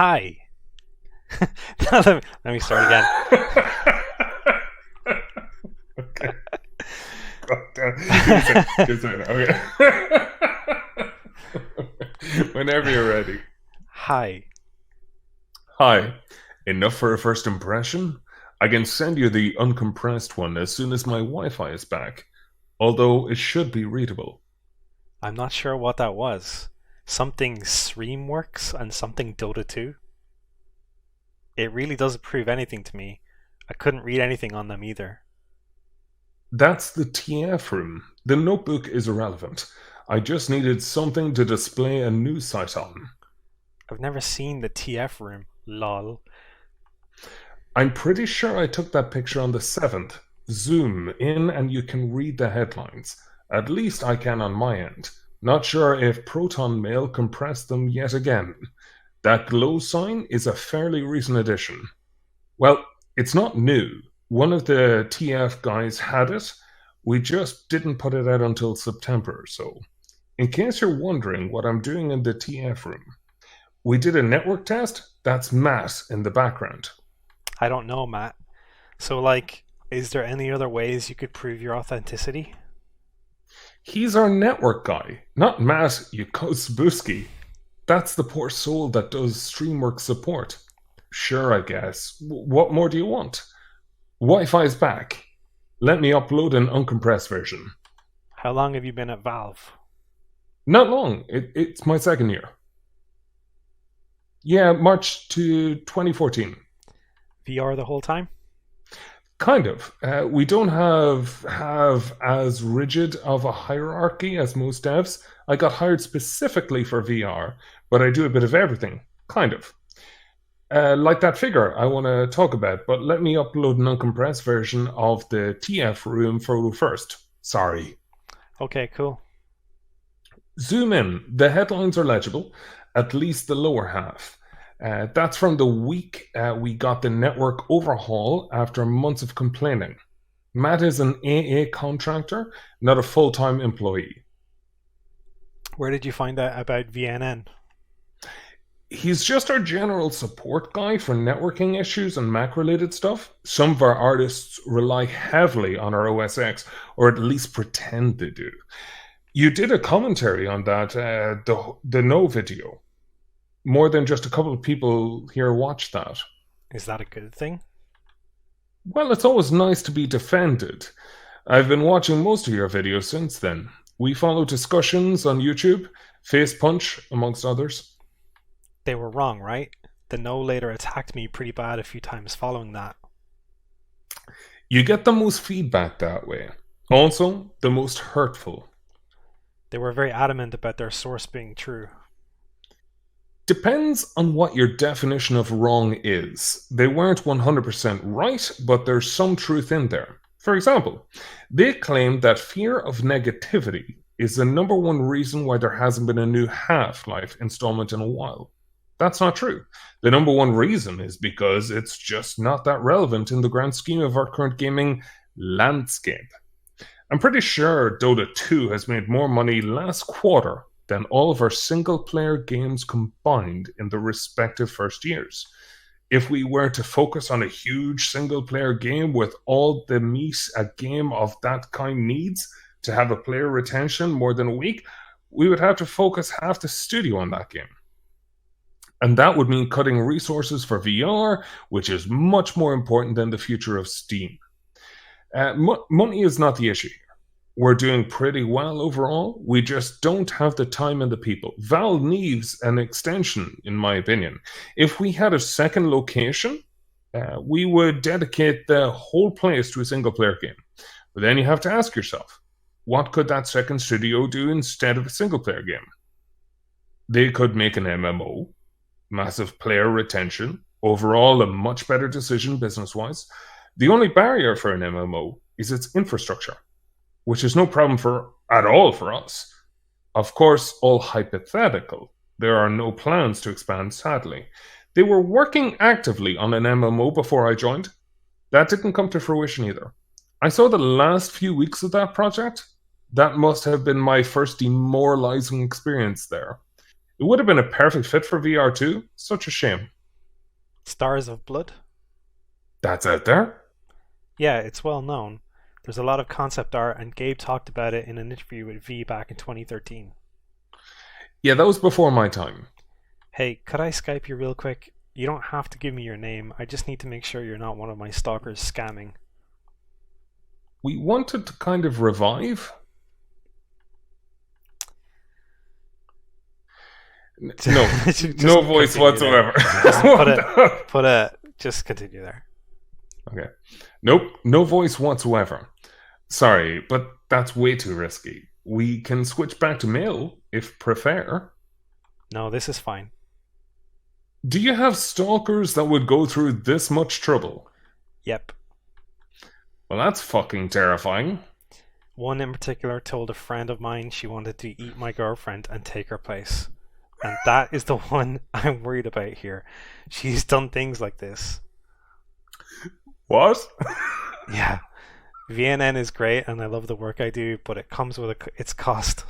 Hi. Let me start again. Okay. God damn. Give me a second. Okay. Whenever you're ready. Hi. Hi. Enough for a first impression? I can send you the uncompressed one as soon as my Wi-Fi is back, although it should be readable. I'm not sure what that was. Something Streamworks and something Dota 2? It really doesn't prove anything to me. I couldn't read anything on them either. That's the TF room. The notebook is irrelevant. I just needed something to display a news site on. I've never seen the TF room. Lol. I'm pretty sure I took that picture on the 7th. Zoom in and you can read the headlines. At least I can on my end. Not sure if Proton Mail compressed them yet again. That glow sign is a fairly recent addition. Well, it's not new. One of the TF guys had it. We just didn't put it out until September, so in case you're wondering what I'm doing in the TF room, we did a network test. That's Matt in the background. I don't know, Matt. So, is there any other ways you could prove your authenticity? He's our network guy, not Matt Yukosubuski. That's the poor soul that does Streamwork support. Sure, I guess. What more do you want? Wi-Fi's back. Let me upload an uncompressed version. How long have you been at Valve? Not long. It's my second year. Yeah, March to 2014. VR the whole time? Kind of. We don't have as rigid of a hierarchy as most devs. I got hired specifically for VR, but I do a bit of everything. Kind of. Like that figure I want to talk about, but let me upload an uncompressed version of the TF room photo first. Sorry. Okay, cool. Zoom in. The headlines are legible, at least the lower half. That's from the week we got the network overhaul after months of complaining. Matt is an AA contractor, not a full-time employee. Where did you find out about VNN? He's just our general support guy for networking issues and Mac-related stuff. Some of our artists rely heavily on our OS X, or at least pretend they do. You did a commentary on that, the No video. More than just a couple of people here watched that. Is that a good thing? Well, it's always nice to be defended. I've been watching most of your videos since then. We follow discussions on YouTube, Face Punch, amongst others. They were wrong, right? The No later attacked me pretty bad a few times following that. You get the most feedback that way. Also, the most hurtful. They were very adamant about their source being true. Depends on what your definition of wrong is. They weren't 100% right, but there's some truth in there. For example, they claimed that fear of negativity is the number one reason why there hasn't been a new Half-Life installment in a while. That's not true. The number one reason is because it's just not that relevant in the grand scheme of our current gaming landscape. I'm pretty sure Dota 2 has made more money last quarter than all of our single-player games combined in the respective first years. If we were to focus on a huge single-player game with all the meat a game of that kind needs to have a player retention more than a week, we would have to focus half the studio on that game. And that would mean cutting resources for VR, which is much more important than the future of Steam. Money is not the issue here. We're doing pretty well overall. We just don't have the time and the people. Valve needs an extension, in my opinion. If we had a second location, we would dedicate the whole place to a single-player game. But then you have to ask yourself, what could that second studio do instead of a single-player game? They could make an MMO, massive player retention, overall a much better decision business-wise. The only barrier for an MMO is its infrastructure, which is no problem at all for us. Of course, all hypothetical. There are no plans to expand, sadly. They were working actively on an MMO before I joined. That didn't come to fruition either. I saw the last few weeks of that project. That must have been my first demoralizing experience there. It would have been a perfect fit for VR too. Such a shame. Stars of Blood? That's out there? Yeah, it's well known. There's a lot of concept art, and Gabe talked about it in an interview with V back in 2013. Yeah, that was before my time. Hey, could I Skype you real quick? You don't have to give me your name, I just need to make sure you're not one of my stalkers scamming. We wanted to kind of revive. No, no voice whatsoever. Just continue there. Okay. Nope, no voice whatsoever. Sorry, but that's way too risky. We can switch back to male if prefer. No, this is fine. Do you have stalkers that would go through this much trouble? Yep. Well, that's fucking terrifying. One in particular told a friend of mine she wanted to eat my girlfriend and take her place. And that is the one I'm worried about here. She's done things like this. What? Yeah. VNN is great and I love the work I do, but it comes with its cost.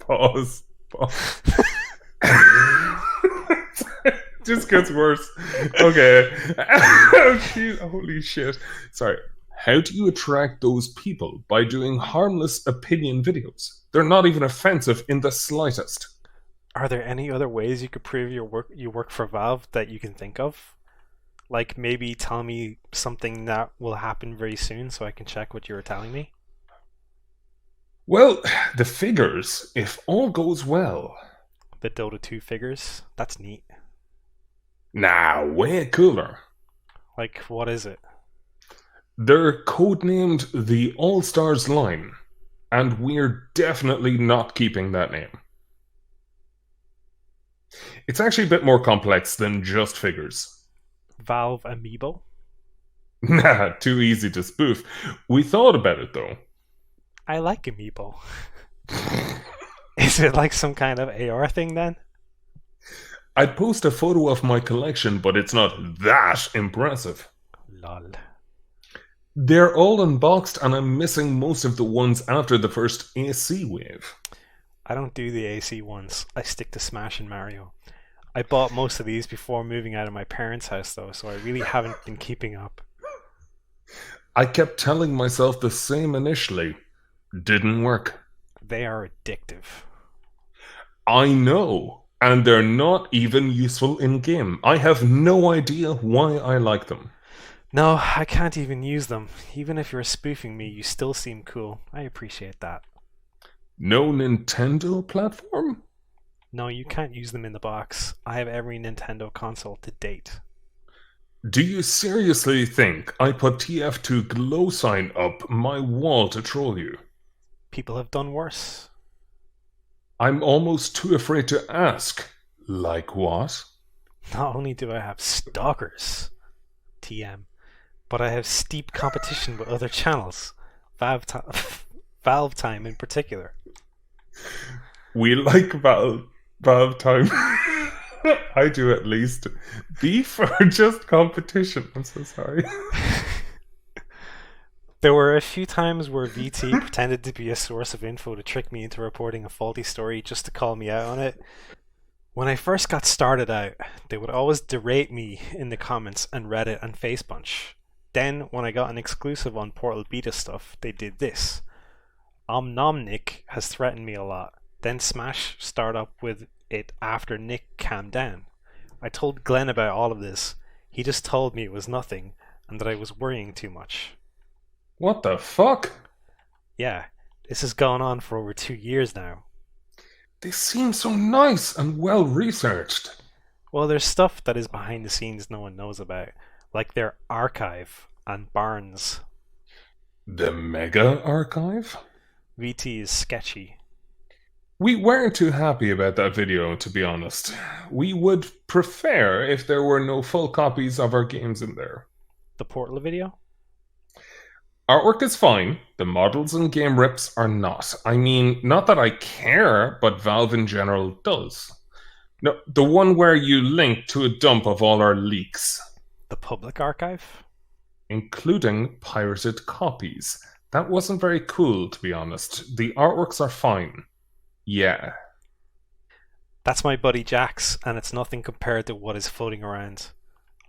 Pause. Just gets worse. Okay. Holy shit. Sorry. How do you attract those people? By doing harmless opinion videos. They're not even offensive in the slightest. Are there any other ways you could prove you work for Valve that you can think of? Like maybe tell me something that will happen very soon so I can check what you were telling me? Well, the figures, if all goes well. The Dota 2 figures? That's neat. Nah, way cooler. Like, what is it? They're codenamed the All-Stars line, and we're definitely not keeping that name. It's actually a bit more complex than just figures. Valve Amiibo? Nah, too easy to spoof. We thought about it though. I like Amiibo. Is it like some kind of AR thing then? I'd post a photo of my collection, but it's not that impressive. Lol. They're all unboxed and I'm missing most of the ones after the first AC wave. I don't do the AC ones. I stick to Smash and Mario. I bought most of these before moving out of my parents' house though, so I really haven't been keeping up. I kept telling myself the same initially. Didn't work. They are addictive. I know, and they're not even useful in-game. I have no idea why I like them. No, I can't even use them. Even if you're spoofing me, you still seem cool. I appreciate that. No Nintendo platform? No, you can't use them in the box. I have every Nintendo console to date. Do you seriously think I put TF2 glow sign up my wall to troll you? People have done worse. I'm almost too afraid to ask. Like what? Not only do I have stalkers, TM, but I have steep competition with other channels. Valve Time in particular. We like Valve Time. I do at least. Beef or just competition? I'm so sorry. There were a few times where VT pretended to be a source of info to trick me into reporting a faulty story just to call me out on it. When I first got started out, they would always derate me in the comments on Reddit and Facebonch. Then, when I got an exclusive on Portal Beta stuff, they did this. Omnomnik has threatened me a lot. Then Smash started up with it after Nick calmed down. I told Glenn about all of this. He just told me it was nothing, and that I was worrying too much. What the fuck? Yeah, this has gone on for over 2 years now. They seem so nice and well researched. Well, there's stuff that is behind the scenes no one knows about, like their archive and Barnes. The Mega Archive? VT is sketchy. We weren't too happy about that video, to be honest. We would prefer if there were no full copies of our games in there. The Portal video? Artwork is fine. The models and game rips are not. I mean, not that I care, but Valve in general does. No, the one where you link to a dump of all our leaks. The public archive? Including pirated copies. That wasn't very cool, to be honest. The artworks are fine. Yeah. That's my buddy Jax, and it's nothing compared to what is floating around.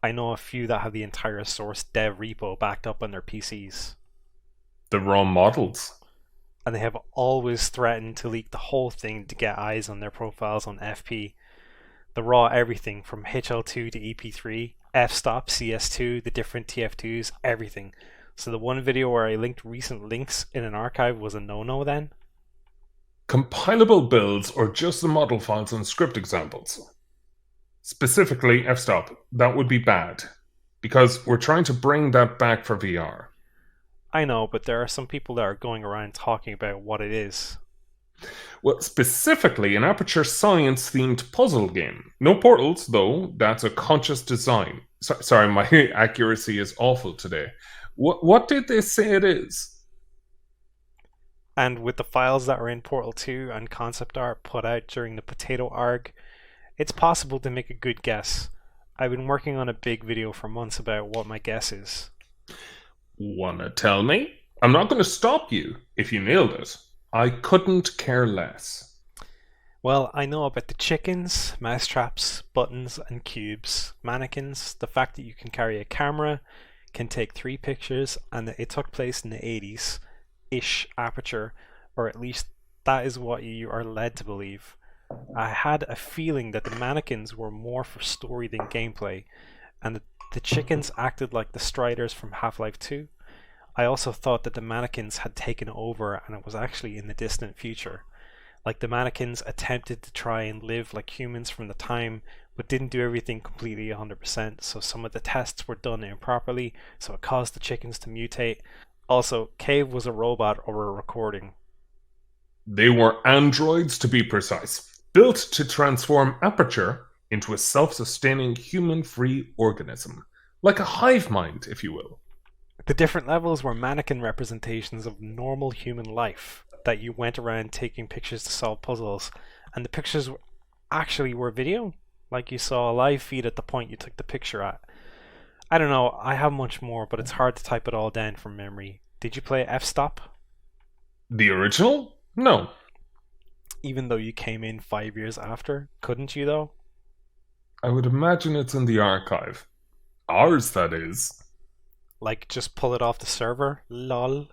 I know a few that have the entire source dev repo backed up on their PCs. The raw models. And they have always threatened to leak the whole thing to get eyes on their profiles on FP. The raw everything from HL2 to EP3, f-stop, CS2, the different TF2s, everything. So the one video where I linked recent links in an archive was a no-no then? Compilable builds or just the model files and script examples. Specifically f-stop, that would be bad. Because we're trying to bring that back for VR. I know, but there are some people that are going around talking about what it is. Well, specifically an Aperture Science-themed puzzle game. No portals, though. That's a conscious design. Sorry, my accuracy is awful today. What did they say it is? And with the files that are in Portal 2 and concept art put out during the Potato ARG, it's possible to make a good guess. I've been working on a big video for months about what my guess is. Wanna tell me? I'm not going to stop you if you nailed it. I couldn't care less. Well, I know about the chickens, mousetraps, buttons and cubes, mannequins, the fact that you can carry a camera, can take 3 pictures, and that it took place in the 80s-ish Aperture, or at least that is what you are led to believe. I had a feeling that the mannequins were more for story than gameplay, and that the chickens acted like the Striders from Half-Life 2. I also thought that the mannequins had taken over and it was actually in the distant future. Like the mannequins attempted to try and live like humans from the time, but didn't do everything completely 100%, so some of the tests were done improperly, so it caused the chickens to mutate. Also, Cave was a robot or a recording. They were androids, to be precise, built to transform Aperture into a self-sustaining human-free organism. Like a hive mind, if you will. The different levels were mannequin representations of normal human life that you went around taking pictures to solve puzzles, and the pictures actually were video, like you saw a live feed at the point you took the picture at. I don't know, I have much more, but it's hard to type it all down from memory. Did you play f-stop? The original? No. Even though you came in 5 years after, couldn't you though? I would imagine it's in the archive. Ours, that is. Like, just pull it off the server? Lol.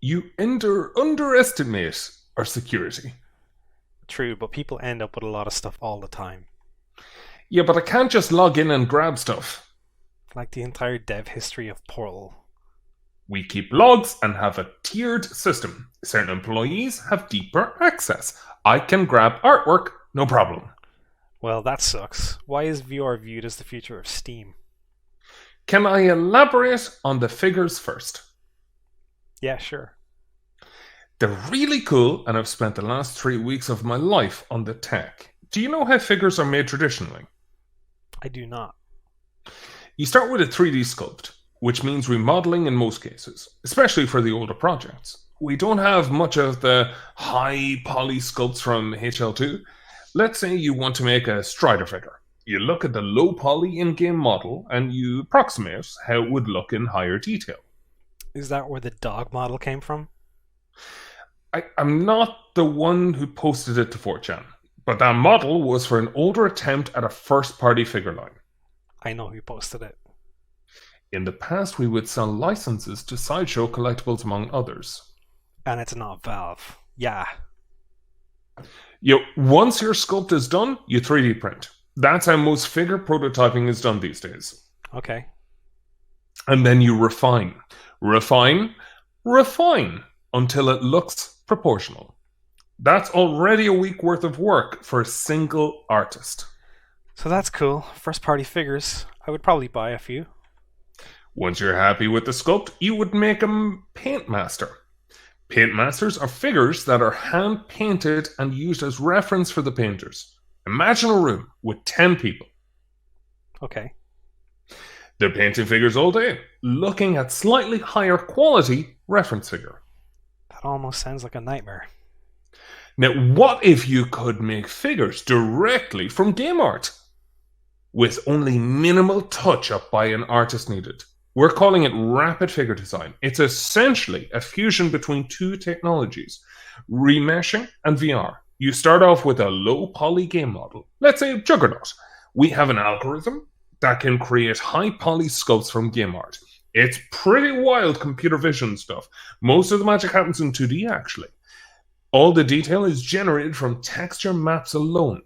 You underestimate our security. True, but people end up with a lot of stuff all the time. Yeah, but I can't just log in and grab stuff. Like the entire dev history of Portal. We keep logs and have a tiered system. Certain employees have deeper access. I can grab artwork, no problem. Well, that sucks. Why is VR viewed as the future of Steam? Can I elaborate on the figures first? Yeah, sure. They're really cool, and I've spent the last 3 weeks of my life on the tech. Do you know how figures are made traditionally? I do not. You start with a 3D sculpt, which means remodeling in most cases, especially for the older projects. We don't have much of the high poly sculpts from HL2. Let's say you want to make a Strider figure. You look at the low poly in-game model and you approximate how it would look in higher detail. Is that where the dog model came from? I'm not the one who posted it to 4chan, but that model was for an older attempt at a first-party figure line. I know who posted it. In the past, we would sell licenses to Sideshow Collectibles, among others. And it's not Valve. Yeah. Once your sculpt is done, you 3D print. That's how most figure prototyping is done these days. Okay. And then you refine. Refine until it looks proportional. That's already a week worth of work for a single artist. So that's cool. First party figures. I would probably buy a few. Once you're happy with the sculpt, you would make a paint master. Paint masters are figures that are hand painted and used as reference for the painters. Imagine a room with 10 people. Okay. They're painting figures all day, looking at slightly higher quality reference figure. That almost sounds like a nightmare. Now, what if you could make figures directly from game art? With only minimal touch-up by an artist needed. We're calling it rapid figure design. It's essentially a fusion between two technologies, remeshing and VR. You start off with a low poly game model, let's say Juggernaut. We have an algorithm that can create high poly sculpts from game art. It's pretty wild computer vision stuff. Most of the magic happens in 2D, actually. All the detail is generated from texture maps alone.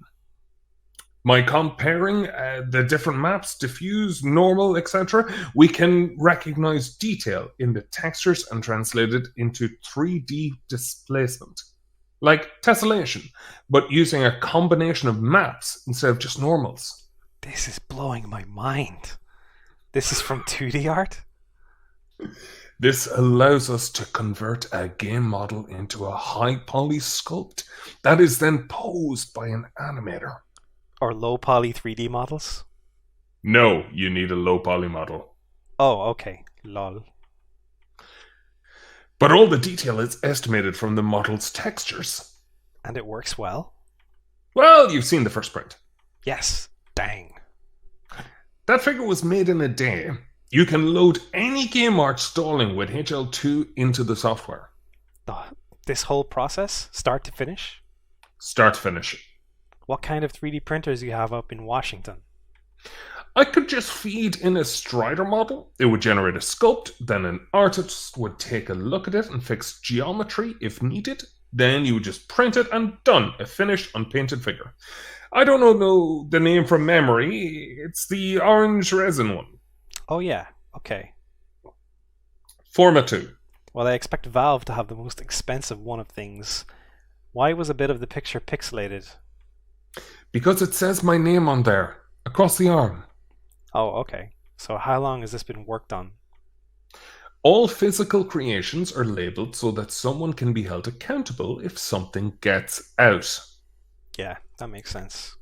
By comparing the different maps, diffuse, normal, etc., we can recognize detail in the textures and translate it into 3D displacement. Like tessellation, but using a combination of maps instead of just normals. This is blowing my mind. This is from 2D art? This allows us to convert a game model into a high poly sculpt that is then posed by an animator. Or low poly 3D models? No, you need a low poly model. Oh, okay. Lol. But all the detail is estimated from the model's textures. And it works well? Well, you've seen the first print. Yes. Dang. That figure was made in a day. You can load any game art stalling with HL2 into the software. This whole process, start to finish? Start to finish. What kind of 3D printers do you have up in Washington? I could just feed in a Strider model. It would generate a sculpt, then an artist would take a look at it and fix geometry if needed. Then you would just print it and done, a finished unpainted figure. I don't know the name from memory. It's the orange resin one. Oh yeah, okay. Forma 2. Well, I expect Valve to have the most expensive one of things. Why was a bit of the picture pixelated? Because it says my name on there, across the arm. Oh, okay. So how long has this been worked on? All physical creations are labeled so that someone can be held accountable if something gets out. Yeah, that makes sense.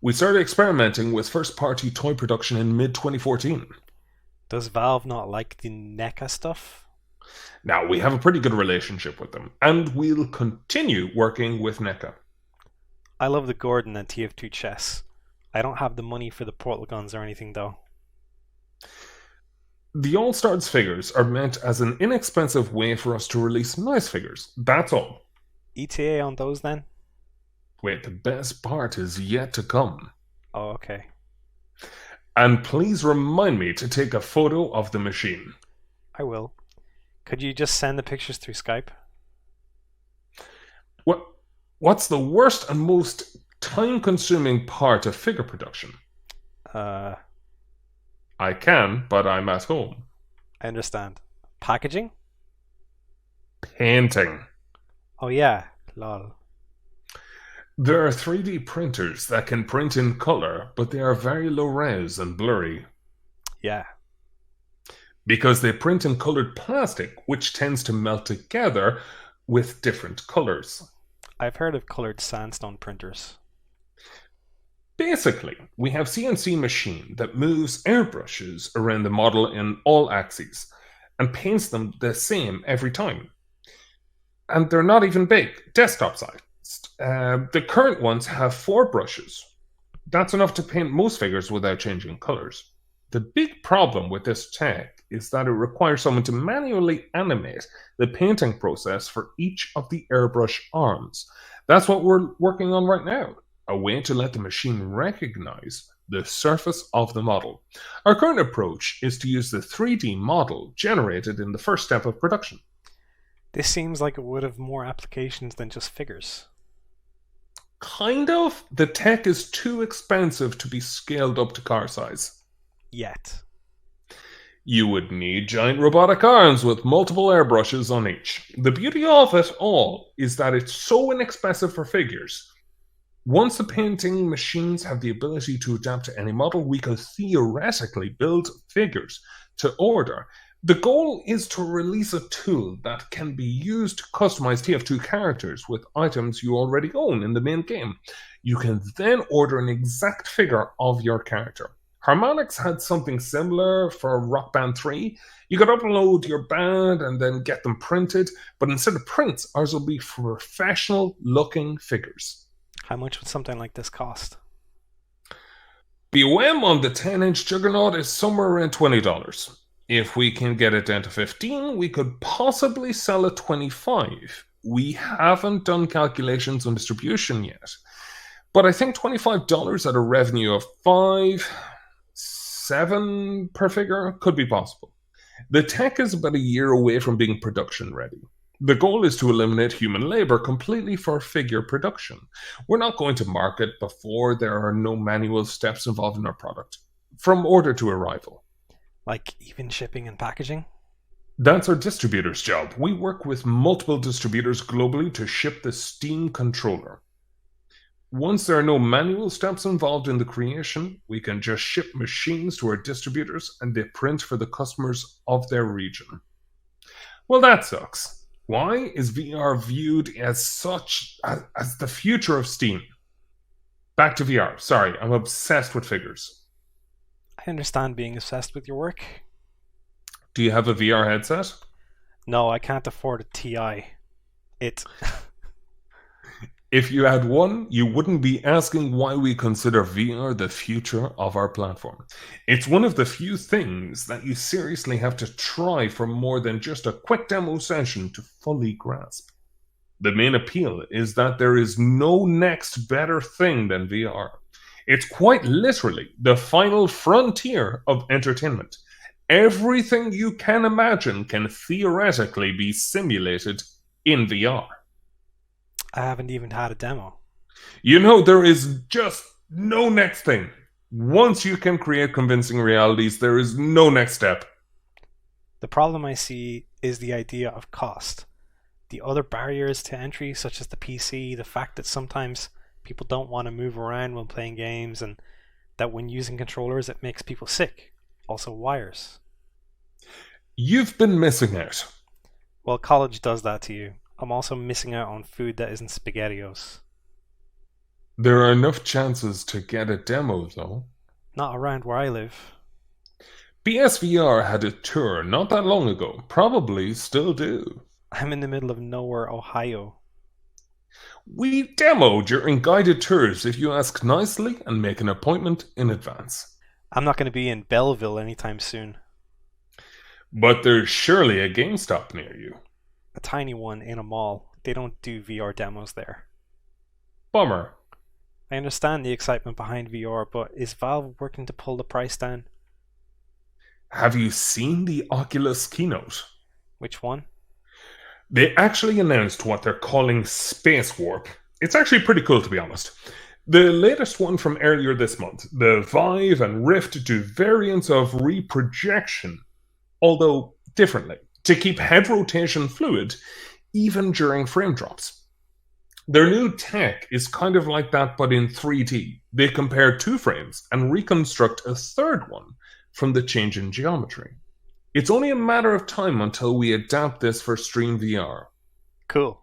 We started experimenting with first-party toy production in mid-2014. Does Valve not like the NECA stuff? Now, we have a pretty good relationship with them, and we'll continue working with NECA. I love the Gordon and TF2 chess. I don't have the money for the portal guns or anything though. The All-Stars figures are meant as an inexpensive way for us to release nice figures. That's all. ETA on those then? Wait, the best part is yet to come. Oh, okay. And please remind me to take a photo of the machine. I will. Could you just send the pictures through Skype? What's the worst and most time-consuming part of figure production? I can, but I'm at home. I understand. Packaging? Painting. Oh yeah, lol. There are 3D printers that can print in color, but they are very low res and blurry. Yeah. Because they print in colored plastic, which tends to melt together with different colors. I've heard of colored sandstone printers. Basically, we have CNC machine that moves airbrushes around the model in all axes and paints them the same every time. And they're not even big, desktop sized. The current ones have 4 brushes. That's enough to paint most figures without changing colors. The big problem with this tech is that it requires someone to manually animate the painting process for each of the airbrush arms. That's what we're working on right now, a way to let the machine recognize the surface of the model. Our current approach is to use the 3D model generated in the first step of production. This seems like it would have more applications than just figures. Kind of. The tech is too expensive to be scaled up to car size. Yet. You would need giant robotic arms with multiple airbrushes on each. The beauty of it all is that it's so inexpensive for figures. Once the painting machines have the ability to adapt to any model, we could theoretically build figures to order. The goal is to release a tool that can be used to customize TF2 characters with items you already own in the main game. You can then order an exact figure of your character. Harmonix had something similar for Rock Band 3. You could upload your band and then get them printed, but instead of prints, ours will be professional-looking figures. How much would something like this cost? BOM on the 10-inch Juggernaut is somewhere around $20. If we can get it down to 15, we could possibly sell at 25. We haven't done calculations on distribution yet, but I think $25 at a revenue of 5, 7 per figure could be possible. The tech is about a year away from being production ready. The goal is to eliminate human labor completely for figure production. We're not going to market before there are no manual steps involved in our product, from order to arrival. Like even shipping and packaging? That's our distributor's job. We work with multiple distributors globally to ship the Steam controller. Once there are no manual steps involved in the creation, we can just ship machines to our distributors and they print for the customers of their region. Well, that sucks. Why is VR viewed as the future of Steam? Back to VR. Sorry, I'm obsessed with figures. I understand being obsessed with your work. Do you have a VR headset? No, I can't afford a TI. If you had one, you wouldn't be asking why we consider VR the future of our platform. It's one of the few things that you seriously have to try for more than just a quick demo session to fully grasp. The main appeal is that there is no next better thing than VR. It's quite literally the final frontier of entertainment. Everything you can imagine can theoretically be simulated in VR. I haven't even had a demo. You know, there is just no next thing. Once you can create convincing realities, there is no next step. The problem I see is the idea of cost. The other barriers to entry, such as the PC, the fact that sometimes people don't want to move around when playing games, and that when using controllers it makes people sick. Also wires. You've been missing out. Well, college does that to you. I'm also missing out on food that isn't SpaghettiOs. There are enough chances to get a demo, though. Not around where I live. PSVR had a tour not that long ago. Probably still do. I'm in the middle of nowhere, Ohio. We demo during guided tours if you ask nicely and make an appointment in advance. I'm not going to be in Belleville anytime soon. But there's surely a GameStop near you. A tiny one in a mall. They don't do VR demos there. Bummer. I understand the excitement behind VR, but is Valve working to pull the price down? Have you seen the Oculus keynote? Which one? They actually announced what they're calling Space Warp. It's actually pretty cool, to be honest. The latest one from earlier this month, the Vive and Rift do variants of reprojection, although differently, to keep head rotation fluid even during frame drops. Their new tech is kind of like that, but in 3D. They compare two frames and reconstruct a third one from the change in geometry. It's only a matter of time until we adapt this for Stream VR. Cool.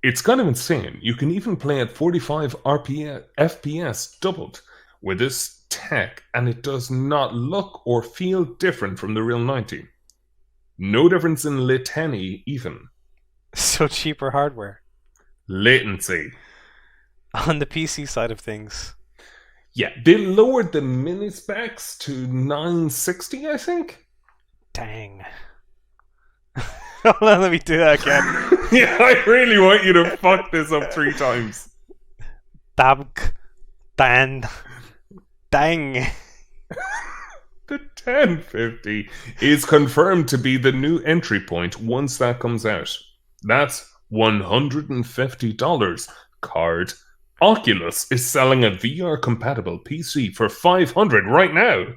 It's kind of insane. You can even play at 45 FPS doubled with this tech, and it does not look or feel different from the real 90. No difference in latency even. So cheaper hardware. Latency. On the PC side of things. Yeah, they lowered the mini specs to 960, I think. Dang. Hold on, let me do that again. Yeah, I really want you to fuck this up 3 times. Dabk. Dan. Dang. The 1050 is confirmed to be the new entry point once that comes out. That's $150 card. Oculus is selling a VR-compatible PC for $500 right now.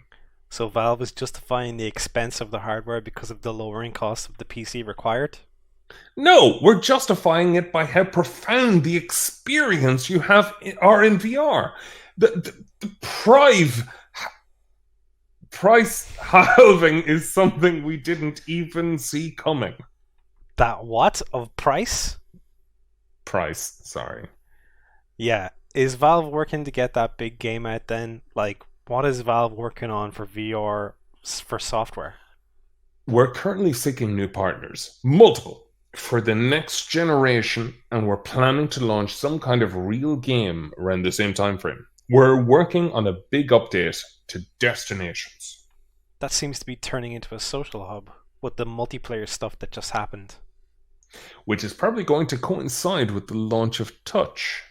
So Valve is justifying the expense of the hardware because of the lowering cost of the PC required? No, we're justifying it by how profound the experience you are in VR. The price halving is something we didn't even see coming. That what? Of price? Price, sorry. Yeah. Is Valve working to get that big game out then? Like, what is Valve working on for VR for software? We're currently seeking new partners, multiple, for the next generation, and we're planning to launch some kind of real game around the same time frame. We're working on a big update to Destinations. That seems to be turning into a social hub with the multiplayer stuff that just happened. which is probably going to coincide with the launch of Touch.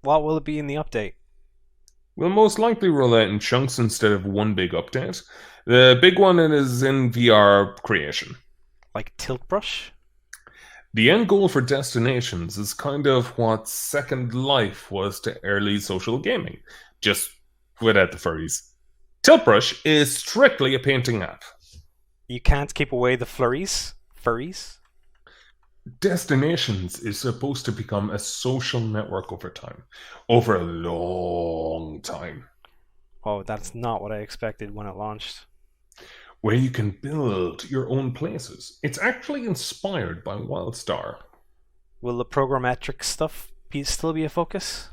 What will it be in the update? We'll most likely roll out in chunks instead of one big update. The big one is in VR creation. Like Tilt Brush? The end goal for Destinations is kind of what Second Life was to early social gaming, just without the furries. Tiltbrush is strictly a painting app. You can't keep away the flurries? Furries? Destinations is supposed to become a social network over time. Over a long time. Oh, that's not what I expected when it launched. Where you can build your own places. It's actually inspired by WildStar. Will the programmatic stuff still be a focus?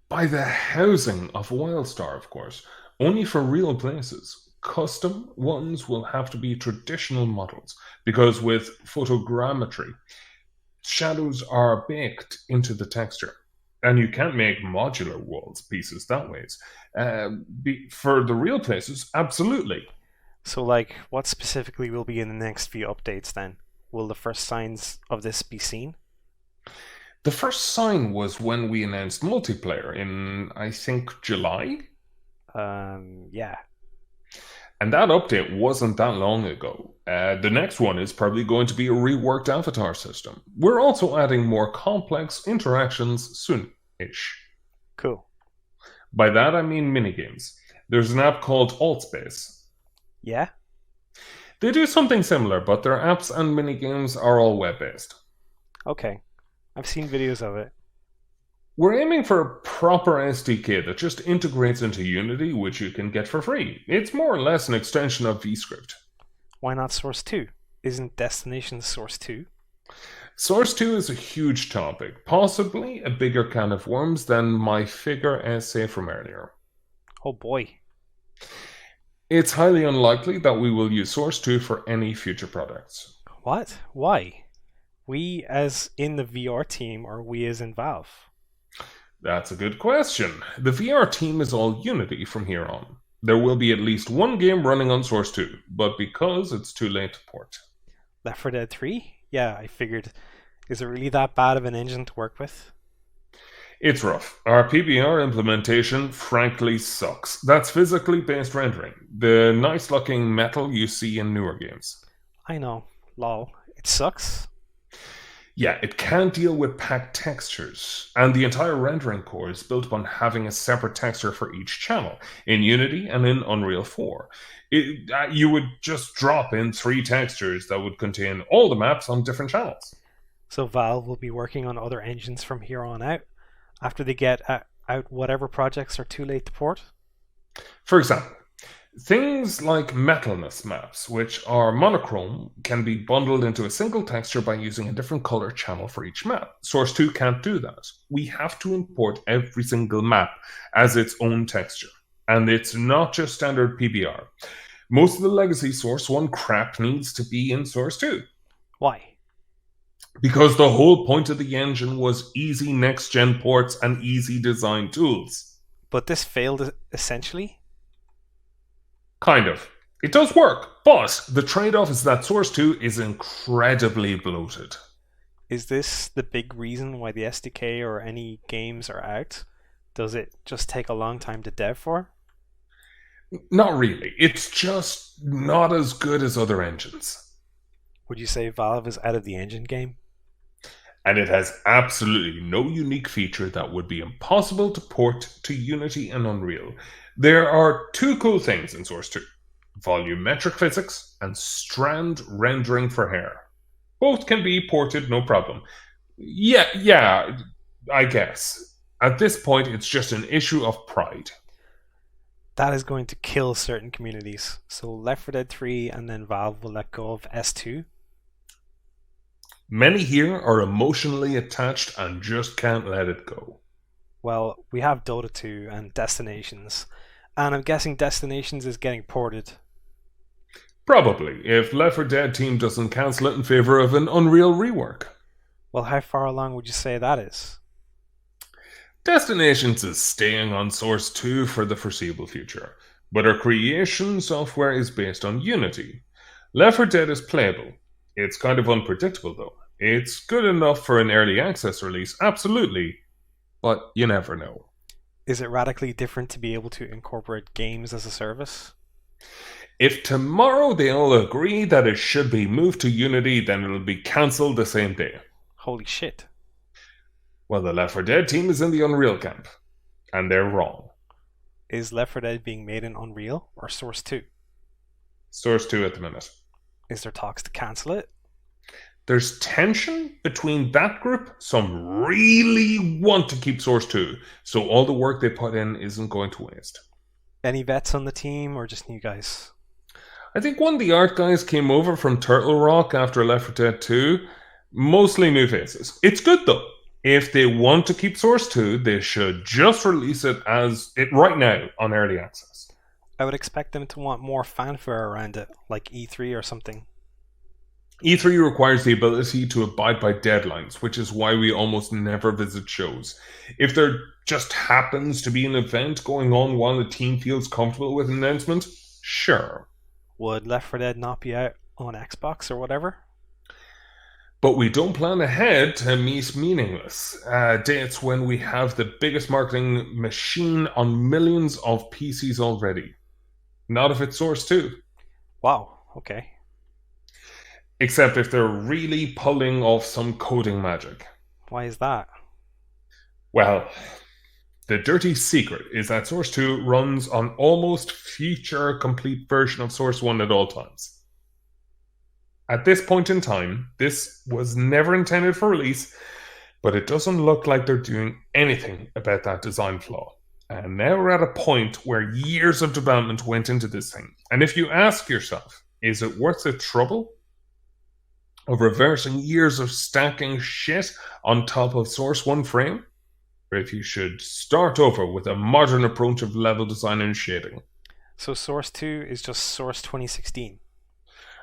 By the housing of WildStar, of course. Only for real places. Custom ones will have to be traditional models, because with photogrammetry, shadows are baked into the texture. And you can't make modular walls pieces that ways. For the real places, absolutely. So, like, what specifically will be in the next few updates then? Will the first signs of this be seen? The first sign was when we announced multiplayer in, I think, July? Yeah. And that update wasn't that long ago. The next one is probably going to be a reworked avatar system. We're also adding more complex interactions soon-ish. Cool. By that I mean minigames. There's an app called Altspace. Yeah? They do something similar, but their apps and minigames are all web-based. Okay. I've seen videos of it. We're aiming for a proper SDK that just integrates into Unity, which you can get for free. It's more or less an extension of VScript. Why not Source 2? Isn't Destination Source 2? Source 2 is a huge topic, possibly a bigger can of worms than my figure essay from earlier. Oh boy. It's highly unlikely that we will use Source 2 for any future products. What? Why? We as in the VR team, or we as in Valve? That's a good question. The VR team is all Unity from here on. There will be at least one game running on Source 2, but because it's too late to port. Left 4 Dead 3? Yeah, I figured. Is it really that bad of an engine to work with? It's rough. Our PBR implementation frankly sucks. That's physically based rendering. The nice looking metal you see in newer games. I know. Lol. It sucks. Yeah, it can't deal with packed textures, and the entire rendering core is built upon having a separate texture for each channel, in Unity and in Unreal 4. You would just drop in 3 textures that would contain all the maps on different channels. So Valve will be working on other engines from here on out, after they get out whatever projects are too late to port? For example, things like metalness maps, which are monochrome, can be bundled into a single texture by using a different color channel for each map. Source 2 can't do that. We have to import every single map as its own texture. And it's not just standard PBR. Most of the legacy Source 1 crap needs to be in Source 2. Why? Because the whole point of the engine was easy next-gen ports and easy design tools. But this failed essentially? Kind of. It does work, but the trade-off is that Source 2 is incredibly bloated. Is this the big reason why the SDK or any games are out? Does it just take a long time to dev for? Not really. It's just not as good as other engines. Would you say Valve is out of the engine game? And it has absolutely no unique feature that would be impossible to port to Unity and Unreal. There are 2 cool things in Source 2. Volumetric physics and strand rendering for hair. Both can be ported, no problem. Yeah, I guess. At this point, it's just an issue of pride. That is going to kill certain communities. So Left 4 Dead 3 and then Valve will let go of S2? Many here are emotionally attached and just can't let it go. Well, we have Dota 2 and Destinations, and I'm guessing Destinations is getting ported. Probably, if Left 4 Dead team doesn't cancel it in favor of an Unreal rework. Well, how far along would you say that is? Destinations is staying on Source 2 for the foreseeable future. but our creation software is based on Unity. Left 4 Dead is playable. It's kind of unpredictable, though. It's good enough for an early access release, absolutely, but you never know. Is it radically different to be able to incorporate games as a service? If tomorrow they all agree that it should be moved to Unity, then it'll be cancelled the same day. Holy shit. Well, the Left 4 Dead team is in the Unreal camp, and they're wrong. Is Left 4 Dead being made in Unreal or Source 2? Source 2 at the minute. Is there talks to cancel it? There's tension between that group. Some really want to keep Source 2, so all the work they put in isn't going to waste. Any vets on the team or just new guys? I think one of the art guys came over from Turtle Rock after Left 4 Dead 2. Mostly new faces. It's good though. If they want to keep Source 2, they should just release it as it right now on early access. I would expect them to want more fanfare around it, like E3 or something. E3 requires the ability to abide by deadlines, which is why we almost never visit shows. If there just happens to be an event going on while the team feels comfortable with an announcement, sure. Would Left 4 Dead not be out on Xbox or whatever? But we don't plan ahead to meet meaningless dates when we have the biggest marketing machine on millions of PCs already. Not if it's Source 2. Wow, okay. Except if they're really pulling off some coding magic. Why is that? Well, the dirty secret is that Source 2 runs on almost feature-complete version of Source 1 at all times. At this point in time, this was never intended for release, but it doesn't look like they're doing anything about that design flaw. And now we're at a point where years of development went into this thing. And if you ask yourself, is it worth the trouble of reversing years of stacking shit on top of Source 1 frame? Or if you should start over with a modern approach of level design and shading? So Source 2 is just Source 2016.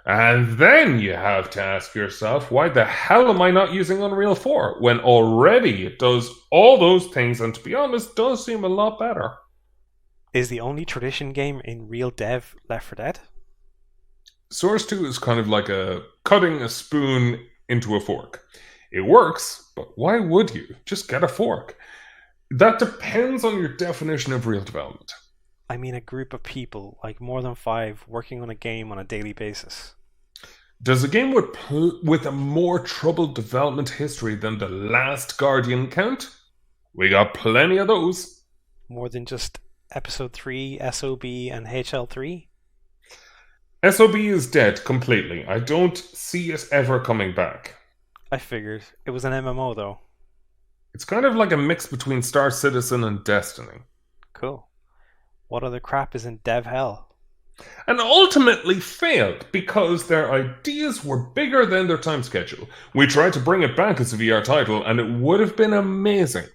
And then you have to ask yourself, why the hell am I not using Unreal 4 when already it does all those things and, to be honest, does seem a lot better? Is the only tradition game in real dev Left 4 Dead? Source 2 is kind of like cutting a spoon into a fork. It works, but why would you? Just get a fork. That depends on your definition of real development. I mean a group of people, like more than 5, working on a game on a daily basis. Does a game with a more troubled development history than The Last Guardian count? We got plenty of those. More than just Episode 3, SOB, and HL3? SOB is dead completely. I don't see it ever coming back. I figured. It was an MMO though. It's kind of like a mix between Star Citizen and Destiny. Cool. What other crap is in dev hell? And ultimately failed because their ideas were bigger than their time schedule. We tried to bring it back as a VR title and it would have been amazing.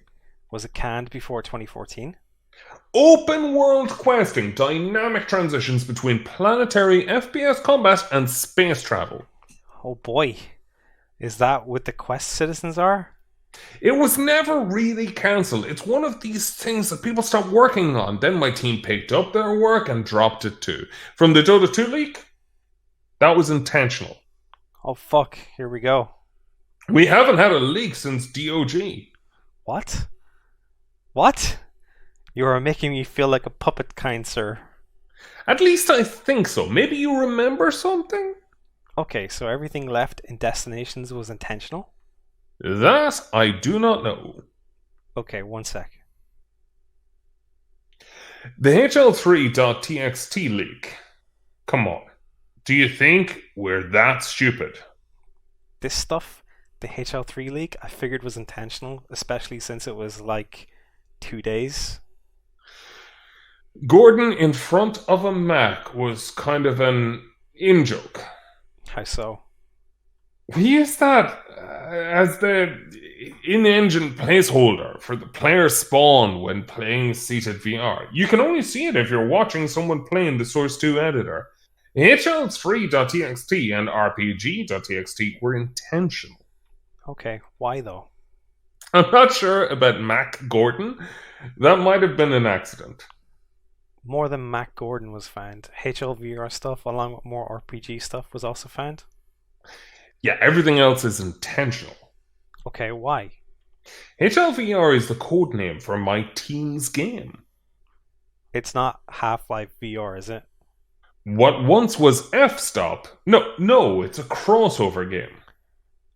Was it canned before 2014? Open world questing, dynamic transitions between planetary FPS combat and space travel. Oh boy. Is that what the Quest citizens are? It was never really cancelled. It's one of these things that people start working on. Then my team picked up their work and dropped it too. From the Dota 2 leak, that was intentional. Oh fuck, here we go. We haven't had a leak since DOG. What? What? You are making me feel like a puppet, kind sir. At least I think so. Maybe you remember something? Okay, so everything left in Destinations was intentional? That I do not know. Okay, one sec. The HL3.txt leak. Come on. Do you think we're that stupid? This stuff, the HL3 leak, I figured was intentional, especially since it was like 2 days. Gordon in front of a Mac was kind of an in-joke. How so? We use that as the in-engine placeholder for the player spawn when playing seated VR. You can only see it if you're watching someone playing the Source 2 editor. HL3.txt and RPG.txt were intentional. Okay, why though? I'm not sure about Mac Gordon. That might have been an accident. More than Mac Gordon was found. HLVR stuff, along with more RPG stuff, was also found. Yeah, everything else is intentional. Okay, why? HLVR is the code name for my team's game. It's not Half-Life VR, is it? What once was F-Stop? No, it's a crossover game.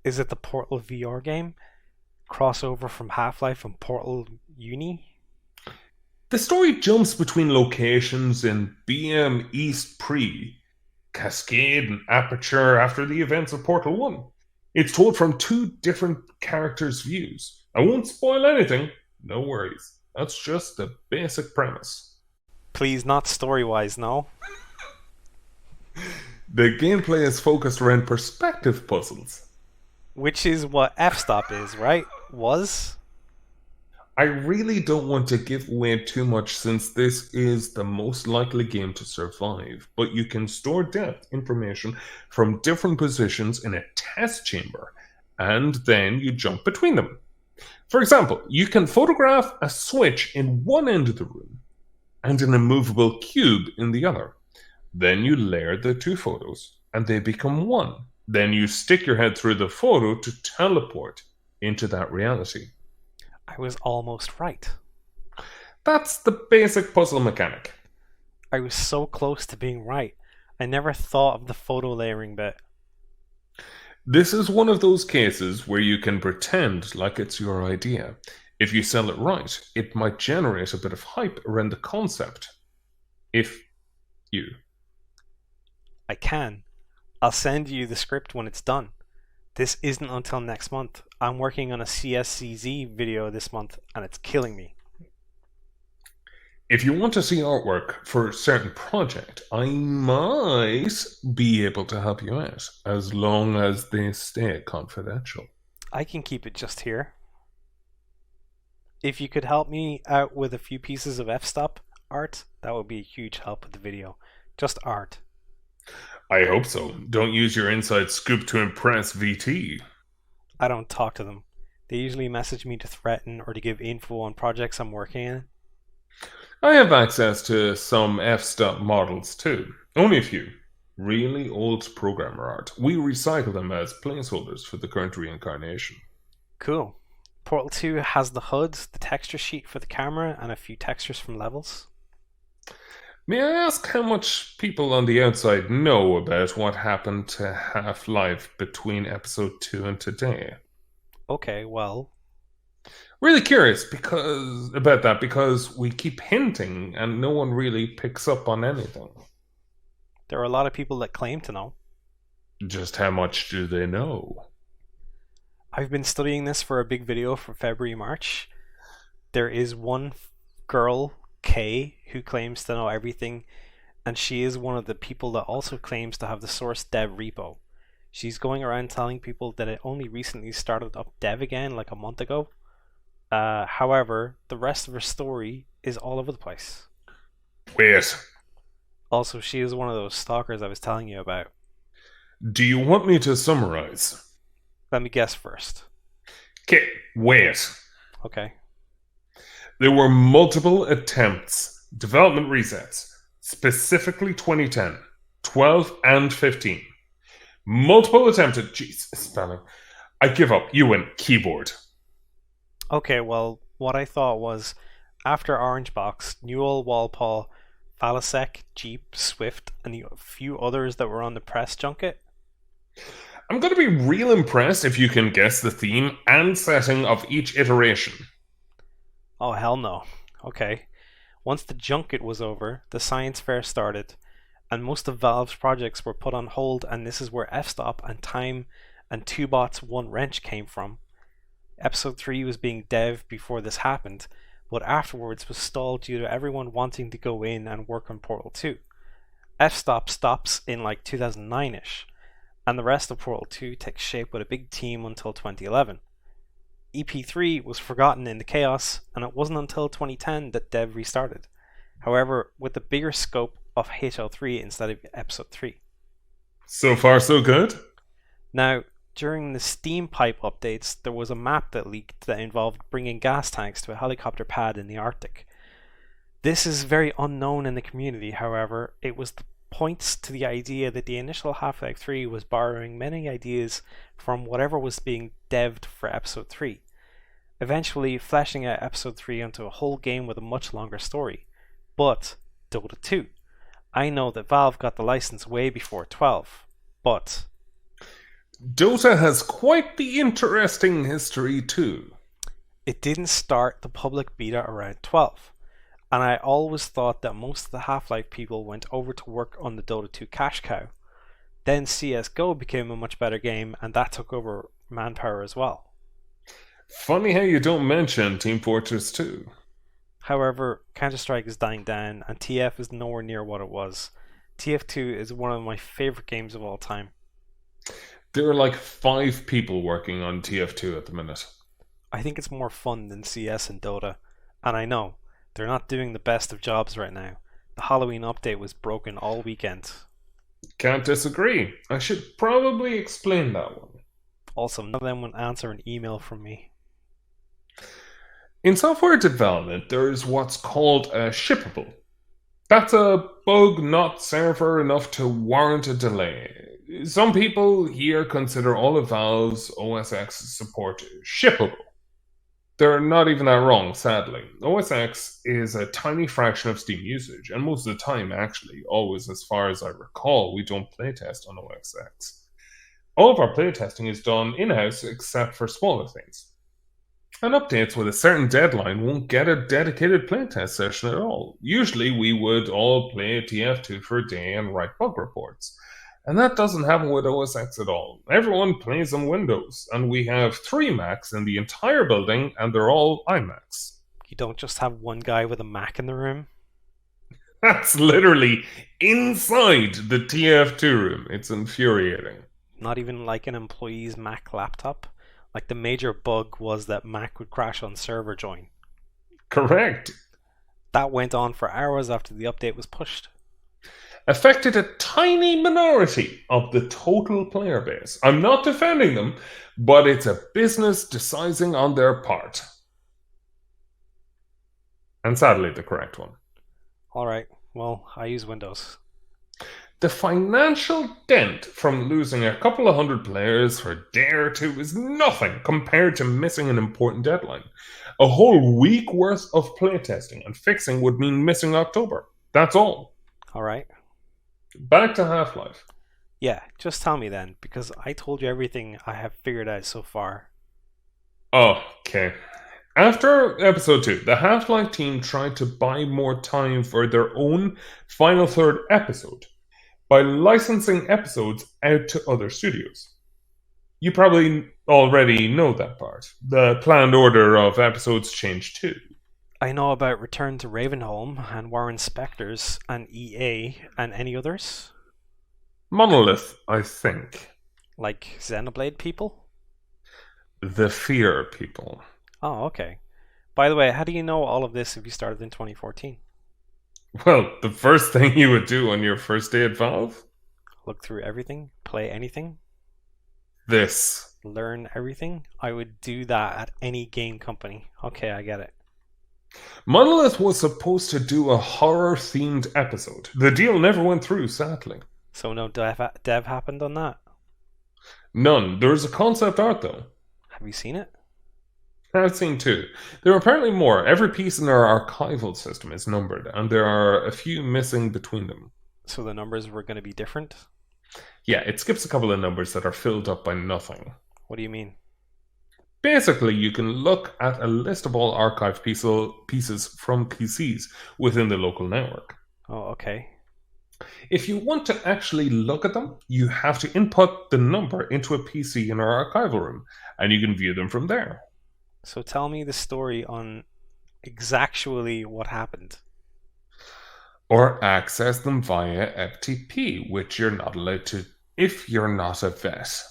Is it the Portal VR game? Crossover from Half-Life and Portal Uni? The story jumps between locations in BM East Pre, Cascade, and Aperture after the events of Portal 1. It's told from two different characters' views. I won't spoil anything, no worries. That's just the basic premise. Please, not story-wise, no. The gameplay is focused around perspective puzzles. Which is what F-Stop is, right? Was? I really don't want to give away too much since this is the most likely game to survive, but you can store depth information from different positions in a test chamber, and then you jump between them. For example, you can photograph a switch in one end of the room and an immovable cube in the other. Then you layer the two photos and they become one. Then you stick your head through the photo to teleport into that reality. I was almost right. That's the basic puzzle mechanic. I was so close to being right. I never thought of the photo layering bit. This is one of those cases where you can pretend like it's your idea. If you sell it right, it might generate a bit of hype around the concept. If you. I can. I'll send you the script when it's done. This isn't until next month. I'm working on a CSCZ video this month, and it's killing me. If you want to see artwork for a certain project, I might be able to help you out, as long as they stay confidential. I can keep it just here. If you could help me out with a few pieces of f-stop art, that would be a huge help with the video. Just art. I hope so. Don't use your inside scoop to impress VT. I don't talk to them. They usually message me to threaten or to give info on projects I'm working in. I have access to some f-stop models too. Only a few. Really old programmer art. We recycle them as placeholders for the current reincarnation. Cool. Portal 2 has the HUD, the texture sheet for the camera, and a few textures from levels. May I ask how much people on the outside know about what happened to Half-Life between episode 2 and today? Okay, well, Really curious about that because we keep hinting and no one really picks up on anything. there are a lot of people that claim to know. Just how much do they know? I've been studying this for a big video for February, March. There is one girl, Kay, who claims to know everything, and she is one of the people that also claims to have the source dev repo. She's going around telling people that it only recently started up dev again, like a month ago. However, the rest of her story is all over the place. Wait, Also, she is one of those stalkers I was telling you about. do you want me to summarize? Let me guess first. Okay, wait. Okay. There were multiple attempts, development resets, specifically 2010, 12, and 15. Multiple attempted, jeez, spelling. I give up, you win, keyboard. Okay, well, what I thought was, after Orange Box, Newell, Walpole, Falasek, Jeep, Swift, and a few others that were on the press junket. I'm going to be real impressed if you can guess the theme and setting of each iteration. Oh, hell no. Okay. Once the junket was over, the science fair started, and most of Valve's projects were put on hold, and this is where F-Stop and Time and Two Bots One Wrench came from. Episode 3 was being dev before this happened, but afterwards was stalled due to everyone wanting to go in and work on Portal 2. F-Stop stops in like 2009-ish, and the rest of Portal 2 takes shape with a big team until 2011. EP3 was forgotten in the chaos, and it wasn't until 2010 that dev restarted. However, with the bigger scope of HL3 instead of Episode 3. So far, so good? Now, during the Steam Pipe updates, there was a map that leaked that involved bringing gas tanks to a helicopter pad in the Arctic. This is very unknown in the community, however. It was the points to the idea that the initial Half-Life 3 was borrowing many ideas from whatever was being devved for Episode 3, eventually fleshing out Episode 3 into a whole game with a much longer story. But Dota 2. I know that Valve got the license way before 12, but Dota has quite the interesting history too. it didn't start the public beta around 12. And I always thought that most of the Half-Life people went over to work on the Dota 2 cash cow. Then CSGO became a much better game, and that took over manpower as well. Funny how you don't mention Team Fortress 2. However, Counter-Strike is dying down, and TF is nowhere near what it was. TF2 is one of my favorite games of all time. There are like 5 people working on TF2 at the minute. I think it's more fun than CS and Dota, and I know, they're not doing the best of jobs right now. The Halloween update was broken all weekend. Can't disagree. I should probably explain that one. Also, none of them would answer an email from me. In software development, there is what's called a shippable. That's a bug not severe enough to warrant a delay. Some people here consider all of Valve's OS X support shippable. They're not even that wrong, sadly. OS X is a tiny fraction of Steam usage, and most of the time, actually, always as far as I recall, we don't playtest on OS X. All of our playtesting is done in-house except for smaller things. And updates with a certain deadline won't get a dedicated playtest session at all. Usually we would all play TF2 for a day and write bug reports. And that doesn't happen with OS X at all. Everyone plays on Windows, and we have 3 Macs in the entire building, and they're all iMacs. You don't just have one guy with a Mac in the room? That's literally inside the TF2 room. It's infuriating. Not even like an employee's Mac laptop? Like the major bug was that Mac would crash on server join. Correct. That went on for hours after the update was pushed. Affected a tiny minority of the total player base. I'm not defending them, but it's a business decising on their part. And sadly, the correct one. Alright, well, I use Windows. The financial dent from losing a couple of hundred players for a day or two is nothing compared to missing an important deadline. A whole week worth of playtesting and fixing would mean missing October. That's all. Alright. Back to Half-Life. Yeah, just tell me then, because I told you everything I have figured out so far. Okay. After episode 2, the Half-Life team tried to buy more time for their own final third episode by licensing episodes out to other studios. You probably already know that part. The planned order of episodes changed too. I know about Return to Ravenholm and Warren Spector's and EA and any others. Monolith, I think. Like Xenoblade people? The Fear people. Oh, okay. By the way, how do you know all of this if you started in 2014? Well, the first thing you would do on your first day at Valve? Look through everything? Play anything? This. Learn everything? I would do that at any game company. Okay, I get it. Monolith was supposed to do a horror-themed episode. The deal never went through, sadly. So no dev happened on that? None. There's a concept art, though. Have you seen it? I've seen 2. There are apparently more. Every piece in our archival system is numbered, and there are a few missing between them. So the numbers were going to be different? Yeah, it skips a couple of numbers that are filled up by nothing. What do you mean? Basically, you can look at a list of all archived pieces from PCs within the local network. Oh, okay. If you want to actually look at them, you have to input the number into a PC in our archival room, and you can view them from there. So tell me the story on exactly what happened. Or access them via FTP, which you're not allowed to if you're not a vet.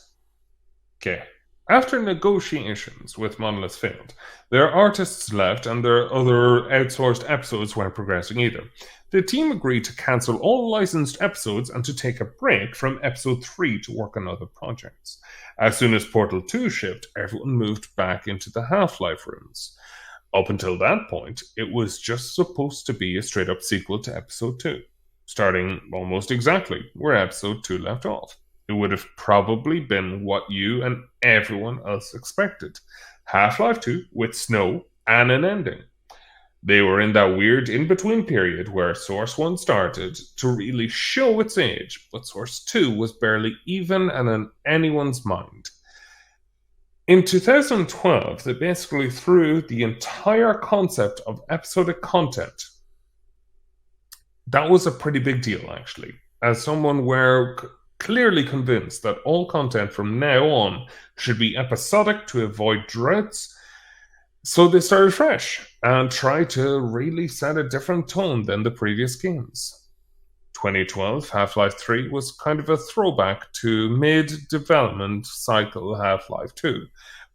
Okay. After negotiations with Monolith failed, their artists left and their other outsourced episodes weren't progressing either. The team agreed to cancel all licensed episodes and to take a break from episode 3 to work on other projects. As soon as Portal 2 shipped, everyone moved back into the Half-Life rooms. Up until that point, it was just supposed to be a straight up sequel to Episode 2, starting almost exactly where Episode 2 left off. It would have probably been what you and everyone else expected: Half-Life 2 with snow and an ending. They were in that weird in-between period where Source 1 started to really show its age, but Source 2 was barely even and in anyone's mind. In 2012, they basically threw the entire concept of episodic content. That was a pretty big deal, actually, as someone were clearly convinced that all content from now on should be episodic to avoid droughts. So they started fresh and tried to really set a different tone than the previous games. 2012 Half-Life 3 was kind of a throwback to mid-development cycle Half-Life 2.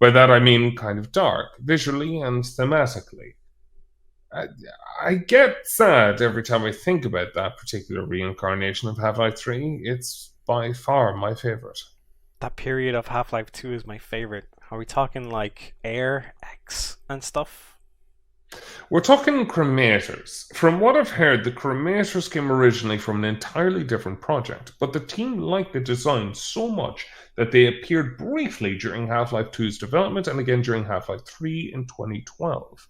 By that I mean kind of dark, visually and thematically. I get sad every time I think about that particular reincarnation of Half-Life 3. It's by far my favorite. That period of Half-Life 2 is my favorite. Are we talking like Air, X, and stuff? We're talking cremators. From what I've heard, the cremators came originally from an entirely different project, but the team liked the design so much that they appeared briefly during Half-Life 2's development and again during Half-Life 3 in 2012.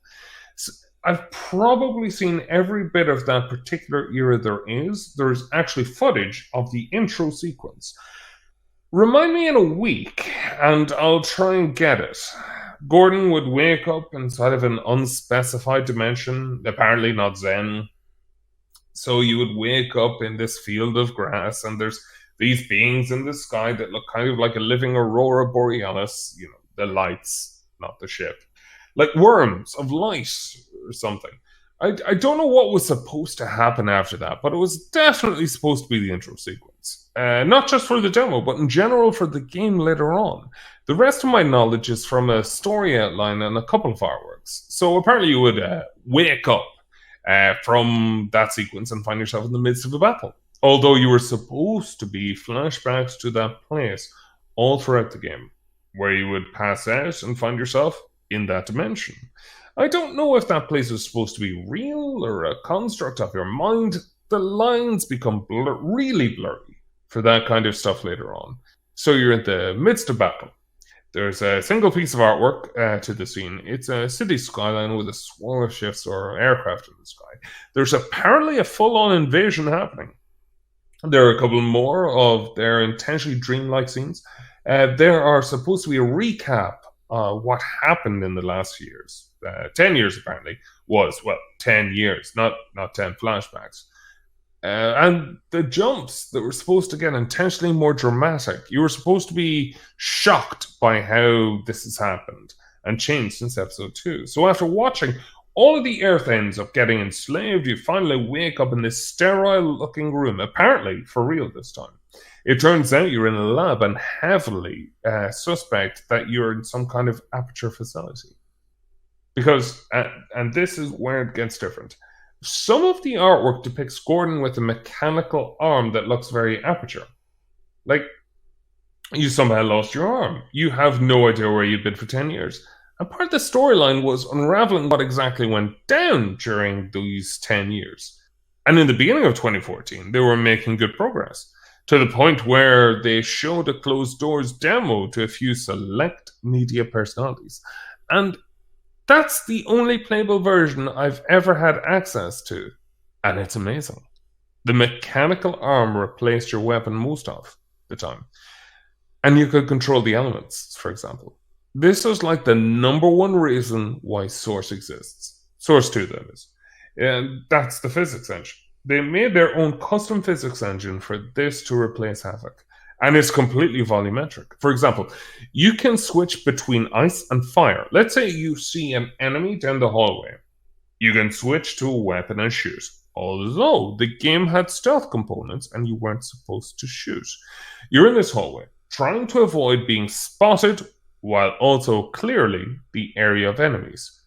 So I've probably seen every bit of that particular era there is. There's actually footage of the intro sequence. Remind me in a week, and I'll try and get it. Gordon would wake up inside of an unspecified dimension, apparently not Zen. So you would wake up in this field of grass, and there's these beings in the sky that look kind of like a living aurora borealis, the lights, not the ship. Like worms of light or something. I don't know what was supposed to happen after that, but it was definitely supposed to be the intro sequence. Not just for the demo, but in general for the game later on. The rest of my knowledge is from a story outline and a couple of artworks. So apparently you would wake up from that sequence and find yourself in the midst of a battle. Although you were supposed to be flashbacks to that place all throughout the game, where you would pass out and find yourself in that dimension. I don't know if that place is supposed to be real or a construct of your mind. The lines become really blurry for that kind of stuff later on. So you're in the midst of battle. There's a single piece of artwork to the scene. It's a city skyline with a swarm of ships or aircraft in the sky. There's apparently a full-on invasion happening. There are a couple more of their intentionally dreamlike scenes. There are supposed to be a recap what happened in the last years. 10 years apparently was, 10 years, not 10 flashbacks. And the jumps that were supposed to get intentionally more dramatic. You were supposed to be shocked by how this has happened and changed since episode 2. So after watching all of the Earth ends up getting enslaved, you finally wake up in this sterile-looking room, apparently for real this time. It turns out you're in a lab and heavily suspect that you're in some kind of aperture facility. Because, and this is where it gets different, some of the artwork depicts Gordon with a mechanical arm that looks very aperture. Like, you somehow lost your arm. You have no idea where you've been for 10 years. And part of the storyline was unraveling what exactly went down during these 10 years. And in the beginning of 2014, they were making good progress, to the point where they showed a closed doors demo to a few select media personalities. And that's the only playable version I've ever had access to, and it's amazing. The mechanical arm replaced your weapon most of the time, and you could control the elements, for example. This is like the number one reason why Source exists. Source 2, that is. And that's the physics engine. They made their own custom physics engine for this to replace Havoc. And it's completely volumetric. For example, you can switch between ice and fire. Let's say you see an enemy down the hallway. You can switch to a weapon and shoot. Although the game had stealth components and you weren't supposed to shoot. You're in this hallway, trying to avoid being spotted while also clearly the area of enemies.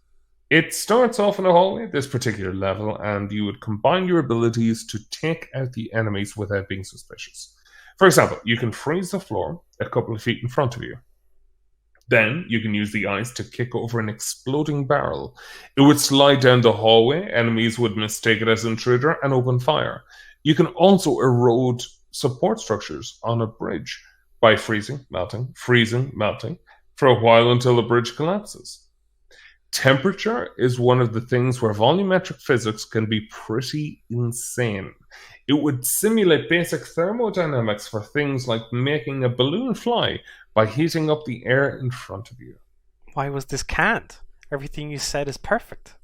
It starts off in a hallway, this particular level, and you would combine your abilities to take out the enemies without being suspicious. For example, you can freeze the floor a couple of feet in front of you. Then you can use the ice to kick over an exploding barrel. It would slide down the hallway, enemies would mistake it as an intruder and open fire. You can also erode support structures on a bridge by freezing, melting, for a while until the bridge collapses. Temperature is one of the things where volumetric physics can be pretty insane. It would simulate basic thermodynamics for things like making a balloon fly by heating up the air in front of you. Why was this canned? Everything you said is perfect.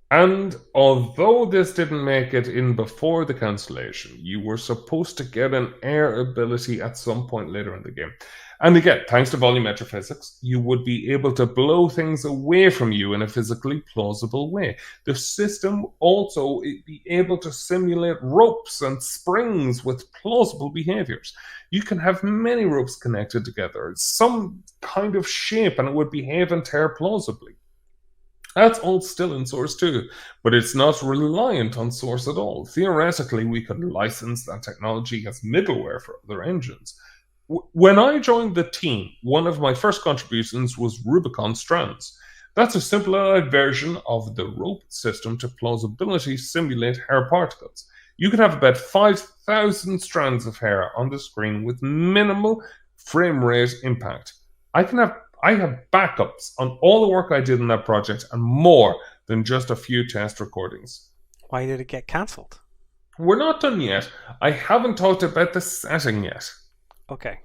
And although this didn't make it in before the cancellation, you were supposed to get an air ability at some point later in the game. And again, thanks to volumetric physics, you would be able to blow things away from you in a physically plausible way. The system also be able to simulate ropes and springs with plausible behaviors. You can have many ropes connected together, some kind of shape, and it would behave and tear plausibly. That's all still in Source 2, but it's not reliant on Source at all. Theoretically, we could license that technology as middleware for other engines. When I joined the team, one of my first contributions was Rubicon strands. That's a simplified version of the rope system to plausibility simulate hair particles. You could have about 5,000 strands of hair on the screen with minimal frame rate impact. I have backups on all the work I did in that project and more than just a few test recordings. Why did it get cancelled? We're not done yet. I haven't talked about the setting yet. Okay.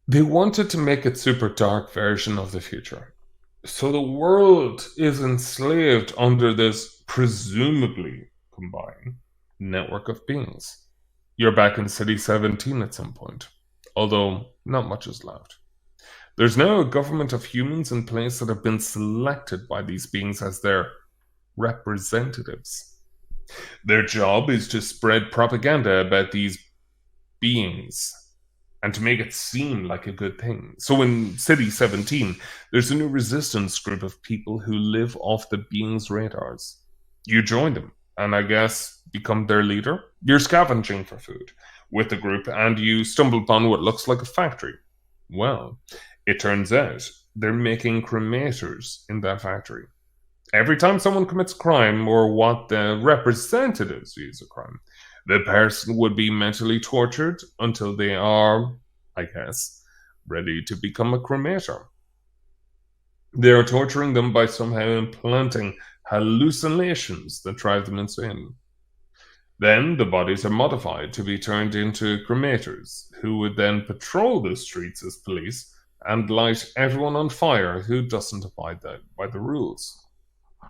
They wanted to make it super dark version of the future. So the world is enslaved under this presumably combined network of beings. You're back in City 17 at some point, although not much is left. There's now a government of humans in place that have been selected by these beings as their representatives. Their job is to spread propaganda about these beings and to make it seem like a good thing. So in City 17, there's a new resistance group of people who live off the beings' radars. You join them, and I guess become their leader. You're scavenging for food with the group, and you stumble upon what looks like a factory. Well, it turns out they're making cremators in that factory. Every time someone commits a crime, or what the representatives view as a crime, the person would be mentally tortured until they are, I guess, ready to become a cremator. They are torturing them by somehow implanting hallucinations that drive them insane. Then the bodies are modified to be turned into cremators, who would then patrol the streets as police and light everyone on fire who doesn't abide by the rules.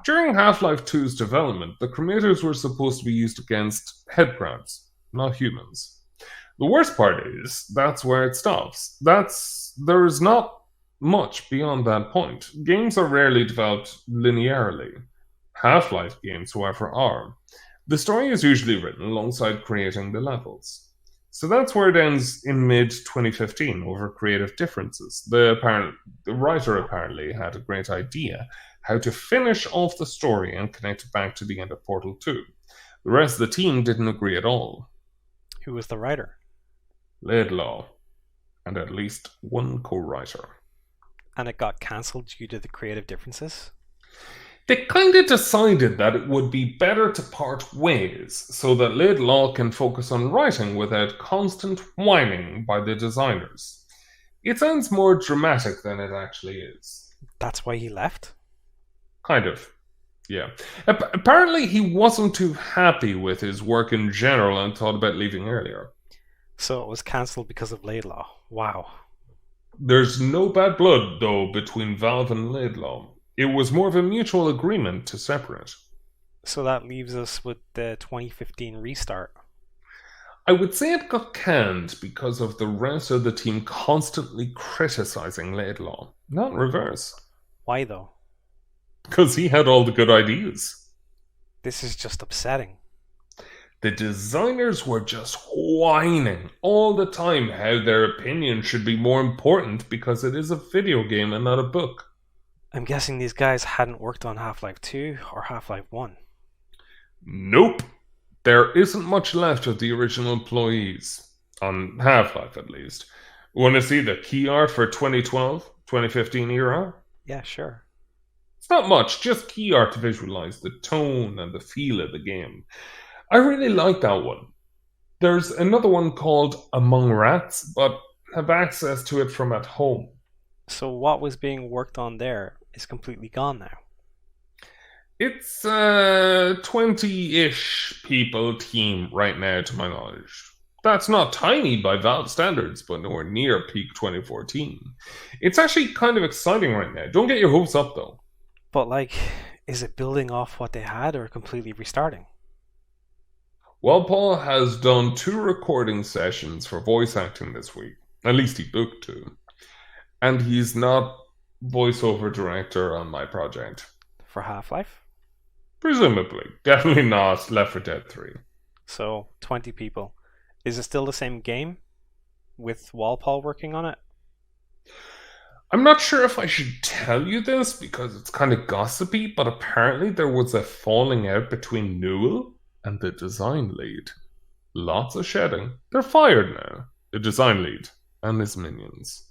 During Half-Life 2's development, the cremators were supposed to be used against headcrabs, not humans. The worst part is, that's where it stops. There's not much beyond that point. Games are rarely developed linearly. Half-Life games, however, are. The story is usually written alongside creating the levels. So that's where it ends in mid-2015 over creative differences. The writer apparently had a great idea how to finish off the story and connect it back to the end of Portal 2. The rest of the team didn't agree at all. Who was the writer? Laidlaw, and at least one co-writer. And it got cancelled due to the creative differences? They kind of decided that it would be better to part ways so that Laidlaw can focus on writing without constant whining by the designers. It sounds more dramatic than it actually is. That's why he left? Kind of, yeah. Apparently he wasn't too happy with his work in general and thought about leaving earlier. So it was cancelled because of Laidlaw. Wow. There's no bad blood, though, between Valve and Laidlaw. It was more of a mutual agreement to separate. So that leaves us with the 2015 restart. I would say it got canned because of the rest of the team constantly criticizing Laidlaw, not reverse. Why though? Because he had all the good ideas. This is just upsetting. The designers were just whining all the time how their opinion should be more important because it is a video game and not a book. I'm guessing these guys hadn't worked on Half-Life 2 or Half-Life 1. Nope. There isn't much left of the original employees, on Half-Life at least. Want to see the key art for 2012, 2015 era? Yeah, sure. It's not much, just key art to visualize the tone and the feel of the game. I really like that one. There's another one called Among Rats, but have access to it from at home. So what was being worked on there is completely gone now. It's a 20-ish people team right now, to my knowledge. That's not tiny by Valve standards, but nowhere near peak 2014. It's actually kind of exciting right now. Don't get your hopes up, though. But like, is it building off what they had or completely restarting? Walpole has done 2 recording sessions for voice acting this week. At least he booked 2. And he's not voiceover director on my project. For Half-Life? Presumably. Definitely not Left 4 Dead 3. So, 20 people. Is it still the same game? With Walpole working on it? I'm not sure if I should tell you this because it's kind of gossipy, but apparently there was a falling out between Newell and the design lead. Lots of shedding. They're fired now. The design lead and his minions.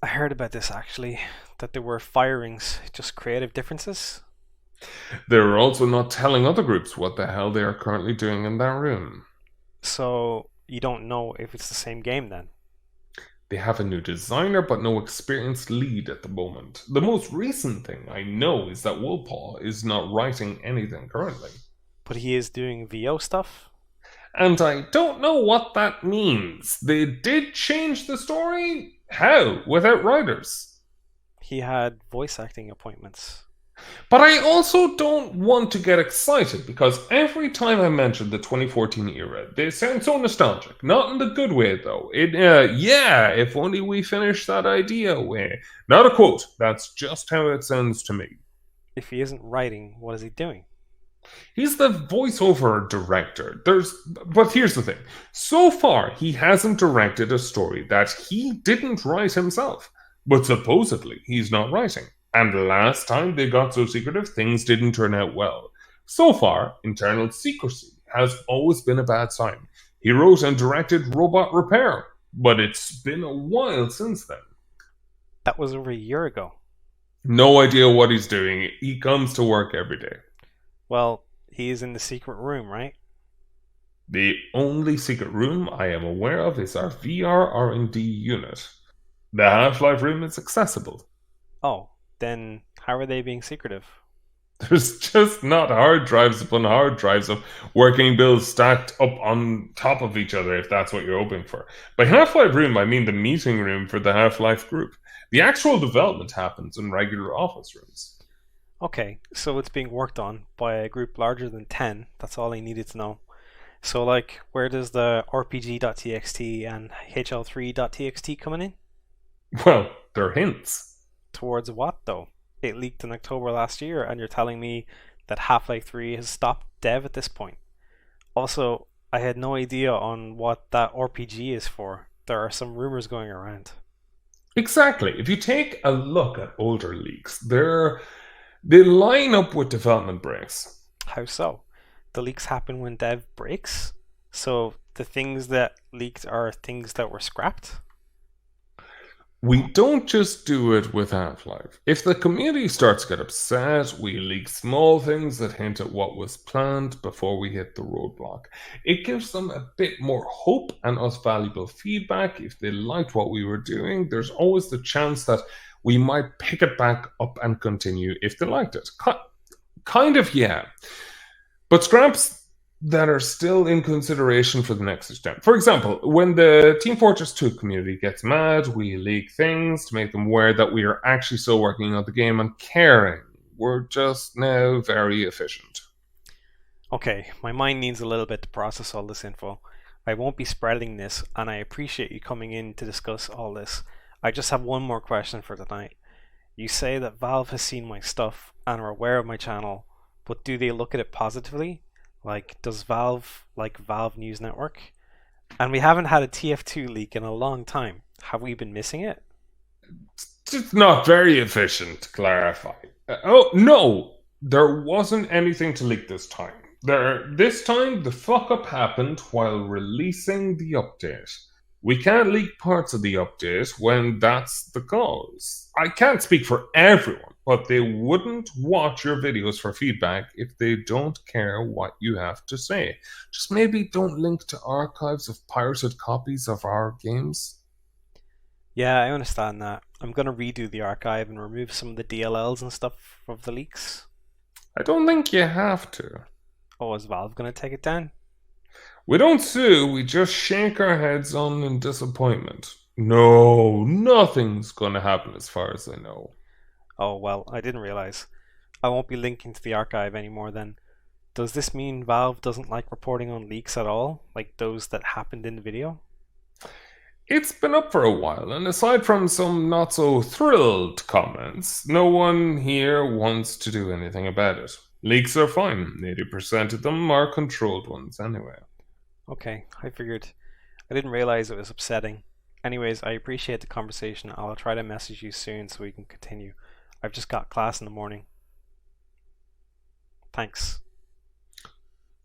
I heard about this actually, that there were firings, just creative differences. They're also not telling other groups what the hell they are currently doing in that room. So, you don't know if it's the same game then? They have a new designer, but no experienced lead at the moment. The most recent thing I know is that Wolpaw is not writing anything currently. But he is doing VO stuff? And I don't know what that means. They did change the story? How? Without writers? He had voice acting appointments. But I also don't want to get excited because every time I mention the 2014 era, they sound so nostalgic. Not in the good way, though. Yeah, if only we finished that idea way. Not a quote. That's just how it sounds to me. If he isn't writing, what is he doing? He's the voiceover director. But here's the thing. So far, he hasn't directed a story that he didn't write himself. But supposedly, he's not writing. And last time they got so secretive, things didn't turn out well. So far, internal secrecy has always been a bad sign. He wrote and directed Robot Repair, but it's been a while since then. That was over a year ago. No idea what he's doing. He comes to work every day. Well, he is in the secret room, right? The only secret room I am aware of is our VR R&D unit. The Half-Life room is accessible. Oh, then how are they being secretive? There's just not hard drives upon hard drives of working builds stacked up on top of each other, if that's what you're hoping for. By Half-Life room, I mean the meeting room for the Half-Life group. The actual development happens in regular office rooms. Okay, so it's being worked on by a group larger than 10. That's all I needed to know. So, like, where does the RPG.txt and HL3.txt coming in? Well, they're hints. Towards what, though? It leaked in October last year, and you're telling me that Half-Life 3 has stopped dev at this point. Also, I had no idea on what that RPG is for. There are some rumors going around. Exactly. If you take a look at older leaks, they line up with development breaks. How so? The leaks happen when dev breaks? So the things that leaked are things that were scrapped? We don't just do it with Half-Life. If the community starts to get upset, we leak small things that hint at what was planned before we hit the roadblock. It gives them a bit more hope and us valuable feedback. If they liked what we were doing, there's always the chance that we might pick it back up and continue if they liked it. Kind of, yeah. But scraps that are still in consideration for the next attempt. For example, when the Team Fortress 2 community gets mad, we leak things to make them aware that we are actually still working on the game and caring. We're just now very efficient. Okay, my mind needs a little bit to process all this info. I won't be spreading this, and I appreciate you coming in to discuss all this. I just have one more question for tonight. You say that Valve has seen my stuff and are aware of my channel, but do they look at it positively? Like, does Valve like Valve News Network? And we haven't had a TF2 leak in a long time. Have we been missing it? It's not very efficient, to clarify. Oh, no! There wasn't anything to leak this time. This time, the fuck-up happened while releasing the update. We can't leak parts of the update when that's the cause. I can't speak for everyone, but they wouldn't watch your videos for feedback if they don't care what you have to say. Just maybe don't link to archives of pirated copies of our games. Yeah, I understand that. I'm gonna redo the archive and remove some of the DLLs and stuff of the leaks. I don't think you have to. Oh, is Valve gonna take it down? We don't sue, we just shake our heads on in disappointment. No, nothing's gonna happen as far as I know. Oh, well, I didn't realize. I won't be linking to the archive anymore then. Does this mean Valve doesn't like reporting on leaks at all? Like those that happened in the video? It's been up for a while, and aside from some not so thrilled comments, no one here wants to do anything about it. Leaks are fine, 80% of them are controlled ones anyway. Okay, I figured. I didn't realize it was upsetting. Anyways, I appreciate the conversation. I'll try to message you soon so we can continue. I've just got class in the morning. Thanks.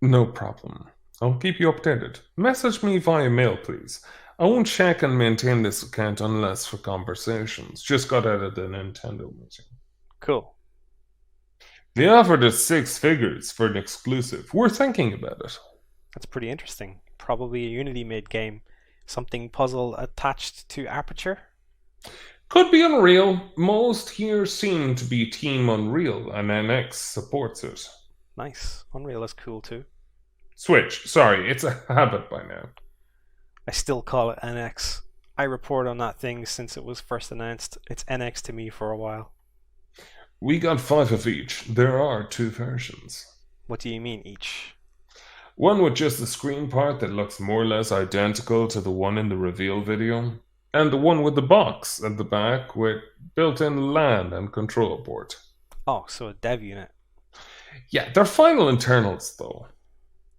No problem. I'll keep you updated. Message me via mail, please. I won't check and maintain this account unless for conversations. Just got out of the Nintendo meeting. Cool. They offered us 6 figures for an exclusive. We're thinking about it. That's pretty interesting. Probably a Unity made game. Something puzzle attached to Aperture? Could be Unreal. Most here seem to be Team Unreal, and NX supports it. Nice. Unreal is cool too. Switch. Sorry, it's a habit by now. I still call it NX. I report on that thing since it was first announced. It's NX to me for a while. We got 5 of each. There are 2 versions. What do you mean each? One with just the screen part that looks more or less identical to the one in the reveal video, and the one with the box at the back with built-in LAN and control port. Oh, so a dev unit. Yeah, they're final internals though.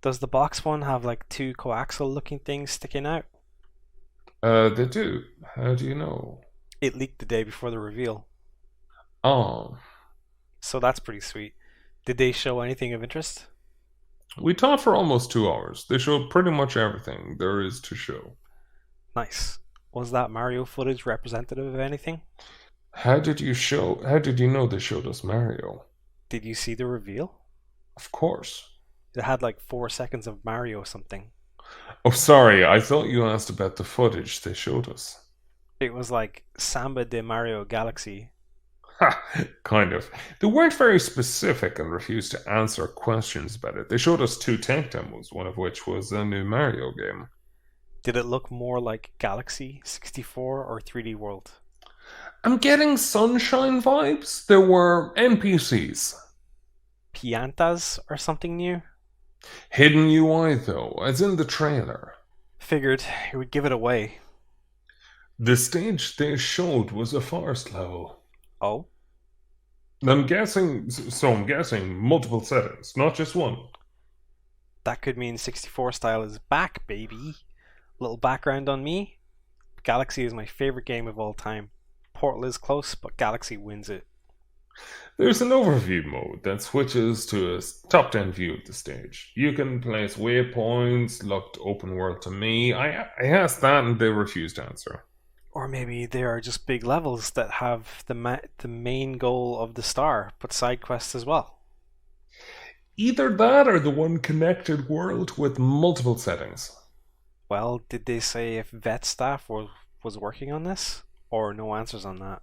Does the box one have like 2 coaxial looking things sticking out? They do. How do you know? It leaked the day before the reveal. Oh. So that's pretty sweet. Did they show anything of interest? We talked for almost 2 hours. They showed pretty much everything there is to show. Nice. Was that Mario footage representative of anything? How did you know they showed us Mario? Did you see the reveal? Of course. It had like 4 seconds of Mario or something. Oh, sorry, I thought you asked about the footage they showed us. It was like Samba de Mario Galaxy. Ha, kind of. They weren't very specific and refused to answer questions about it. They showed us 2 tech demos, one of which was a new Mario game. Did it look more like Galaxy 64 or 3D World? I'm getting Sunshine vibes. There were NPCs. Piantas or something new? Hidden UI, though, as in the trailer. Figured it would give it away. The stage they showed was a forest level. Oh? I'm guessing multiple settings, not just one. That could mean 64 style is back, baby. Little background on me. Galaxy is my favorite game of all time. Portal is close, but Galaxy wins it. There's an overview mode that switches to a top-down view of the stage. You can place waypoints, looked open world to me. I asked that and they refused to answer. Or maybe they are just big levels that have the main goal of the star, but side quests as well. Either that or the one connected world with multiple settings. Well, did they say if vet staff was working on this? Or no answers on that?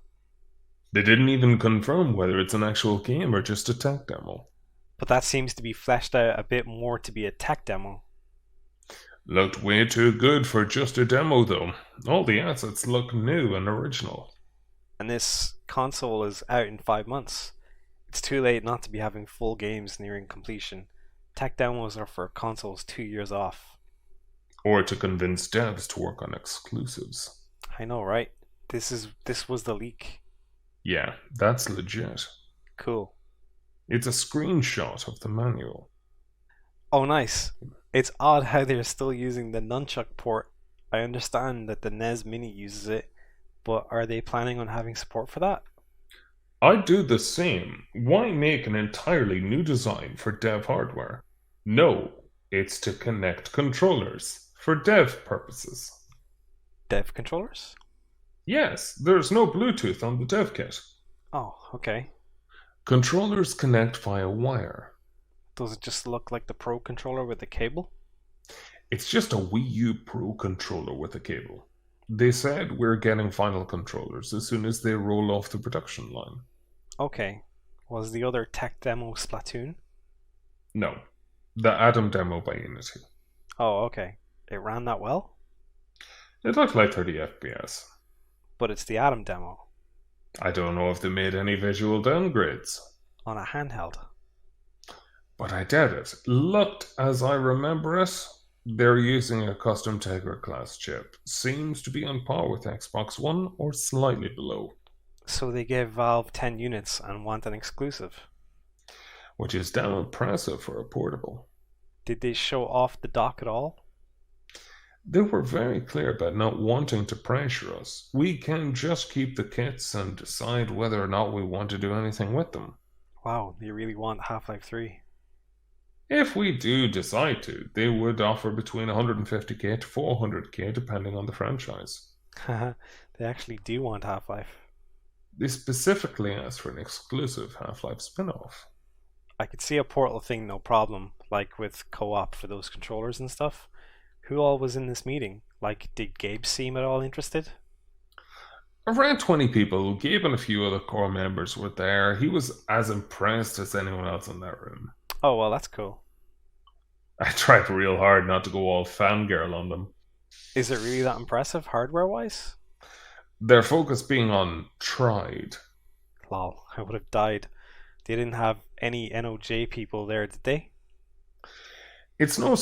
They didn't even confirm whether it's an actual game or just a tech demo. But that seems to be fleshed out a bit more to be a tech demo. Looked way too good for just a demo though. All the assets look new and original. And this console is out in 5 months. It's too late not to be having full games nearing completion. Tech demos are for consoles 2 years off. Or to convince devs to work on exclusives. I know, right? This was the leak. Yeah, that's legit. Cool. It's a screenshot of the manual. Oh, nice. It's odd how they're still using the nunchuck port. I understand that the NES Mini uses it, but are they planning on having support for that? I'd do the same. Why make an entirely new design for dev hardware? No, it's to connect controllers for dev purposes. Dev controllers? Yes, there's no Bluetooth on the dev kit. Oh, okay. Controllers connect via wire. Does it just look like the Pro controller with the cable? It's just a Wii U Pro controller with a cable. They said we're getting final controllers as soon as they roll off the production line. Okay. Was the other tech demo Splatoon? No, the Atom demo by Unity. Oh, okay. It ran that well? It looked like 30 FPS. But it's the Atom demo. I don't know if they made any visual downgrades. On a handheld. But I doubt it. Looked as I remember it, they're using a custom Tegra class chip. Seems to be on par with Xbox One or slightly below. So they gave Valve 10 units and want an exclusive. Which is damn impressive for a portable. Did they show off the dock at all? They were very clear about not wanting to pressure us. We can just keep the kits and decide whether or not we want to do anything with them. Wow, they really want Half-Life 3. If we do decide to, they would offer between 150k to 400k depending on the franchise. They actually do want Half-Life. They specifically asked for an exclusive Half-Life spin-off. I could see a Portal thing, no problem, like with co-op for those controllers and stuff. Who all was in this meeting? Like, did Gabe seem at all interested? Around 20 people, Gabe and a few other core members were there. He was as impressed as anyone else in that room. Oh, well, that's cool. I tried real hard not to go all fangirl on them. Is it really that impressive, hardware-wise? Their focus being on tried. Lol, I would have died. They didn't have any NOJ people there, did they? It's no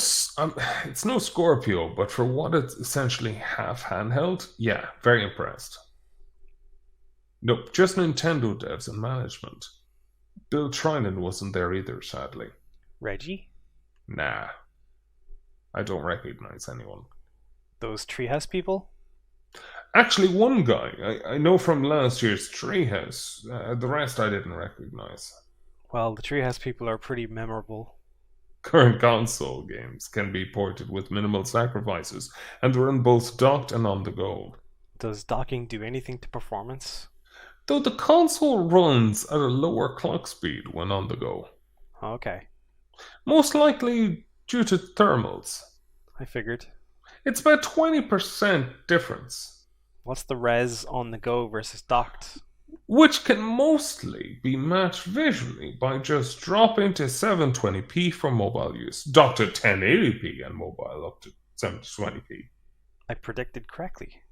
Scorpio, but for what it's essentially half handheld, yeah, very impressed. Nope, just Nintendo devs and management. Bill Trinan wasn't there either, sadly. Reggie? Nah. I don't recognize anyone. Those Treehouse people? Actually, one guy I know from last year's Treehouse. The rest I didn't recognize. Well, the Treehouse people are pretty memorable. Current console games can be ported with minimal sacrifices, and they're in both docked and on the go. Does docking do anything to performance? Though the console runs at a lower clock speed when on the go. Okay, Most likely due to thermals. I figured. It's about 20% difference, What's the res on the go versus docked? which can mostly be matched visually by just dropping to 720p for mobile use, docked to 1080p and mobile up to 720p. I predicted correctly.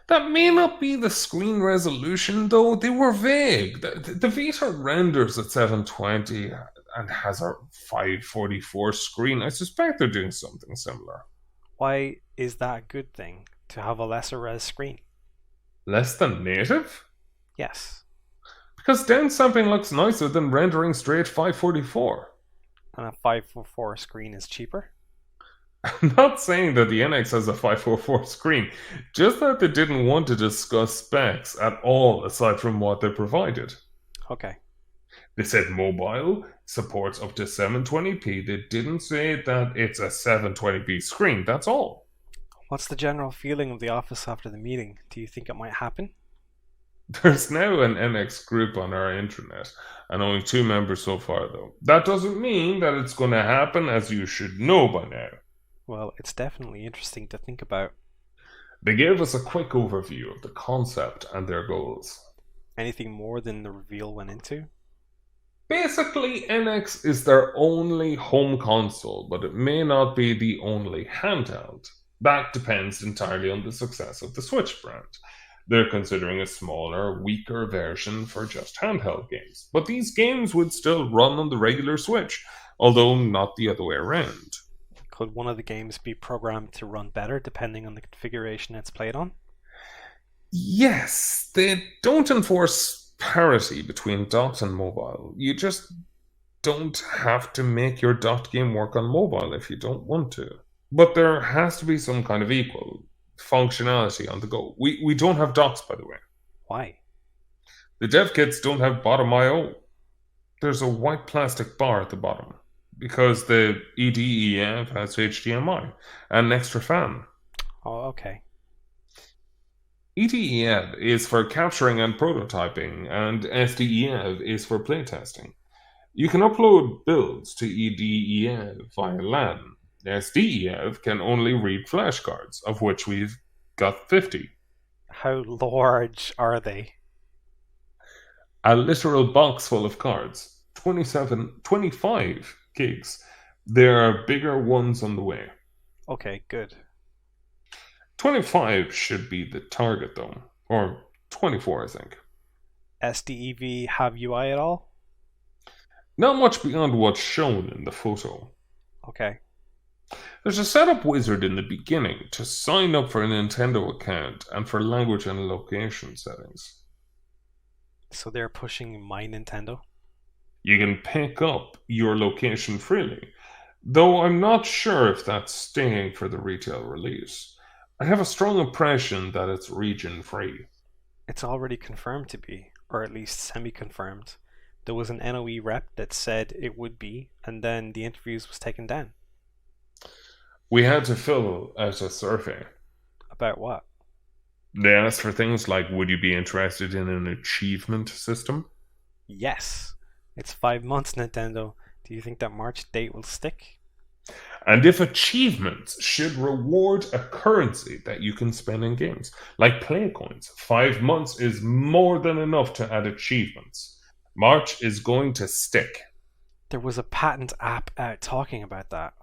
That may not be the screen resolution, though. They were vague. The Vita renders at 720 and has a 544 screen. I suspect they're doing something similar. Why is that a good thing, to have a lesser res screen? Less than native? Yes, Because downsampling looks nicer than rendering straight 544. and a 544 screen is cheaper? I'm not saying that the NX has a 544 screen, just that they didn't want to discuss specs at all aside from what they provided. Okay, They said mobile supports up to 720p. They didn't say that it's a 720p screen, that's all. what's the general feeling of the office after the meeting? Do you think it might happen? There's now an NX group on our intranet, and only 2 members so far though. That doesn't mean that it's going to happen, as you should know by now. Well, it's definitely interesting to think about. They gave us a quick overview of the concept and their goals. Anything more than the reveal went into? Basically, NX is their only home console, but it may not be the only handheld. That depends entirely on the success of the Switch brand. They're considering a smaller, weaker version for just handheld games, but these games would still run on the regular Switch, although not the other way around. Could one of the games be programmed to run better depending on the configuration it's played on? Yes, they don't enforce parity between docked and mobile. You just don't have to make your docked game work on mobile if you don't want to. But there has to be some kind of equal functionality on the go. We don't have docks, by the way. Why? The dev kits don't have bottom I/O. There's a white plastic bar at the bottom because the EDEF has HDMI and an extra fan. Oh, okay. EDEV is for capturing and prototyping, and SDEV is for playtesting. You can upload builds to EDEV via LAN. SDEV can only read flashcards, of which we've got 50. How large are they? A literal box full of cards. 25 gigs. There are bigger ones on the way. Okay, good. 25 should be the target though. Or 24, I think. SDEV have UI at all? Not much beyond what's shown in the photo. Okay. There's a setup wizard in the beginning to sign up for a Nintendo account and for language and location settings. So they're pushing My Nintendo? You can pick up your location freely, though I'm not sure if that's staying for the retail release. I have a strong impression that it's region free. It's already confirmed to be, or at least semi-confirmed. There was an NOE rep that said it would be, and then the interviews was taken down. We had to fill out a survey. About what? They asked for things like, would you be interested in an achievement system? Yes. It's 5 months, Nintendo. Do you think that March date will stick? And if achievements should reward a currency that you can spend in games, like play coins, 5 months is more than enough to add achievements. March is going to stick. There was a patent app out talking about that.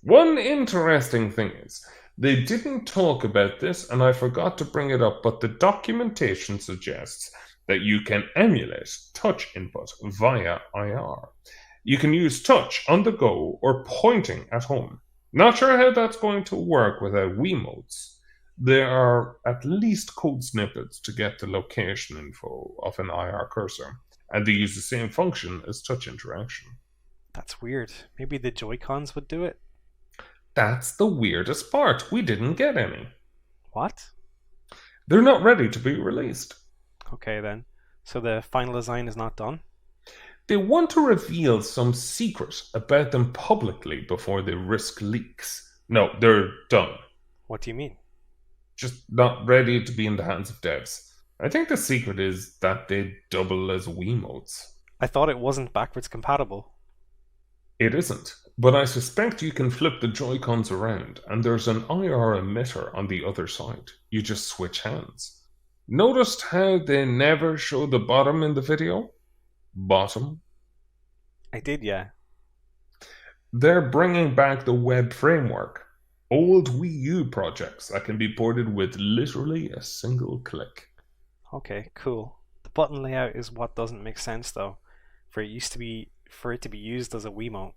One interesting thing is, they didn't talk about this and I forgot to bring it up, but the documentation suggests that you can emulate touch input via IR. You can use touch on the go or pointing at home. Not sure how that's going to work without Wiimotes. There are at least code snippets to get the location info of an IR cursor, and they use the same function as touch interaction. That's weird. Maybe the Joy-Cons would do it? That's the weirdest part. We didn't get any. What? They're not ready to be released. Okay then. So the final design is not done? They want to reveal some secret about them publicly before they risk leaks. No, they're done. What do you mean? Just not ready to be in the hands of devs. I think the secret is that they double as Wiimotes. I thought it wasn't backwards compatible. It isn't, but I suspect you can flip the Joy-Cons around, and there's an IR emitter on the other side. You just switch hands. Noticed how they never show the bottom in the video? Bottom? I did, yeah. They're bringing back the web framework. Old Wii U projects that can be ported with literally a single click. Okay, cool. The button layout is what doesn't make sense though, for it to be used as a Wiimote.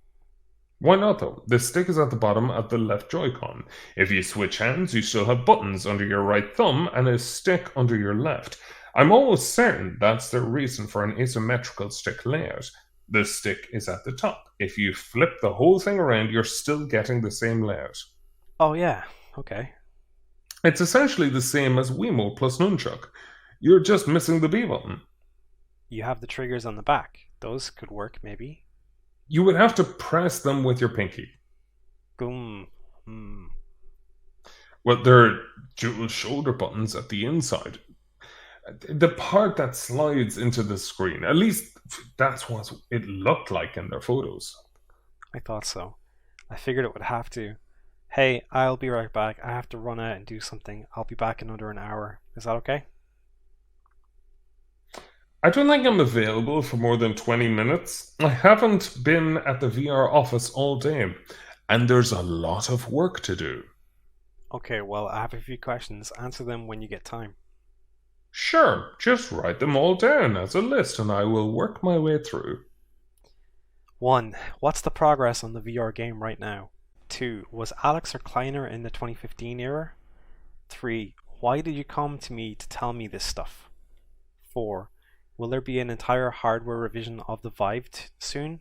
Why not though? The stick is at the bottom at the left Joy-Con. If you switch hands, you still have buttons under your right thumb and a stick under your left. I'm almost certain that's the reason for an asymmetrical stick layout. The stick is at the top. If you flip the whole thing around, you're still getting the same layout. Oh yeah, okay. It's essentially the same as Wiimote plus Nunchuck. You're just missing the B button. You have the triggers on the back. Those could work, maybe. You would have to press them with your pinky. Boom. Well, there are dual shoulder buttons at the inside. The part that slides into the screen, at least that's what it looked like in their photos. I thought so. I figured it would have to. Hey, I'll be right back. I have to run out and do something. I'll be back in under an hour. Is that okay? I don't think I'm available for more than 20 minutes. I haven't been at the VR office all day, and there's a lot of work to do. Okay, well, I have a few questions. Answer them when you get time. Sure, just write them all down as a list and I will work my way through. 1. What's the progress on the VR game right now? 2. Was Alex or Kleiner in the 2015 era? 3. Why did you come to me to tell me this stuff? 4. Will there be an entire hardware revision of the Vive soon?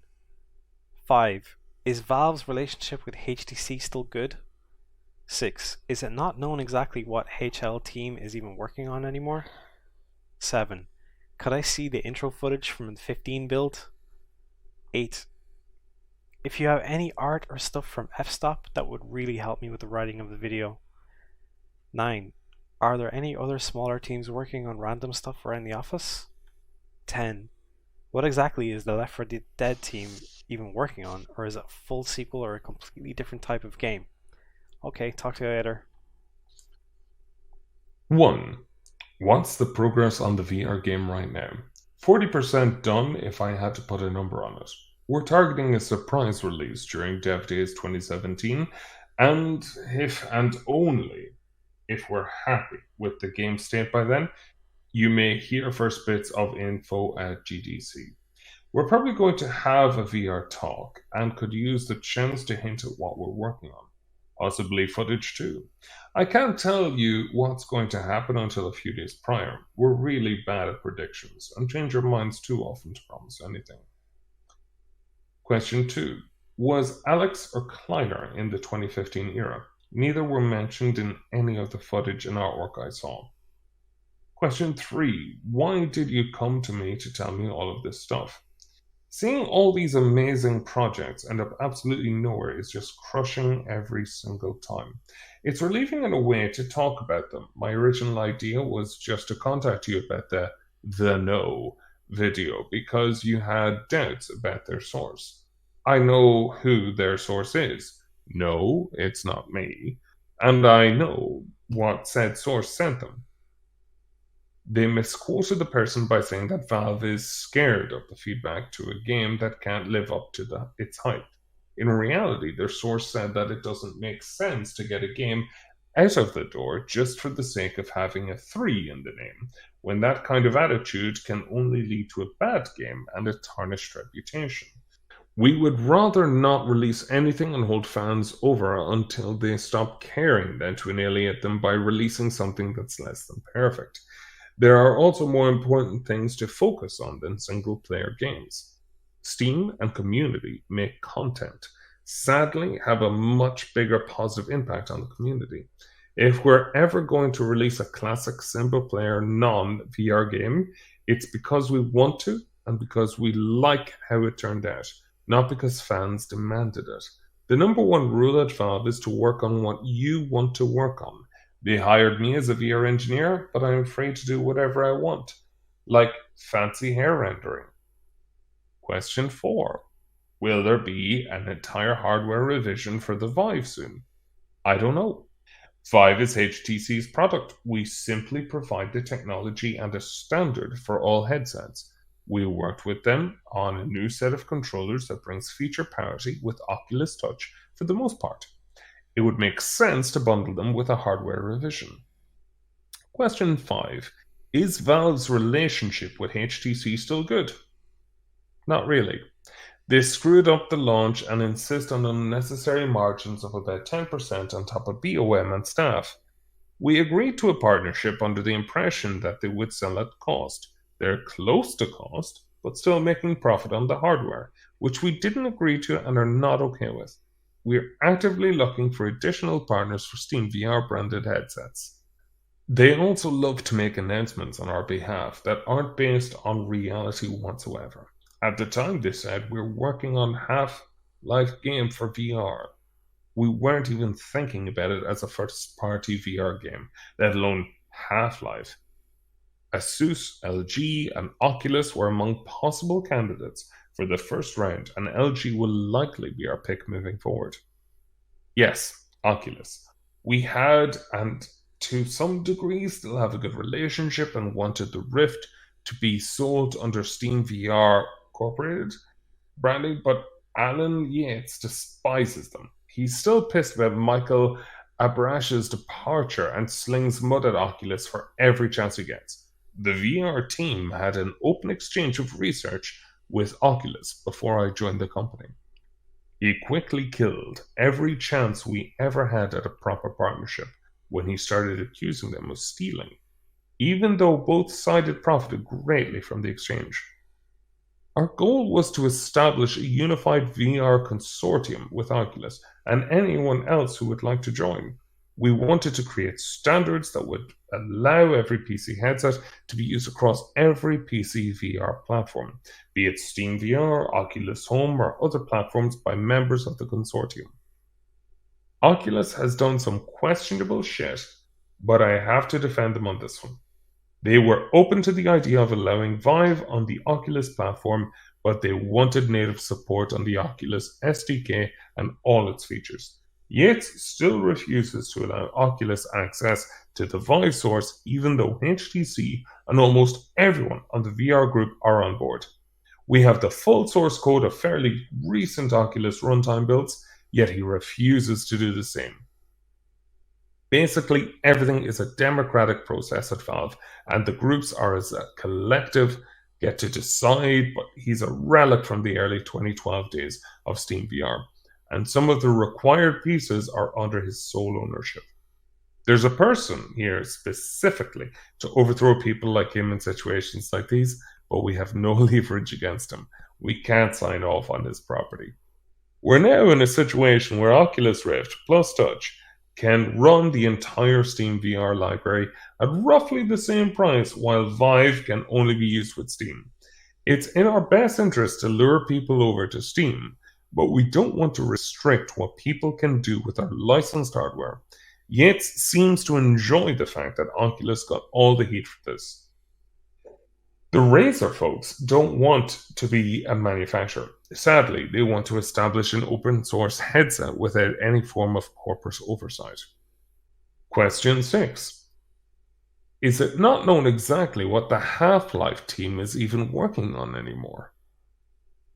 5. Is Valve's relationship with HTC still good? 6. Is it not known exactly what HL team is even working on anymore? 7. Could I see the intro footage from the 15 build? 8. If you have any art or stuff from f-stop, that would really help me with the writing of the video. 9. Are there any other smaller teams working on random stuff around the office? 10. What exactly is the Left 4 Dead team even working on, or is it a full sequel or a completely different type of game? Okay, talk to you later. 1. What's the progress on the VR game right now? 40% done if I had to put a number on it. We're targeting a surprise release during Dev Days 2017, and if and only if we're happy with the game state by then, you may hear first bits of info at GDC. We're probably going to have a VR talk and could use the chance to hint at what we're working on. Possibly footage too. I can't tell you what's going to happen until a few days prior. We're really bad at predictions and change our minds too often to promise anything. Question 2. Was Alex or Kleiner in the 2015 era? Neither were mentioned in any of the footage and artwork I saw. Question 3. Why did you come to me to tell me all of this stuff? Seeing all these amazing projects end up absolutely nowhere is just crushing every single time. It's relieving in a way to talk about them. My original idea was just to contact you about the No video because you had doubts about their source. I know who their source is. No, it's not me. And I know what said source sent them. They misquoted the person by saying that Valve is scared of the feedback to a game that can't live up to its hype. In reality, their source said that it doesn't make sense to get a game out of the door just for the sake of having a 3 in the name, when that kind of attitude can only lead to a bad game and a tarnished reputation. We would rather not release anything and hold fans over until they stop caring than to annihilate them by releasing something that's less than perfect. There are also more important things to focus on than single-player games. Steam and community make content, sadly, have a much bigger positive impact on the community. If we're ever going to release a classic single-player non-VR game, it's because we want to and because we like how it turned out, not because fans demanded it. The number one rule at Valve is to work on what you want to work on. They hired me as a VR engineer, but I'm free to do whatever I want, like fancy hair rendering. Question 4. Will there be an entire hardware revision for the Vive soon? I don't know. Vive is HTC's product. We simply provide the technology and a standard for all headsets. We worked with them on a new set of controllers that brings feature parity with Oculus Touch for the most part. It would make sense to bundle them with a hardware revision. Question 5. Is Valve's relationship with HTC still good? Not really. They screwed up the launch and insist on unnecessary margins of about 10% on top of BOM and staff. We agreed to a partnership under the impression that they would sell at cost. They're close to cost, but still making profit on the hardware, which we didn't agree to and are not okay with. We're actively looking for additional partners for Steam VR branded headsets. They also love to make announcements on our behalf that aren't based on reality whatsoever. At the time, they said we're working on Half-Life game for VR. We weren't even thinking about it as a first-party VR game, let alone Half-Life. Asus, LG, and Oculus were among possible candidates for the first round, and LG will likely be our pick moving forward. Yes, Oculus. We had, and to some degree still have a good relationship and wanted the Rift to be sold under Steam VR Incorporated branding, but Alan Yates despises them. He's still pissed about Michael Abrash's departure and slings mud at Oculus for every chance he gets. The VR team had an open exchange of research with Oculus before I joined the company. He quickly killed every chance we ever had at a proper partnership when he started accusing them of stealing, even though both sides had profited greatly from the exchange. Our goal was to establish a unified VR consortium with Oculus and anyone else who would like to join. We wanted to create standards that would allow every PC headset to be used across every PC VR platform, be it Steam VR, Oculus Home, or other platforms by members of the consortium. Oculus has done some questionable shit but I have to defend them on this one. They were open to the idea of allowing Vive on the Oculus platform, but they wanted native support on the Oculus SDK and all its features. Yates still refuses to allow Oculus access to the Vive source, even though HTC and almost everyone on the VR group are on board. We have the full source code of fairly recent Oculus runtime builds, yet he refuses to do the same. Basically, everything is a democratic process at Valve, and the groups are as a collective get to decide, but he's a relic from the early 2012 days of Steam VR, and some of the required pieces are under his sole ownership. There's a person here specifically to overthrow people like him in situations like these, but we have no leverage against him. We can't sign off on his property. We're now in a situation where Oculus Rift plus Touch can run the entire Steam VR library at roughly the same price, while Vive can only be used with Steam. It's in our best interest to lure people over to Steam, but we don't want to restrict what people can do with our licensed hardware. Yates seems to enjoy the fact that Oculus got all the heat for this. The Razer folks don't want to be a manufacturer. Sadly, they want to establish an open source headset without any form of corporate oversight. Question 6. Is it not known exactly what the Half-Life team is even working on anymore?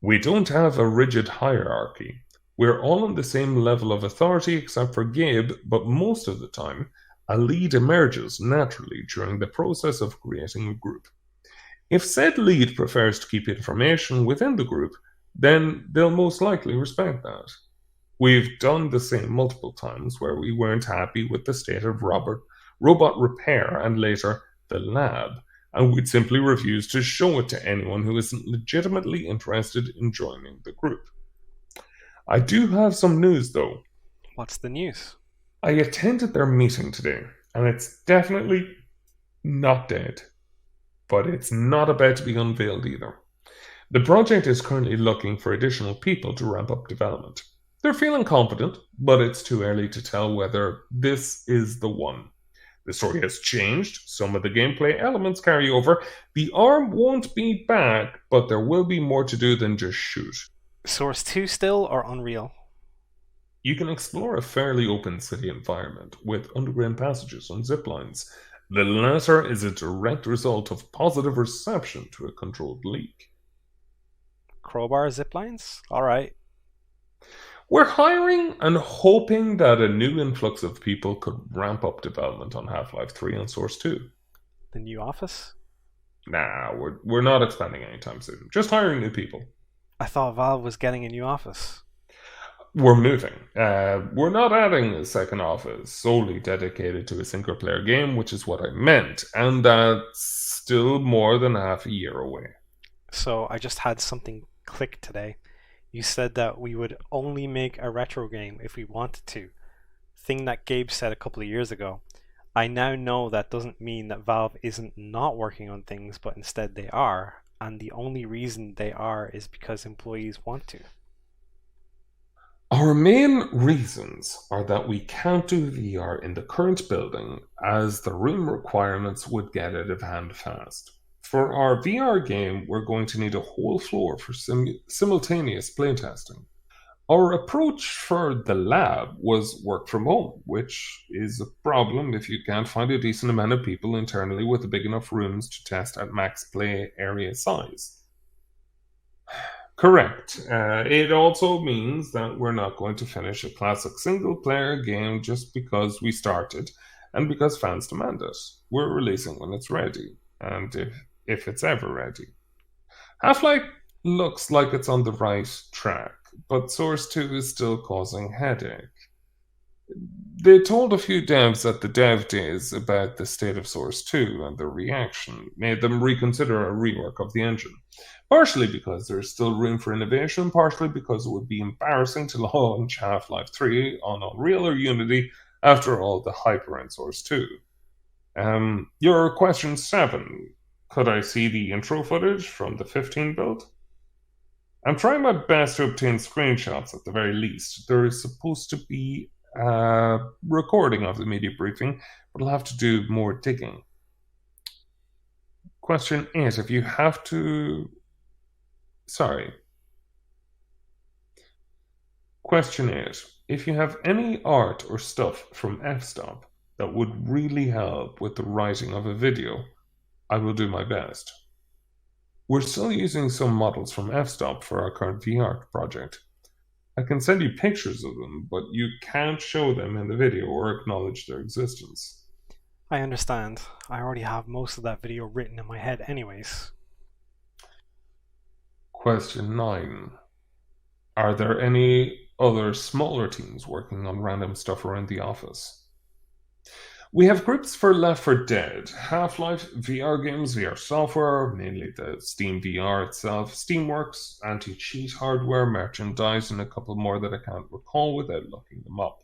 We don't have a rigid hierarchy. We're all on the same level of authority except for Gabe, but most of the time, a lead emerges naturally during the process of creating a group. If said lead prefers to keep information within the group, then they'll most likely respect that. We've done the same multiple times where we weren't happy with the state of robot repair and later the lab, and we'd simply refuse to show it to anyone who isn't legitimately interested in joining the group. I do have some news though. What's the news? I attended their meeting today, and it's definitely not dead. But it's not about to be unveiled either. The project is currently looking for additional people to ramp up development. They're feeling confident, but it's too early to tell whether this is the one. The story has changed, some of the gameplay elements carry over, the arm won't be back, but there will be more to do than just shoot. Source 2 still, or Unreal? You can explore a fairly open city environment with underground passages and zip lines. The latter is a direct result of positive reception to a controlled leak. Crowbar ziplines? Alright. We're hiring and hoping that a new influx of people could ramp up development on Half-Life 3 and Source 2. The new office? Nah, we're not expanding anytime soon. Just hiring new people. I thought Valve was getting a new office. We're moving. We're not adding a second office solely dedicated to a single-player game, which is what I meant, and that's still more than half a year away. So I just had something click today. You said that we would only make a retro game if we wanted to. Thing that Gabe said a couple of years ago. I now know that doesn't mean that Valve isn't not working on things, but instead they are, and the only reason they are is because employees want to. Our main reasons are that we can't do VR in the current building as the room requirements would get out of hand fast. For our VR game, we're going to need a whole floor for simultaneous playtesting. Our approach for the lab was work from home, which is a problem if you can't find a decent amount of people internally with big enough rooms to test at max play area size. Correct. It also means that we're not going to finish a classic single-player game just because we started and because fans demand it. We're releasing when it's ready, and if it's ever ready. Half-Life looks like it's on the right track, but Source 2 is still causing headache. They told a few devs at the dev days about the state of Source 2, and their reaction made them reconsider a rework of the engine. Partially because there's still room for innovation, partially because it would be embarrassing to launch Half-Life 3 on Unreal or Unity after all the hype around Source 2. Your question 7. Could I see the intro footage from the 15 build? I'm trying my best to obtain screenshots at the very least. There is supposed to be recording of the media briefing, but I'll have to do more digging. Question 8. If you have to... Sorry. Question 8. If you have any art or stuff from f-stop that would really help with the writing of a video, I will do my best. We're still using some models from f-stop for our current VR project. I can send you pictures of them, but you can't show them in the video or acknowledge their existence. I understand. I already have most of that video written in my head anyways. Question 9. Are there any other smaller teams working on random stuff around the office? We have groups for Left 4 Dead, Half-Life, VR games, VR software, mainly the Steam VR itself, Steamworks, anti-cheat hardware, merchandise, and a couple more that I can't recall without looking them up.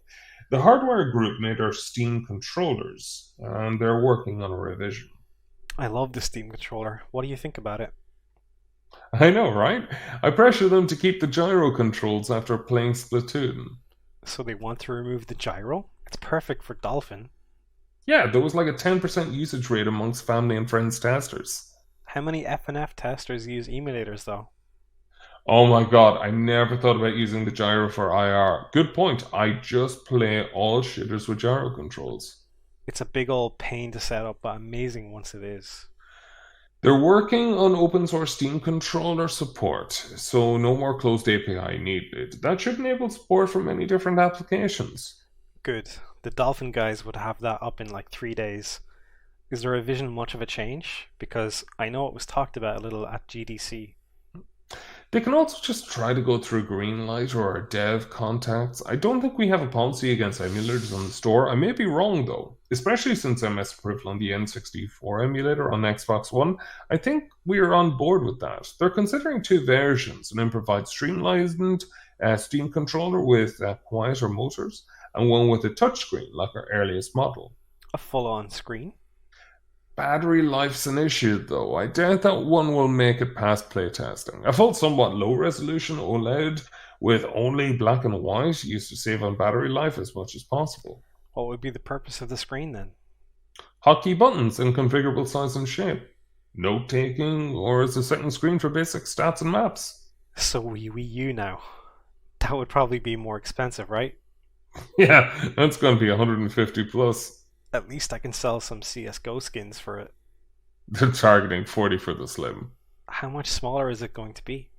The hardware group made our Steam controllers, and they're working on a revision. I love the Steam controller. What do you think about it? I know, right? I pressure them to keep the gyro controls after playing Splatoon. So they want to remove the gyro? It's perfect for Dolphin. Yeah, there was like a 10% usage rate amongst family and friends testers. How many FNF testers use emulators though? Oh my god, I never thought about using the gyro for IR. Good point. I just play all shooters with gyro controls. It's a big old pain to set up, but amazing once it is. They're working on open source Steam controller support, so no more closed API needed. That should enable support for many different applications. Good. The Dolphin guys would have that up in like 3 days. Is the revision much of a change? Because I know it was talked about a little at GDC. They can also just try to go through Greenlight or our dev contacts. I don't think we have a policy against emulators on the store. I may be wrong though, especially since I messed with on the N64 emulator on Xbox One. I think we are on board with that. They're considering 2 versions, an improvised streamlined Steam controller with quieter motors, and one with a touchscreen like our earliest model. A full-on screen? Battery life's an issue, though. I doubt that one will make it past playtesting. A full, somewhat low-resolution OLED with only black and white used to save on battery life as much as possible. What would be the purpose of the screen then? Hotkey buttons in configurable size and shape. Note-taking, or as a second screen for basic stats and maps. So Wii U now. That would probably be more expensive, right? Yeah, that's going to be 150 plus. At least I can sell some CSGO skins for it. They're targeting 40 for the Slim. How much smaller is it going to be?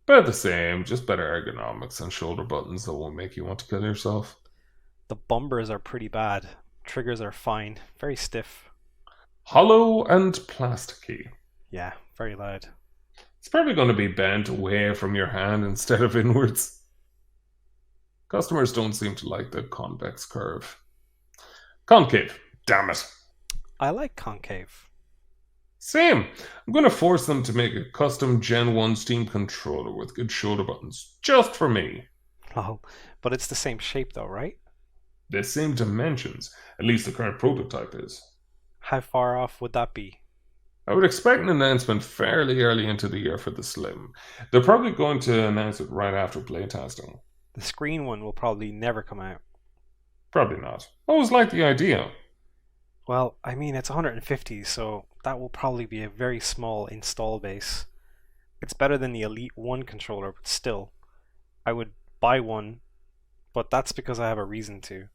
About the same, just better ergonomics and shoulder buttons that won't make you want to kill yourself. The bumpers are pretty bad. Triggers are fine. Very stiff. Hollow and plasticky. Yeah, very loud. It's probably going to be bent away from your hand instead of inwards. Customers don't seem to like the convex curve. Concave, damn it. I like concave. Same. I'm going to force them to make a custom Gen 1 Steam controller with good shoulder buttons, just for me. Lol. But it's the same shape though, right? The same dimensions, at least the current prototype is. How far off would that be? I would expect an announcement fairly early into the year for the Slim. They're probably going to announce it right after playtesting. The screen one will probably never come out. Probably not. I always liked the idea. Well, I mean, it's 150, so that will probably be a very small install base. It's better than the Elite 1 controller, but still, I would buy one, but that's because I have a reason to,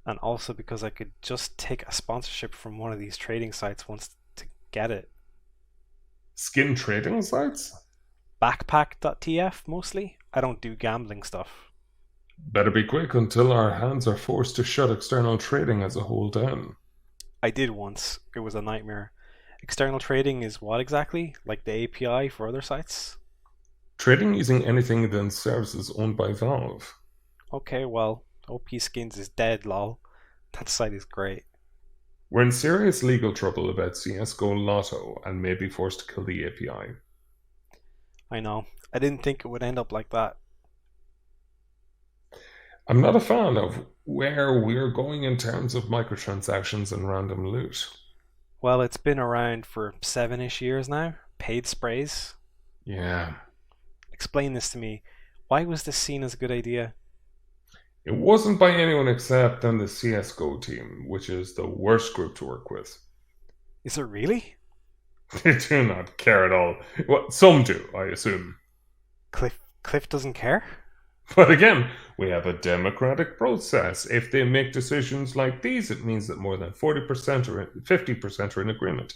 and also because I could just take a sponsorship from one of these trading sites once to get it. Skin trading sites? Backpack.tf mostly? I don't do gambling stuff. Better be quick until our hands are forced to shut external trading as a whole down. I did once. It was a nightmare. External trading is what exactly? Like the API for other sites? Trading using anything than services owned by Valve. Okay, well, OP Skins is dead, lol. That site is great. We're in serious legal trouble about CSGO Lotto and may be forced to kill the API. I know. I didn't think it would end up like that. I'm not a fan of where we're going in terms of microtransactions and random loot. Well, it's been around for 7-ish years now. Paid sprays. Yeah. Explain this to me. Why was this seen as a good idea? It wasn't by anyone except then the CSGO team, which is the worst group to work with. Is it really? They do not care at all. Well, some do, I assume. Cliff doesn't care? But again, we have a democratic process. If they make decisions like these, it means that more than 40% or 50% are in agreement.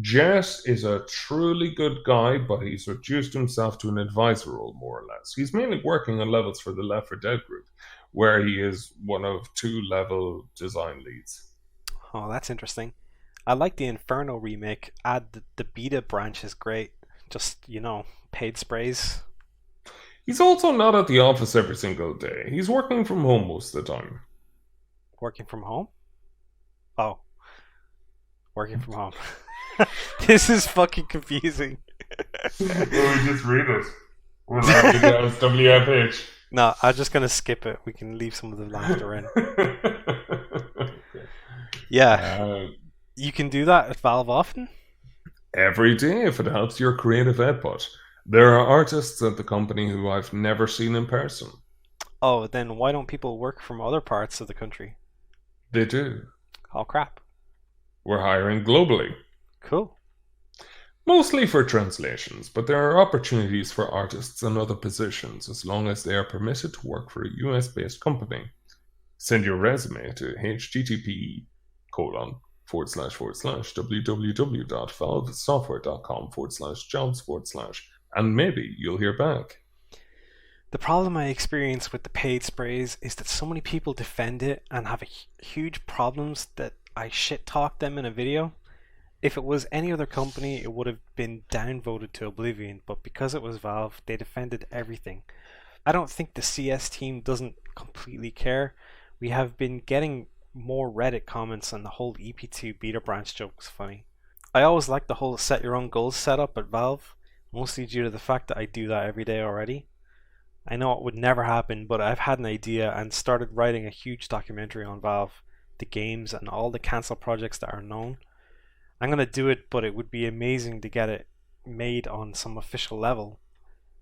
Jess is a truly good guy, but he's reduced himself to an advisor role, more or less. He's mainly working on levels for the Left 4 Dead group, where he is one of 2 level design leads. Oh, that's interesting. I like the Inferno remake. Add the beta branch is great. Just, paid sprays. He's also not at the office every single day. He's working from home most of the time. Working from home? Oh, working from home. This is fucking confusing. Well, we just read it. We'll have to go as WFH. No, I'm just gonna skip it. We can leave some of the laughter in. Yeah, you can do that at Valve often? Every day if it helps your creative output. There are artists at the company who I've never seen in person. Oh, then why don't people work from other parts of the country? They do. Oh, crap. We're hiring globally. Cool. Mostly for translations, but there are opportunities for artists in other positions as long as they are permitted to work for a US-based company. Send your resume to http://www.valvesoftware.com/jobs/ and maybe you'll hear back. The problem I experience with the paid sprays is that so many people defend it and have huge problems that I shit talk them in a video. If it was any other company, it would have been downvoted to oblivion, but because it was Valve, they defended everything. I don't think the CS team doesn't completely care. We have been getting more Reddit comments, and the whole EP2 beta branch joke was funny. I always like the whole set your own goals setup at Valve, mostly due to the fact that I do that every day already. I know it would never happen, but I've had an idea and started writing a huge documentary on Valve, the games, and all the cancelled projects that are known. I'm gonna do it, but it would be amazing to get it made on some official level.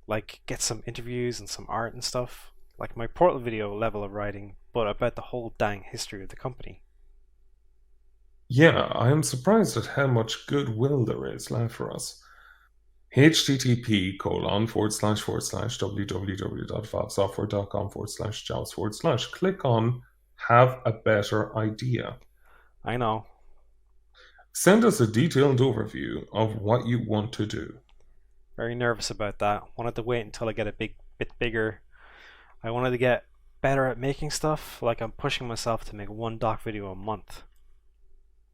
Like, get some interviews and some art and stuff. Like my Portal video level of writing, but about the whole dang history of the company. Yeah, I am surprised at how much goodwill there is left for us. http://www.valvesoftware.com/jobs/ click on Have a Better Idea. I know. Send us a detailed overview of what you want to do. Very nervous about that. Wanted to wait until I get a bit bigger. I wanted to get better at making stuff. Like, I'm pushing myself to make one doc video a month.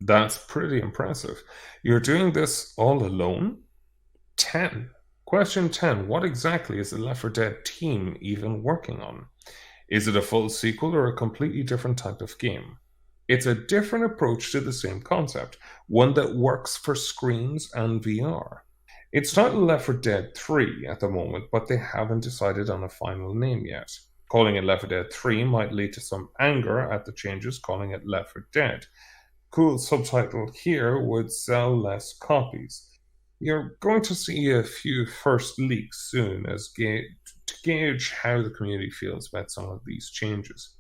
That's pretty impressive. You're doing this all alone? 10. Question 10. What exactly is the Left 4 Dead team even working on? Is it a full sequel or a completely different type of game? It's a different approach to the same concept, one that works for screens and VR. It's titled Left 4 Dead 3 at the moment, but they haven't decided on a final name yet. Calling it Left 4 Dead 3 might lead to some anger at the changes calling it Left 4 Dead. Cool subtitle here would sell less copies. You're going to see a few first leaks soon to gauge how the community feels about some of these changes.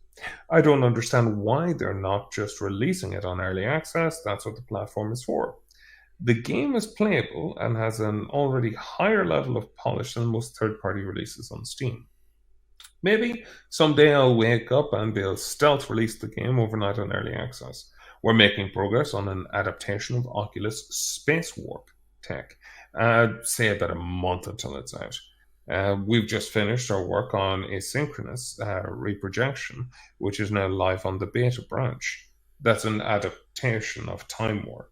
I don't understand why they're not just releasing it on early access. That's what the platform is for. The game is playable and has an already higher level of polish than most third-party releases on Steam. Maybe someday I'll wake up and they'll stealth release the game overnight on early access. We're making progress on an adaptation of Oculus Spacewalk tech. Say about a month until it's out. We've just finished our work on asynchronous reprojection, which is now live on the beta branch. That's an adaptation of Time Warp.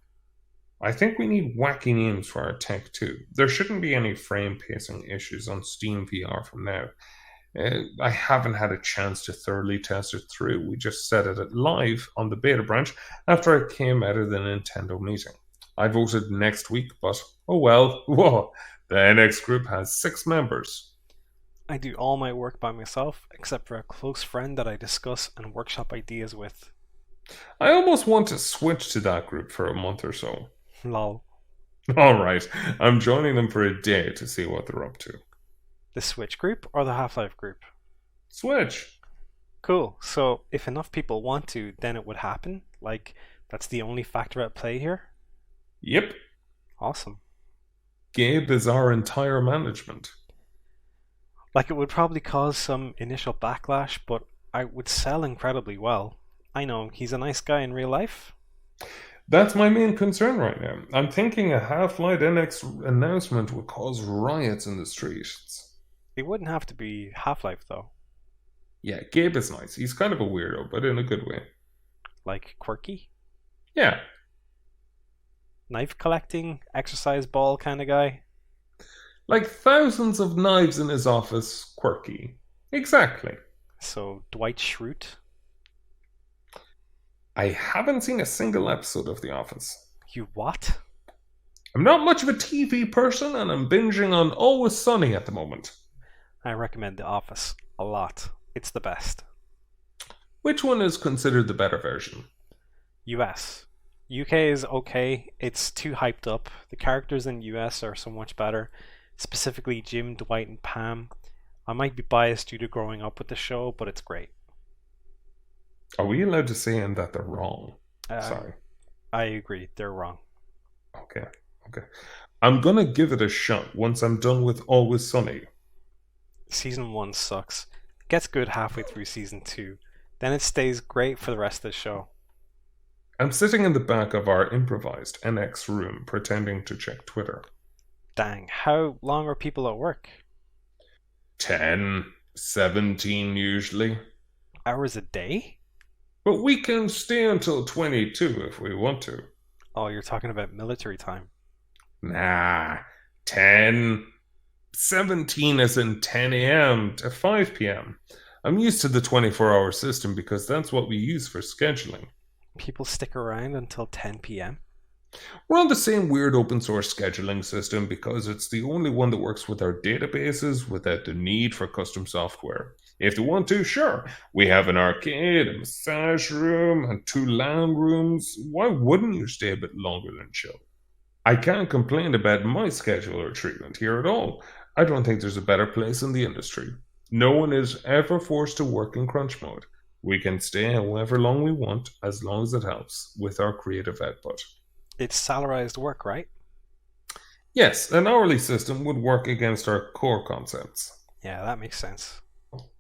I think we need wacky names for our tech too. There shouldn't be any frame pacing issues on Steam VR from now. I haven't had a chance to thoroughly test it through. We just set it live on the beta branch after it came out of the Nintendo meeting. I voted next week, but oh well. Whoa, the NX group has 6 members. I do all my work by myself, except for a close friend that I discuss and workshop ideas with. I almost want to switch to that group for a month or so. Lol. Alright, I'm joining them for a day to see what they're up to. The Switch group or the Half-Life group? Switch. Cool. So if enough people want to, then it would happen. Like, that's the only factor at play here. Yep, Awesome. Gabe is our entire management. Like, it would probably cause some initial backlash, but I would sell incredibly well. I know, he's a nice guy in real life. That's my main concern right now. I'm thinking a Half-Life NX announcement would cause riots in the streets. It wouldn't have to be Half-Life, though. Yeah, Gabe is nice. He's kind of a weirdo, but in a good way. Like, quirky, Yeah, knife collecting, exercise ball kind of guy. like thousands of knives in his office, quirky. Exactly. So, Dwight Schrute. I haven't seen a single episode of The Office. You what? I'm not much of a TV person, and I'm binging on Always Sunny at the moment. I recommend The Office a lot. It's the best. Which one is considered the better version? US. UK is okay. It's too hyped up. The characters in US are so much better. Specifically Jim, Dwight, and Pam. I might be biased due to growing up with the show, but it's great. Are we allowed to say that they're wrong? Uh, Sorry. I agree. They're wrong. Okay, okay. I'm gonna give it a shot once I'm done with Always Sunny. Season 1 sucks. Gets good halfway through season 2. Then it stays great for the rest of the show. I'm sitting in the back of our improvised NX room pretending to check Twitter. Dang, how long are people at work? 10, 17 usually. Hours a day? But we can stay until 22 if we want to. Oh, you're talking about military time. Nah, 10, 17 as in 10 a.m. to 5 p.m. I'm used to the 24-hour system because that's what we use for scheduling. People stick around until 10 p.m.? We're on the same weird open source scheduling system because it's the only one that works with our databases without the need for custom software. If they want to, sure. We have an arcade, a massage room, and 2 lounge rooms. Why wouldn't you stay a bit longer than chill? I can't complain about my schedule or treatment here at all. I don't think there's a better place in the industry. No one is ever forced to work in crunch mode. We can stay however long we want, as long as it helps with our creative output. It's salarized work, right? Yes, an hourly system would work against our core concepts. Yeah, that makes sense.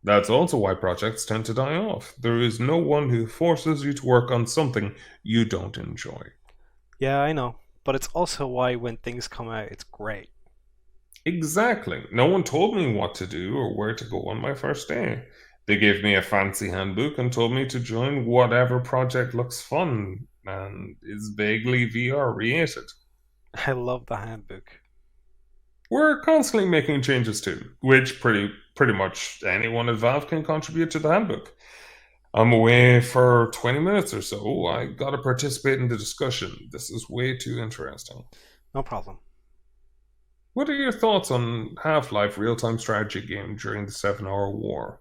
That's also why projects tend to die off. There is no one who forces you to work on something you don't enjoy. Yeah, I know. But it's also why when things come out, it's great. Exactly. No one told me what to do or where to go on my first day. They gave me a fancy handbook and told me to join whatever project looks fun and is vaguely VR related. I love the handbook. We're constantly making changes too, which pretty much anyone at Valve can contribute to the handbook. I'm away for 20 minutes or so. I gotta participate in the discussion. This is way too interesting. No problem. What are your thoughts on Half-Life real-time strategy game during the 7-hour war?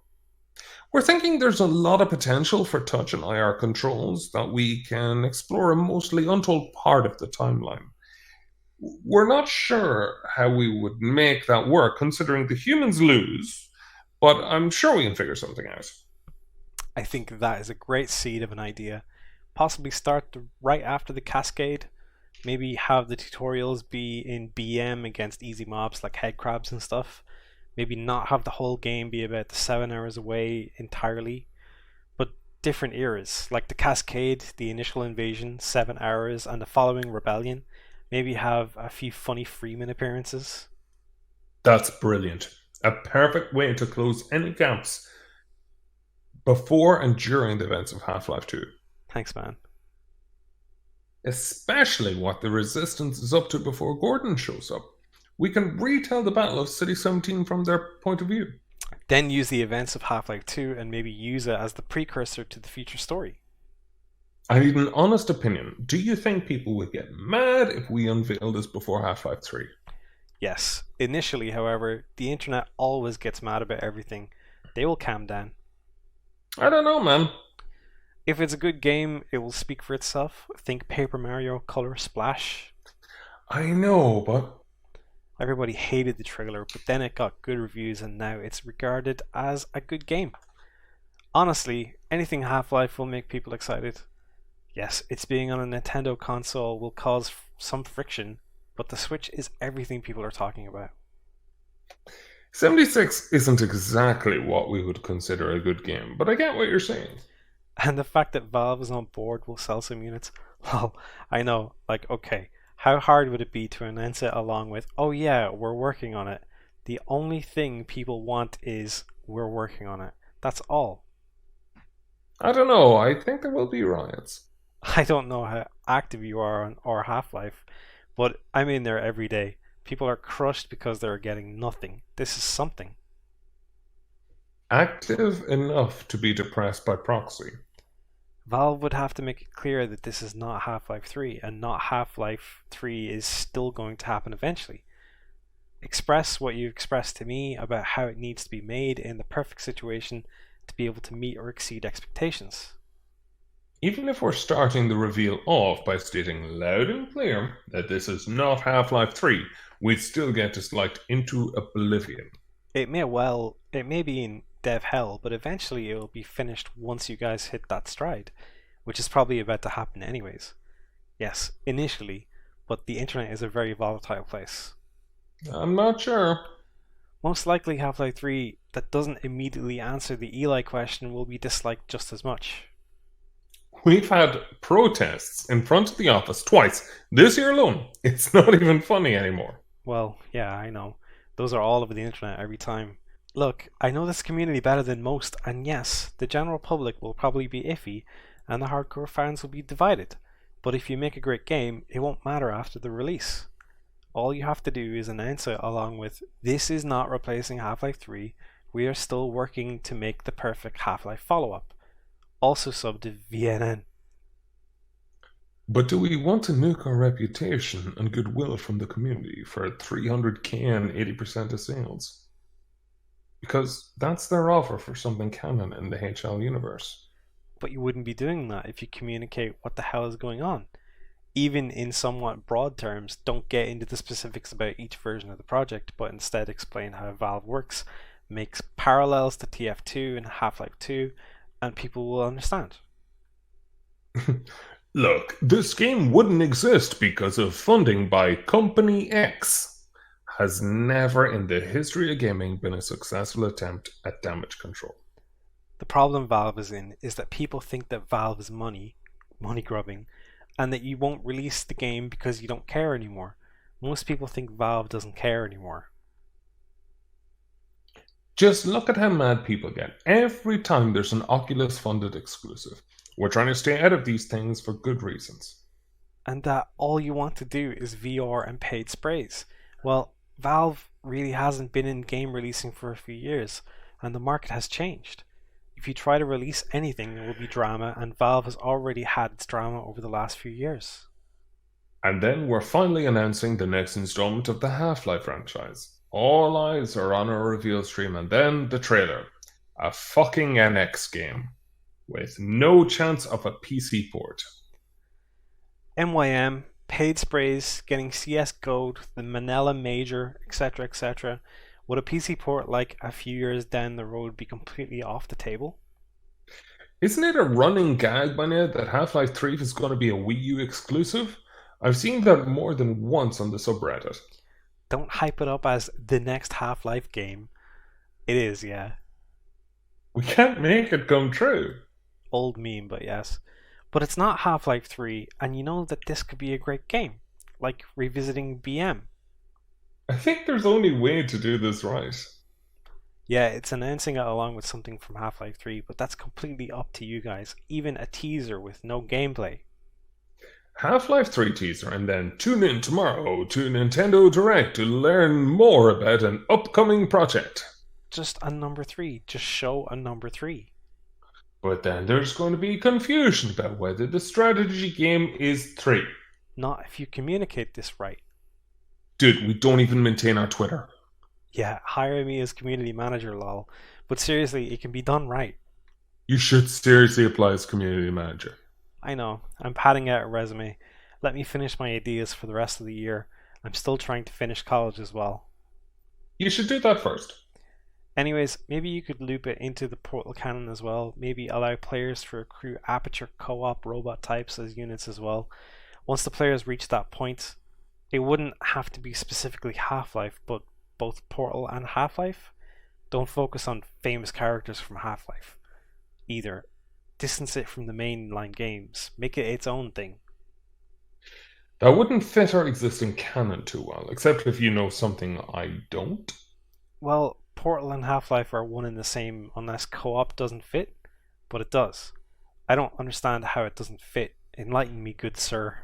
We're thinking there's a lot of potential for touch and IR controls that we can explore a mostly untold part of the timeline. We're not sure how we would make that work considering the humans lose, but I'm sure we can figure something out. I think that is a great seed of an idea. Possibly start right after the cascade. Maybe have the tutorials be in BM against easy mobs like head crabs and stuff. Maybe not have the whole game be about the 7 hours away entirely, but different eras, like the cascade, the initial invasion, 7 hours, and the following rebellion. Maybe have a few funny Freeman appearances. That's brilliant. A perfect way to close any gaps before and during the events of Half-Life 2. Thanks, man. Especially what the Resistance is up to before Gordon shows up. We can retell the Battle of City 17 from their point of view. Then use the events of Half-Life 2 and maybe use it as the precursor to the future story. I need an honest opinion. Do you think people would get mad if we unveil this before Half-Life 3? Yes. Initially, however, the internet always gets mad about everything. They will calm down. I don't know, man. If it's a good game, it will speak for itself. Think Paper Mario Color Splash. I know, but Everybody hated the trailer, but then it got good reviews and now it's regarded as a good game. Honestly, anything Half-Life will make people excited. Yes, it's being on a Nintendo console will cause some friction, but the Switch is everything people are talking about. 76 isn't exactly what we would consider a good game, but I get what you're saying. And the fact that Valve is on board will sell some units. Well, I know, like, okay, how hard would it be to announce it along with, oh yeah, we're working on it? The only thing people want is, we're working on it. That's all. I don't know, I think there will be riots. I don't know how active you are on or Half-Life, but I'm in there every day. People are crushed because they're getting nothing. This is something. Active enough to be depressed by proxy. Valve would have to make it clear that this is not Half-Life 3, and not Half-Life 3 is still going to happen eventually. Express what you expressed to me about how it needs to be made in the perfect situation to be able to meet or exceed expectations. Even if we're starting the reveal off by stating loud and clear that this is not Half-Life 3, we'd still get disliked into oblivion. It may be in dev hell, but eventually it will be finished once you guys hit that stride, which is probably about to happen anyways. Yes, initially, but the internet is a very volatile place. I'm not sure. Most likely Half-Life 3 that doesn't immediately answer the Eli question will be disliked just as much. We've had protests in front of the office twice this year alone. It's not even funny anymore. Well, yeah, I know. Those are all over the internet every time. Look, I know this community better than most, and yes, the general public will probably be iffy, and the hardcore fans will be divided. But if you make a great game, it won't matter after the release. All you have to do is announce it along with, this is not replacing Half-Life 3, we are still working to make the perfect Half-Life follow-up. Also sub to VNN. But do we want to nuke our reputation and goodwill from the community for 300k and 80% of sales? Because that's their offer for something canon in the HL universe. But you wouldn't be doing that if you communicate what the hell is going on. Even in somewhat broad terms, don't get into the specifics about each version of the project, but instead explain how Valve works, makes parallels to TF2 and Half-Life 2, and people will understand. Look, this game wouldn't exist because of funding by Company X. Has never in the history of gaming been a successful attempt at damage control. The problem Valve is in is that people think that Valve is money grubbing, and that you won't release the game because you don't care anymore. Most people think Valve doesn't care anymore. Just look at how mad people get every time there's an Oculus funded exclusive. We're trying to stay out of these things for good reasons. And that all you want to do is VR and paid sprays. Well, Valve really hasn't been in game releasing for a few years, and the market has changed. If you try to release anything, there will be drama, and Valve has already had its drama over the last few years. And then we're finally announcing the next installment of the Half-Life franchise. All eyes are on our reveal stream, and then the trailer. A fucking NX game. With no chance of a PC port. MYM, paid sprays, getting CSGO'd, the Manila Major, etc., etc. Would a PC port like a few years down the road be completely off the table? Isn't it a running gag by now that Half-Life 3 is going to be a Wii U exclusive? I've seen that more than once on the subreddit. Don't hype it up as the next Half-Life game. It is, yeah. We can't make it come true. Old meme, but yes. But it's not Half-Life 3, and you know that this could be a great game. Like revisiting BM. I think there's only way to do this right. Yeah, it's announcing it along with something from Half-Life 3, but that's completely up to you guys. Even a teaser with no gameplay. Half-Life 3 teaser, and then tune in tomorrow to Nintendo Direct to learn more about an upcoming project. Just a number 3. Just show a number 3. But then there's going to be confusion about whether the strategy game is 3. Not if you communicate this right. Dude, we don't even maintain our Twitter. Yeah, hire me as community manager, lol. But seriously, it can be done right. You should seriously apply as community manager. I know, I'm padding out a resume. Let me finish my ideas for the rest of the year. I'm still trying to finish college as well. You should do that first. Anyways, maybe you could loop it into the Portal canon as well. Maybe allow players to recruit Aperture co-op robot types as units as well. Once the players reach that point, it wouldn't have to be specifically Half-Life, but both Portal and Half-Life. Don't focus on famous characters from Half-Life either. Distance it from the mainline games. Make it its own thing. That wouldn't fit our existing canon too well, except if you know something I don't. Well, Portal and Half-Life are one and the same unless co-op doesn't fit, but it does. I don't understand how it doesn't fit. Enlighten me, good sir.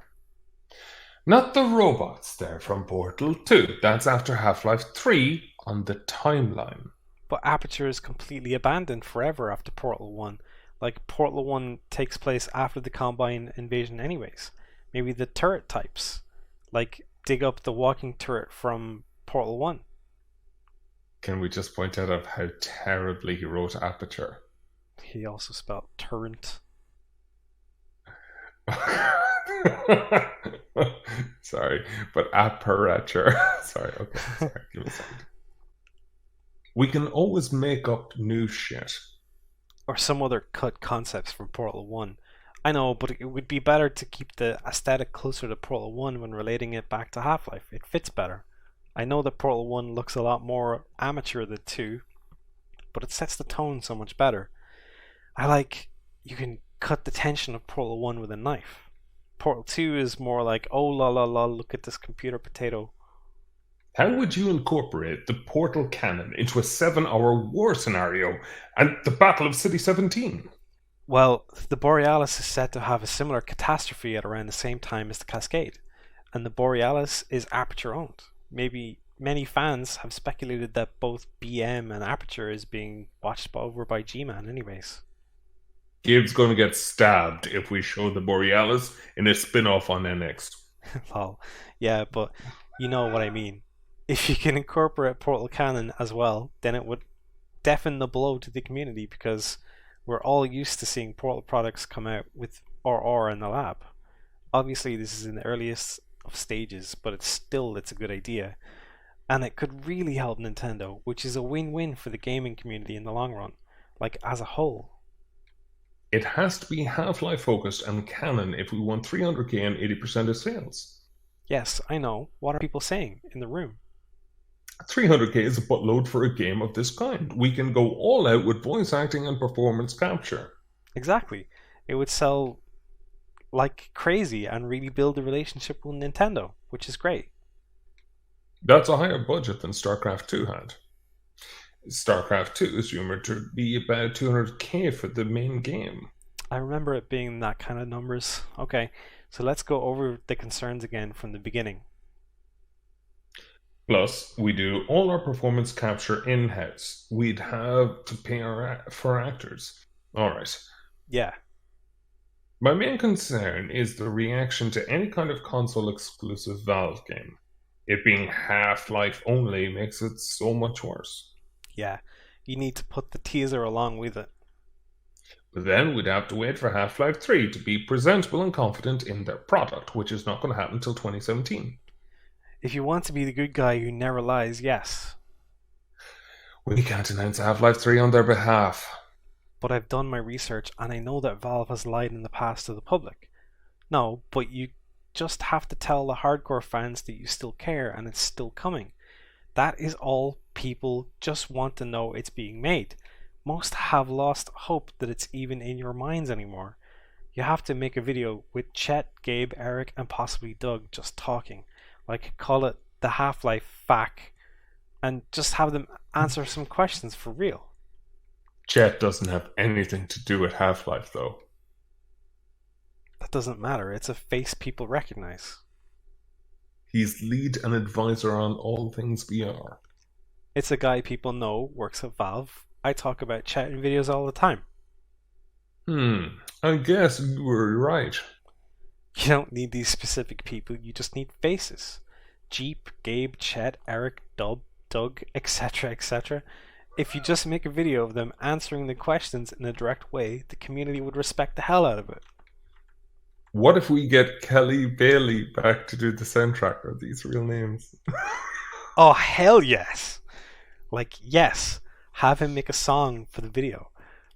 Not the robots there from Portal 2. That's after Half-Life 3 on the timeline. But Aperture is completely abandoned forever after Portal 1. Like, Portal 1 takes place after the Combine invasion anyways. Maybe the turret types. Like, dig up the walking turret from Portal 1. Can we just point out of how terribly he wrote Aperture? He also spelled turret. Sorry, but aperture. Sorry, okay, sorry, give me a second. We can always make up new shit. Or some other cut concepts from Portal 1. I know, but it would be better to keep the aesthetic closer to Portal 1 when relating it back to Half-Life. It fits better. I know that Portal 1 looks a lot more amateur than 2, but it sets the tone so much better. You can cut the tension of Portal 1 with a knife. Portal 2 is more like, oh la la la, look at this computer potato. How would you incorporate the Portal canon into a 7-hour war scenario and the Battle of City 17? Well, the Borealis is said to have a similar catastrophe at around the same time as the Cascade, and the Borealis is Aperture owned. Maybe many fans have speculated that both BM and Aperture is being watched over by G-Man anyways. Gabe's going to get stabbed if we show the Borealis in a spin-off on NX. Lol. Yeah, but you know what I mean. If you can incorporate Portal canon as well, then it would deafen the blow to the community because we're all used to seeing Portal products come out with RR in the lab. Obviously, this is in the earliest of stages, but it's a good idea. And it could really help Nintendo, which is a win-win for the gaming community in the long run, like as a whole. It has to be Half-Life focused and canon if we want 300k and 80% of sales. Yes, I know. What are people saying in the room? 300k is a buttload for a game of this kind. We can go all out with voice acting and performance capture. Exactly. It would sell like crazy and really build a relationship with Nintendo, which is great. That's a higher budget than StarCraft 2 had. StarCraft 2 is rumored to be about 200k for the main game. I remember it being that kind of numbers. Okay, so let's go over the concerns again from the beginning. Plus, we do all our performance capture in-house. We'd have to pay for actors. Alright. Yeah. My main concern is the reaction to any kind of console-exclusive Valve game. It being Half-Life only makes it so much worse. Yeah, you need to put the teaser along with it. But then we'd have to wait for Half-Life 3 to be presentable and confident in their product, which is not going to happen until 2017. If you want to be the good guy who never lies, yes. We can't announce Half-Life 3 on their behalf. But I've done my research and I know that Valve has lied in the past to the public. No, but you just have to tell the hardcore fans that you still care and it's still coming. That is all. People just want to know it's being made. Most have lost hope that it's even in your minds anymore. You have to make a video with Chet, Gabe, Eric, and possibly Doug just talking. Like, call it the Half-Life FAQ, and just have them answer some questions for real. Chet doesn't have anything to do with Half-Life, though. That doesn't matter. It's a face people recognize. He's lead and advisor on all things VR. It's a guy people know works at Valve. I talk about Chet in videos all the time. I guess you were right. You don't need these specific people, you just need faces. Jeep, Gabe, Chet, Eric, Doug, etc., etc. If you just make a video of them answering the questions in a direct way, the community would respect the hell out of it. What if we get Kelly Bailey back to do the soundtrack? Are these real names? Oh, hell yes! Like, yes. Have him make a song for the video.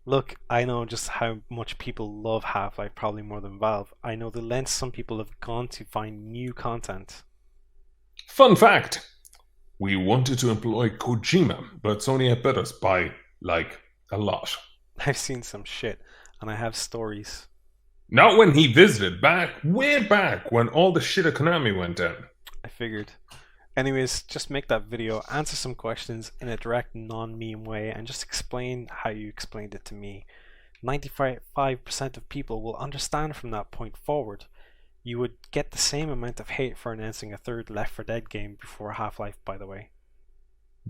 Look, I know just how much people love Half-Life, probably more than Valve. I know the lengths some people have gone to find new content. Fun fact! We wanted to employ Kojima, but Sony outbid us by, like, a lot. I've seen some shit, and I have stories. Not when he visited, way back, when all the shit at Konami went down. I figured. Anyways, just make that video, answer some questions in a direct, non-meme way, and just explain how you explained it to me. 95% of people will understand from that point forward. You would get the same amount of hate for announcing a third Left 4 Dead game before Half-Life, by the way.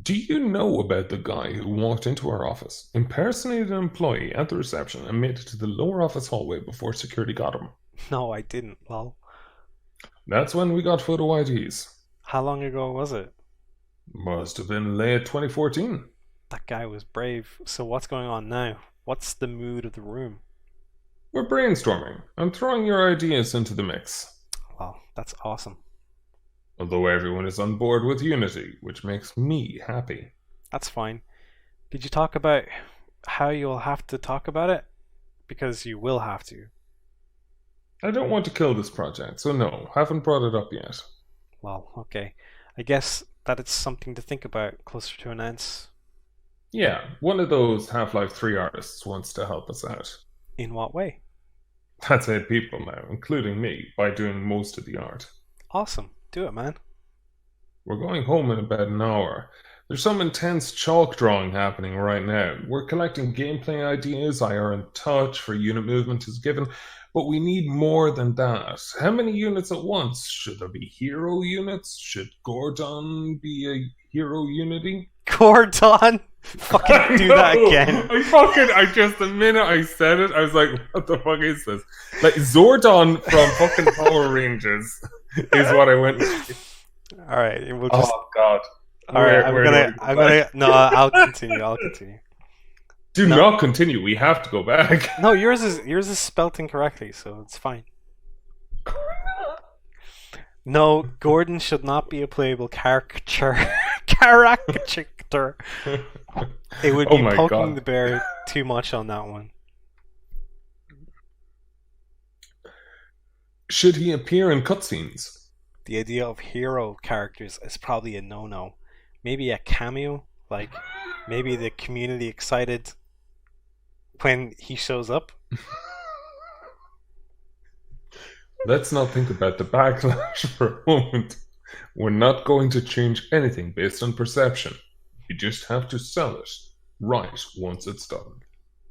Do you know about the guy who walked into our office, impersonated an employee at the reception, and made it to the lower office hallway before security got him? No, I didn't, lol. That's when we got photo IDs. How long ago was it? Must have been late 2014. That guy was brave. So what's going on now? What's the mood of the room? We're brainstorming. I'm throwing your ideas into the mix. Well, that's awesome. Although everyone is on board with Unity, which makes me happy. That's fine. Did you talk about how you'll have to talk about it? Because you will have to. I don't want to kill this project, so no, haven't brought it up yet. Well, okay. I guess that it's something to think about closer to announce. Yeah, one of those Half-Life 3 artists wants to help us out. In what way? That's 8 people now, including me, by doing most of the art. Awesome. Do it, man. We're going home in about an hour. There's some intense chalk drawing happening right now. We're collecting gameplay ideas, IR and touch for unit movement is given, but we need more than that. How many units at once? Should there be hero units? Should Gordon be a hero unity? Gordon! Fucking do that again. The minute I said it, I was like, what the fuck is this? Like, Zordon from fucking Power Rangers is what I went with. Alright, we'll just... Oh, God. Alright, I'll continue. Do not continue. We have to go back. No, yours is spelt incorrectly, so it's fine. No, Gordon should not be a playable caricature. It would be poking the bear too much on that one. Should he appear in cutscenes? The idea of hero characters is probably a no-no. Maybe a cameo, like maybe the community excited when he shows up. Let's not think about the backlash for a moment. We're not going to change anything based on perception. You just have to sell it right once it's done.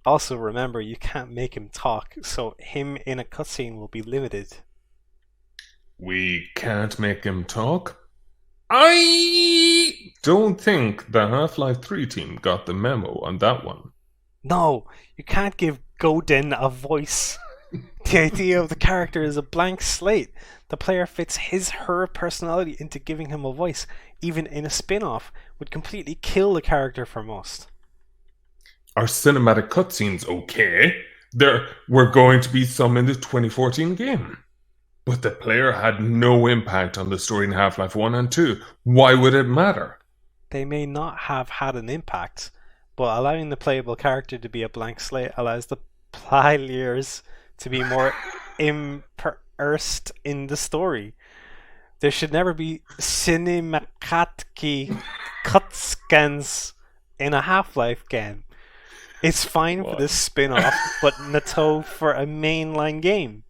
Also remember, you can't make him talk, so him in a cutscene will be limited. We can't make him talk? I don't think the Half-Life 3 team got the memo on that one. No, you can't give Godin a voice. The idea of the character is a blank slate. The player fits her personality into giving him a voice, even in a spin-off, would completely kill the character for most. Are cinematic cutscenes okay? There were going to be some in the 2014 game. But the player had no impact on the story in Half-Life 1 and 2. Why would it matter? They may not have had an impact, but allowing the playable character to be a blank slate allows the players to be more immersed in the story. There should never be cinematic cutscenes in a Half-Life game. It's fine for this spin-off, but not for a mainline game.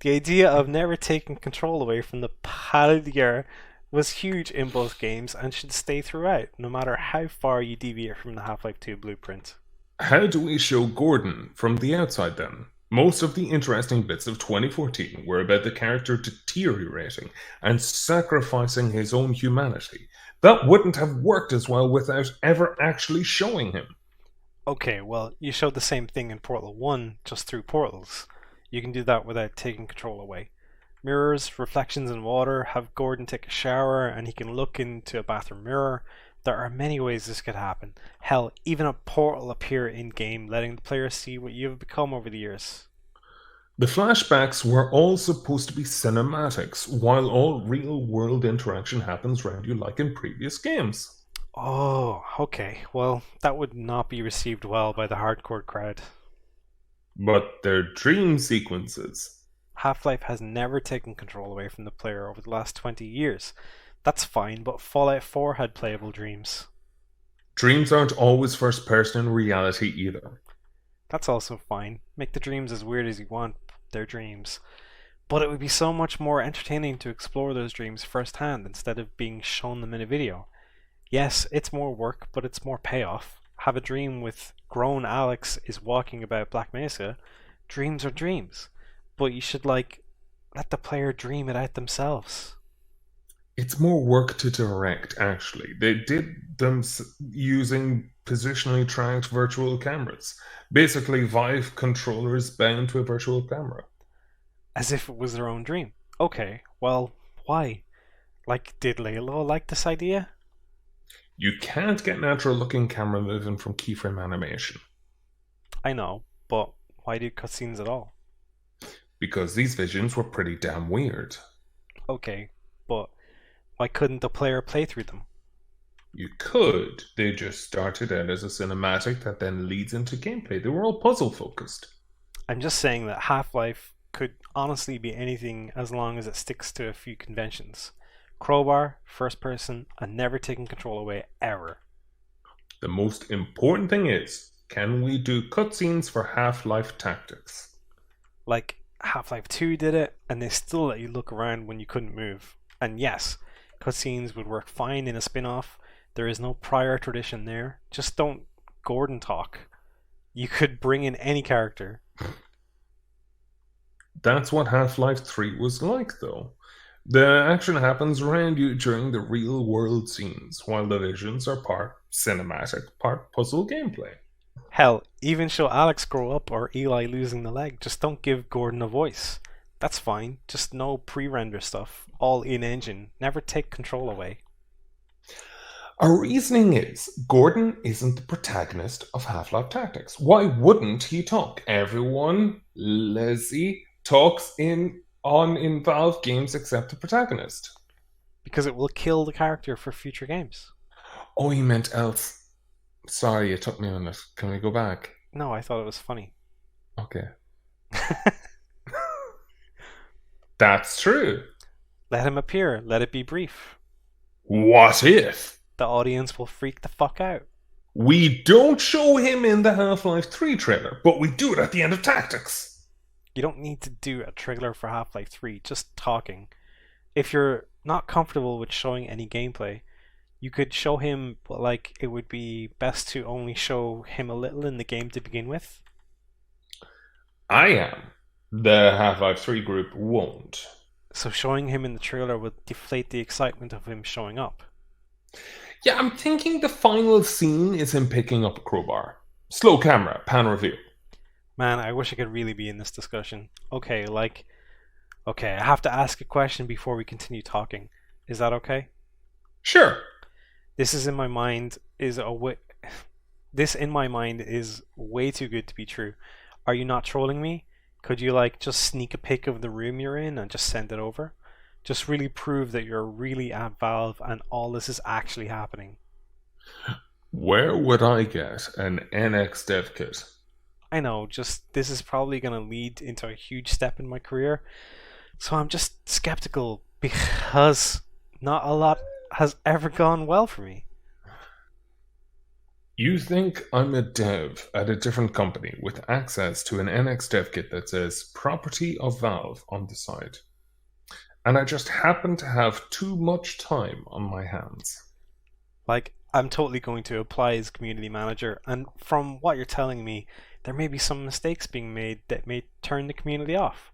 The idea of never taking control away from the player was huge in both games and should stay throughout, no matter how far you deviate from the Half-Life 2 blueprint. How do we show Gordon from the outside then? Most of the interesting bits of 2014 were about the character deteriorating and sacrificing his own humanity. That wouldn't have worked as well without ever actually showing him. Okay, well, you showed the same thing in Portal 1 just through portals. You can do that without taking control away. Mirrors, reflections in water, have Gordon take a shower and he can look into a bathroom mirror. There are many ways this could happen. Hell, even a portal appear in-game, letting the player see what you have become over the years. The flashbacks were all supposed to be cinematics, while all real-world interaction happens around you like in previous games. Oh, okay. Well, that would not be received well by the hardcore crowd. But they're dream sequences. Half-Life has never taken control away from the player over the last 20 years. That's fine, but Fallout 4 had playable dreams. Dreams aren't always first person in reality either. That's also fine. Make the dreams as weird as you want, they're dreams. But it would be so much more entertaining to explore those dreams firsthand instead of being shown them in a video. Yes, it's more work, but it's more payoff. Have a dream with grown Alex is walking about Black Mesa. Dreams are dreams. But you should, let the player dream it out themselves. It's more work to direct, actually. They did them using positionally tracked virtual cameras. Basically, Vive controllers bound to a virtual camera. As if it was their own dream. Okay, well, why? Did Laylo like this idea? You can't get natural looking camera movement from keyframe animation, I know, but why do cutscenes at all? because these visions were pretty damn weird. Okay, but why couldn't the player play through them? You could, they just started out as a cinematic that then leads into gameplay. They were all puzzle focused. I'm just saying that Half-Life could honestly be anything as long as it sticks to a few conventions. Crowbar, first person, and never taking control away ever. The most important thing is, can we do cutscenes for Half-Life Tactics? Like Half-Life 2 did it, and they still let you look around when you couldn't move. And yes, cutscenes would work fine in a spin-off. There is no prior tradition there. Just don't Gordon talk. You could bring in any character. That's what Half-Life 3 was like, though. The action happens around you during the real world scenes, while the visions are part cinematic, part puzzle gameplay. Hell, even show Alex grow up or Eli losing the leg. Just don't give Gordon a voice. That's fine. Just no pre-render stuff. All in-engine. Never take control away. Our reasoning is Gordon isn't the protagonist of Half-Life Tactics. Why wouldn't he talk? Everyone, Leslie, talks in Valve games except the protagonist. Because it will kill the character for future games. Oh, you meant else. Sorry, it took me a minute. Can we go back? No, I thought it was funny. Okay. That's true. Let him appear. Let it be brief. What if? The audience will freak the fuck out. We don't show him in the Half-Life 3 trailer, but we do it at the end of Tactics. You don't need to do a trailer for Half-Life 3, just talking. If you're not comfortable with showing any gameplay, you could show him, but it would be best to only show him a little in the game to begin with. I am. The Half-Life 3 group won't. So showing him in the trailer would deflate the excitement of him showing up. Yeah, I'm thinking the final scene is him picking up a crowbar. Slow camera, pan reveal. Man, I wish I could really be in this discussion. Okay, I have to ask a question before we continue talking. Is that okay? Sure. This is in my mind is a way. This in my mind is way too good to be true. Are you not trolling me? Could you just sneak a pic of the room you're in and just send it over? Just really prove that you're really at Valve and all this is actually happening. Where would I get an NX dev kit? I know, just this is probably going to lead into a huge step in my career. So I'm just skeptical because not a lot has ever gone well for me. You think I'm a dev at a different company with access to an NX dev kit that says property of Valve on the side. And I just happen to have too much time on my hands. I'm totally going to apply as community manager, and from what you're telling me, there may be some mistakes being made that may turn the community off.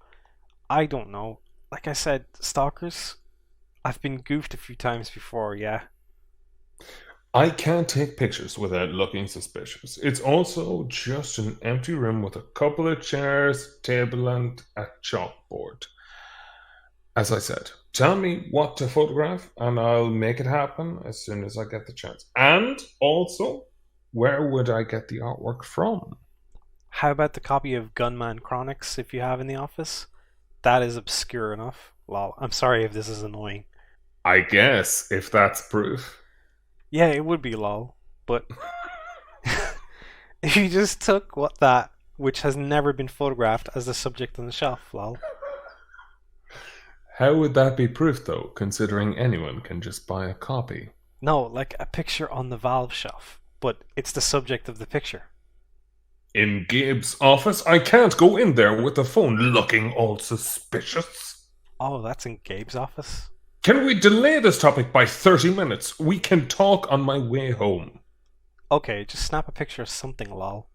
I don't know. Like I said, stalkers, I've been goofed a few times before, yeah. I can't take pictures without looking suspicious. It's also just an empty room with a couple of chairs, table, and a chalkboard. As I said, tell me what to photograph and I'll make it happen as soon as I get the chance. And also, where would I get the artwork from? How about the copy of Gunman Chronics if you have in the office? That is obscure enough. Lol, I'm sorry if this is annoying. I guess, if that's proof. Yeah, it would be lol. But if you just took what that which has never been photographed as the subject on the shelf, lol. How would that be proof, though, considering anyone can just buy a copy? No, like a picture on the Valve shelf, but it's the subject of the picture. In Gabe's office, I can't go in there with the phone looking all suspicious. Oh, that's in Gabe's office? Can we delay this topic by 30 minutes? We can talk on my way home. Okay, just snap a picture of something, lol.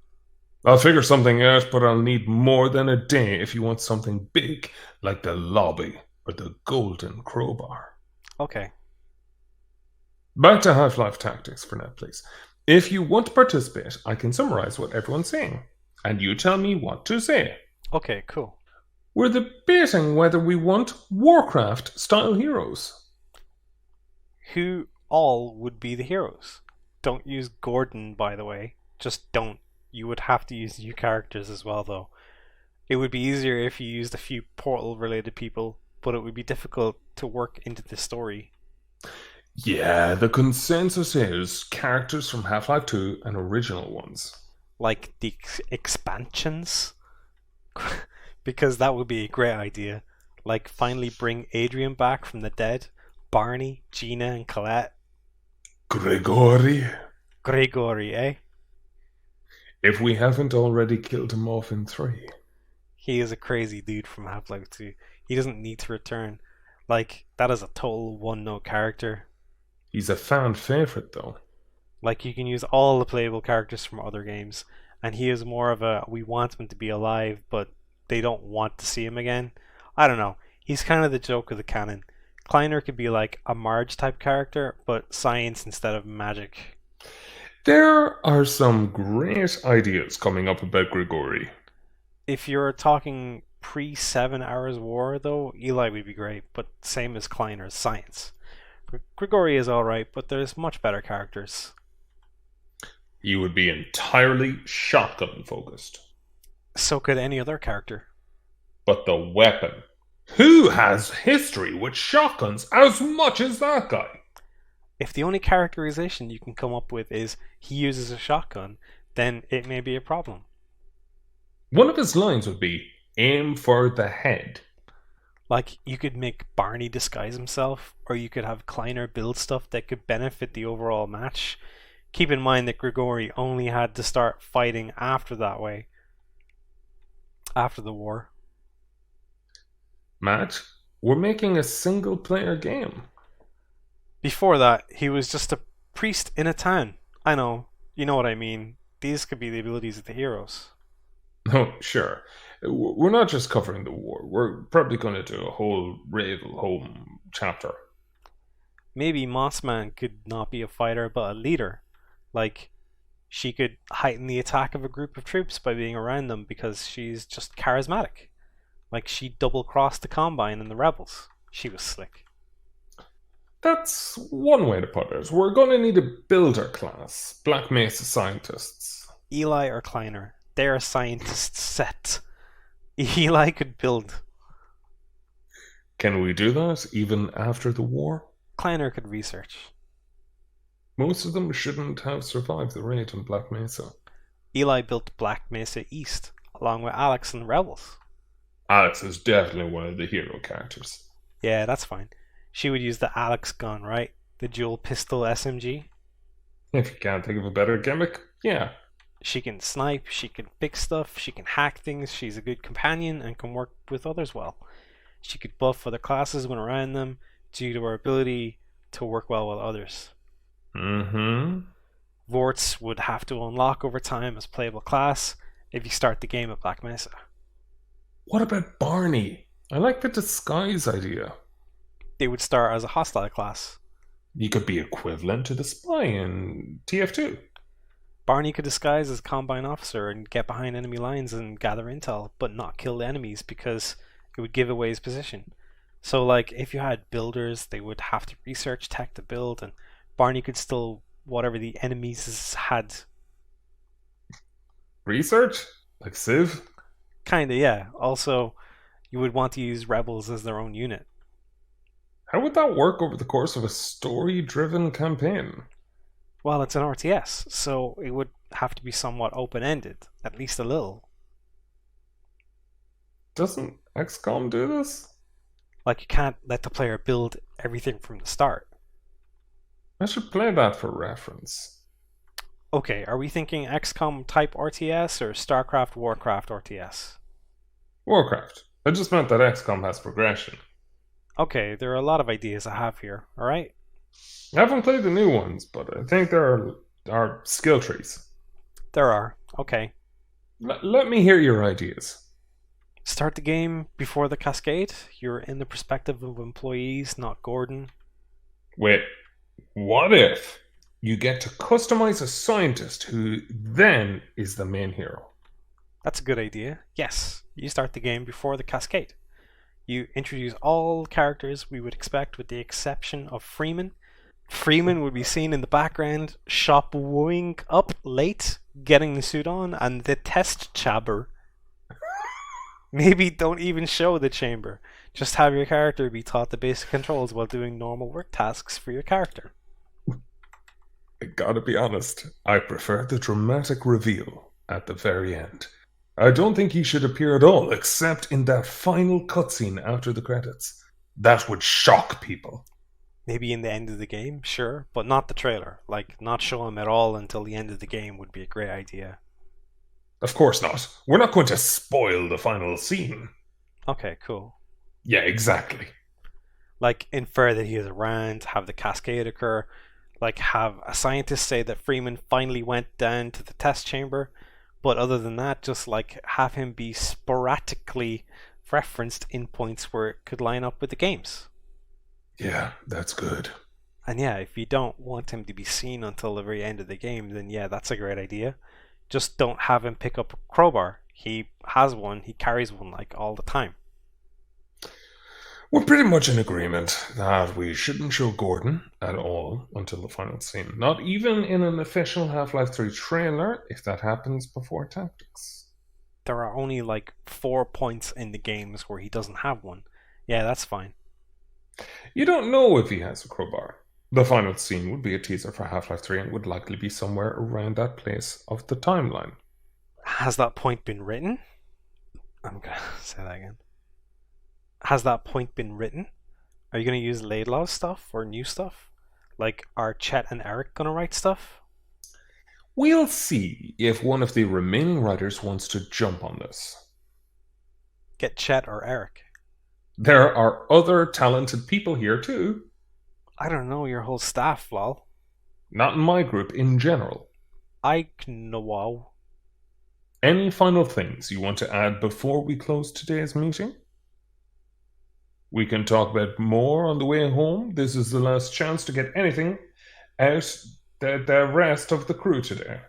I'll figure something out, but I'll need more than a day if you want something big, like the lobby or the golden crowbar. Okay. Back to Half-Life Tactics for now, please. If you want to participate, I can summarize what everyone's saying, and you tell me what to say. Okay, cool. We're debating whether we want Warcraft-style heroes. Who all would be the heroes? Don't use Gordon, by the way. Just don't. You would have to use new characters as well, though. It would be easier if you used a few Portal-related people, but it would be difficult to work into the story. Yeah, the consensus is characters from Half-Life 2 and original ones. Like the expansions? Because that would be a great idea. Like finally bring Adrian back from the dead, Barney, Gina, and Colette. Gregory. Gregory, eh? If we haven't already killed him off in 3. He is a crazy dude from Half-Life 2. He doesn't need to return. Like, that is a total one-note character. He's a fan favorite, though. Like, you can use all the playable characters from other games, and he is more of a, we want him to be alive, but they don't want to see him again. I don't know. He's kind of the joke of the canon. Kleiner could be like a Marge type character, but science instead of magic. There are some great ideas coming up about Grigori. If you're talking pre-7 Hours War, though, Eli would be great, but same as Kleiner's science. Grigori is alright, but there's much better characters. He would be entirely shotgun focused. So could any other character. But the weapon. Who has history with shotguns as much as that guy? If the only characterization you can come up with is he uses a shotgun, then it may be a problem. One of his lines would be, aim for the head. Like, you could make Barney disguise himself, or you could have Kleiner build stuff that could benefit the overall match. Keep in mind that Grigori only had to start fighting after that way. After the war. Matt, we're making a single player game. Before that, he was just a priest in a town. I know, you know what I mean. These could be the abilities of the heroes. Oh, sure. We're not just covering the war. We're probably going to do a whole Ravel Home chapter. Maybe Mossman could not be a fighter, but a leader. Like, she could heighten the attack of a group of troops by being around them because she's just charismatic. Like, she double-crossed the Combine and the Rebels. She was slick. That's one way to put it. We're going to need a builder class. Black Mesa scientists. Eli or Kleiner. They're a scientist set. Eli could build. Can we do that even after the war? Kleiner could research. Most of them shouldn't have survived the raid on Black Mesa. Eli built Black Mesa East, along with Alex and the Rebels. Alex is definitely one of the hero characters. Yeah, that's fine. She would use the Alex gun, right? The dual pistol SMG. If you can't think of a better gimmick, yeah. She can snipe, she can fix stuff, she can hack things, she's a good companion and can work with others well. She could buff other classes when around them due to her ability to work well with others. Mm-hmm. Vorts would have to unlock over time as playable class if you start the game at Black Mesa. What about Barney? I like the disguise idea. They would start as a hostile class. He could be equivalent to the spy in TF2. Barney could disguise as a Combine officer and get behind enemy lines and gather intel, but not kill the enemies because it would give away his position. So, like, if you had builders, they would have to research tech to build, and Barney could still whatever the enemies had. Research? Like Civ? Kinda, yeah. Also, you would want to use rebels as their own unit. How would that work over the course of a story-driven campaign? Well, it's an RTS, so it would have to be somewhat open-ended, at least a little. Doesn't XCOM do this? Like, you can't let the player build everything from the start. I should play that for reference. Okay, are we thinking XCOM type RTS or StarCraft Warcraft RTS? Warcraft. I just meant that XCOM has progression. Okay, there are a lot of ideas I have here, alright? I haven't played the new ones, but I think there are skill trees. There are. Okay. Let me hear your ideas. Start the game before the cascade. You're in the perspective of employees, not Gordon. Wait, what if you get to customize a scientist who then is the main hero? That's a good idea. Yes, you start the game before the cascade. You introduce all characters we would expect with the exception of Freeman. Freeman would be seen in the background, shop wooing up late, getting the suit on, and the test chamber. Maybe don't even show the chamber. Just have your character be taught the basic controls while doing normal work tasks for your character. I gotta be honest, I prefer the dramatic reveal at the very end. I don't think he should appear at all, except in that final cutscene after the credits. That would shock people. Maybe in the end of the game, sure, but not the trailer. Like, not show him at all until the end of the game would be a great idea. Of course not. We're not going to spoil the final scene. Okay, cool. Yeah, exactly. Like, infer that he is around, have the cascade occur, like, have a scientist say that Freeman finally went down to the test chamber, but other than that, just like have him be sporadically referenced in points where it could line up with the games. Yeah, that's good. And yeah, if you don't want him to be seen until the very end of the game, then yeah, that's a great idea. Just don't have him pick up a crowbar. He has one, he carries one like all the time. We're pretty much in agreement that we shouldn't show Gordon at all until the final scene. Not even in an official Half-Life 3 trailer if that happens before Tactics. There are only like 4 points in the games where he doesn't have one. Yeah, that's fine. You don't know if he has a crowbar. The final scene would be a teaser for Half-Life 3 and would likely be somewhere around that place of the timeline. Has that point been written? I'm gonna say that again. Has that point been written? Are you gonna use Laidlaw's stuff or new stuff? Like, are Chet and Eric gonna write stuff? We'll see if one of the remaining writers wants to jump on this. Get Chet or Eric. There are other talented people here too. I don't know your whole staff, lol. Not in my group in general. I know. Any final things you want to add before we close today's meeting? We can talk about more on the way home. This is the last chance to get anything out the rest of the crew today.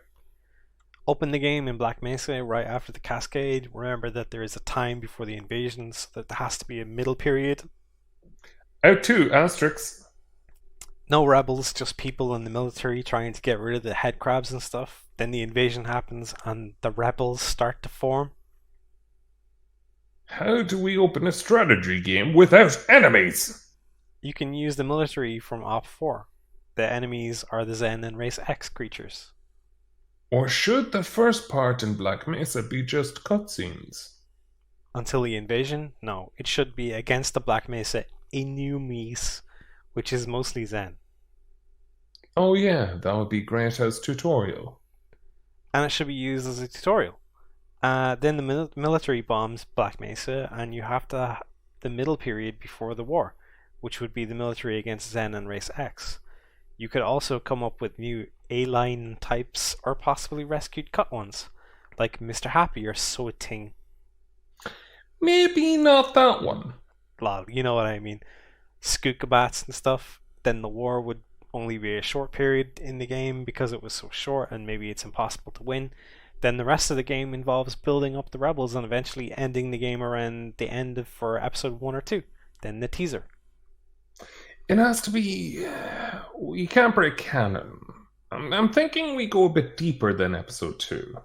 Open the game in Black Mesa right after the cascade. Remember that there is a time before the invasion, so that there has to be a middle period. Out two asterisks. No rebels, just people in the military trying to get rid of the head crabs and stuff. Then the invasion happens and the rebels start to form. How do we open a strategy game without enemies? You can use the military from Op 4. The enemies are the Zen and Race X creatures. Or should the first part in Black Mesa be just cutscenes? Until the invasion? No, it should be against the Black Mesa Inumis, which is mostly Zen. Oh yeah, that would be great as tutorial. And it should be used as a tutorial. Then the military bombs Black Mesa, and you have the middle period before the war, which would be the military against Zen and Race X. You could also come up with new A-line types or possibly rescued cut ones, like Mr. Happy or So Ting. Maybe not that one. Lol, you know what I mean. Skookabats and stuff. Then the war would only be a short period in the game because it was so short and maybe it's impossible to win. Then the rest of the game involves building up the rebels and eventually ending the game around the end for episode 1 or 2. Then the teaser. It has to be... We can't break canon. I'm thinking we go a bit deeper than episode 2.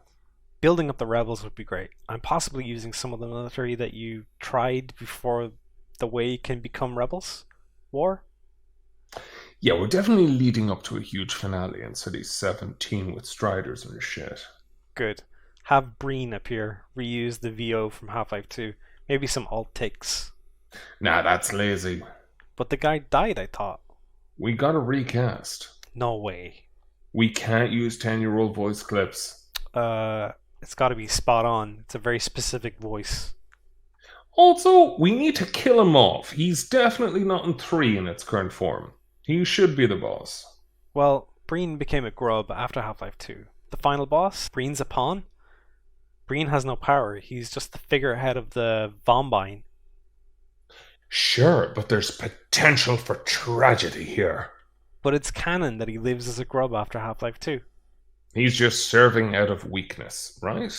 Building up the rebels would be great. I'm possibly using some of the military that you tried before the way can become rebels war. Yeah, we're definitely leading up to a huge finale in City 17 with Striders and shit. Good. Have Breen appear. Reuse the VO from Half-Life 2. Maybe some alt takes. Nah, that's lazy. But the guy died, I thought. We gotta recast. No way. We can't use 10-year-old voice clips. It's gotta be spot on. It's a very specific voice. Also, we need to kill him off. He's definitely not in 3 in its current form. He should be the boss. Well, Breen became a grub after Half-Life 2. The final boss, Breen's a pawn. Breen has no power. He's just the figurehead of the Vombine. Sure, but there's potential for tragedy here. But it's canon that he lives as a grub after Half-Life 2. He's just serving out of weakness, right?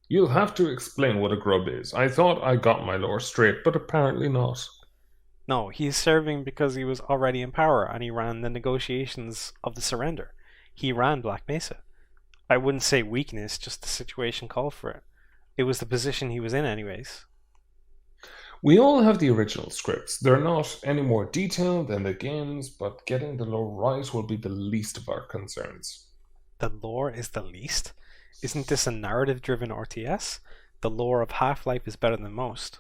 You'll have to explain what a grub is. I thought I got my lore straight, but apparently not. No, he's serving because he was already in power and he ran the negotiations of the surrender. He ran Black Mesa. I wouldn't say weakness, just the situation called for it. It was the position he was in anyways. We all have the original scripts. They're not any more detailed than the games, but getting the lore right will be the least of our concerns. The lore is the least? Isn't this a narrative-driven RTS? The lore of Half-Life is better than most.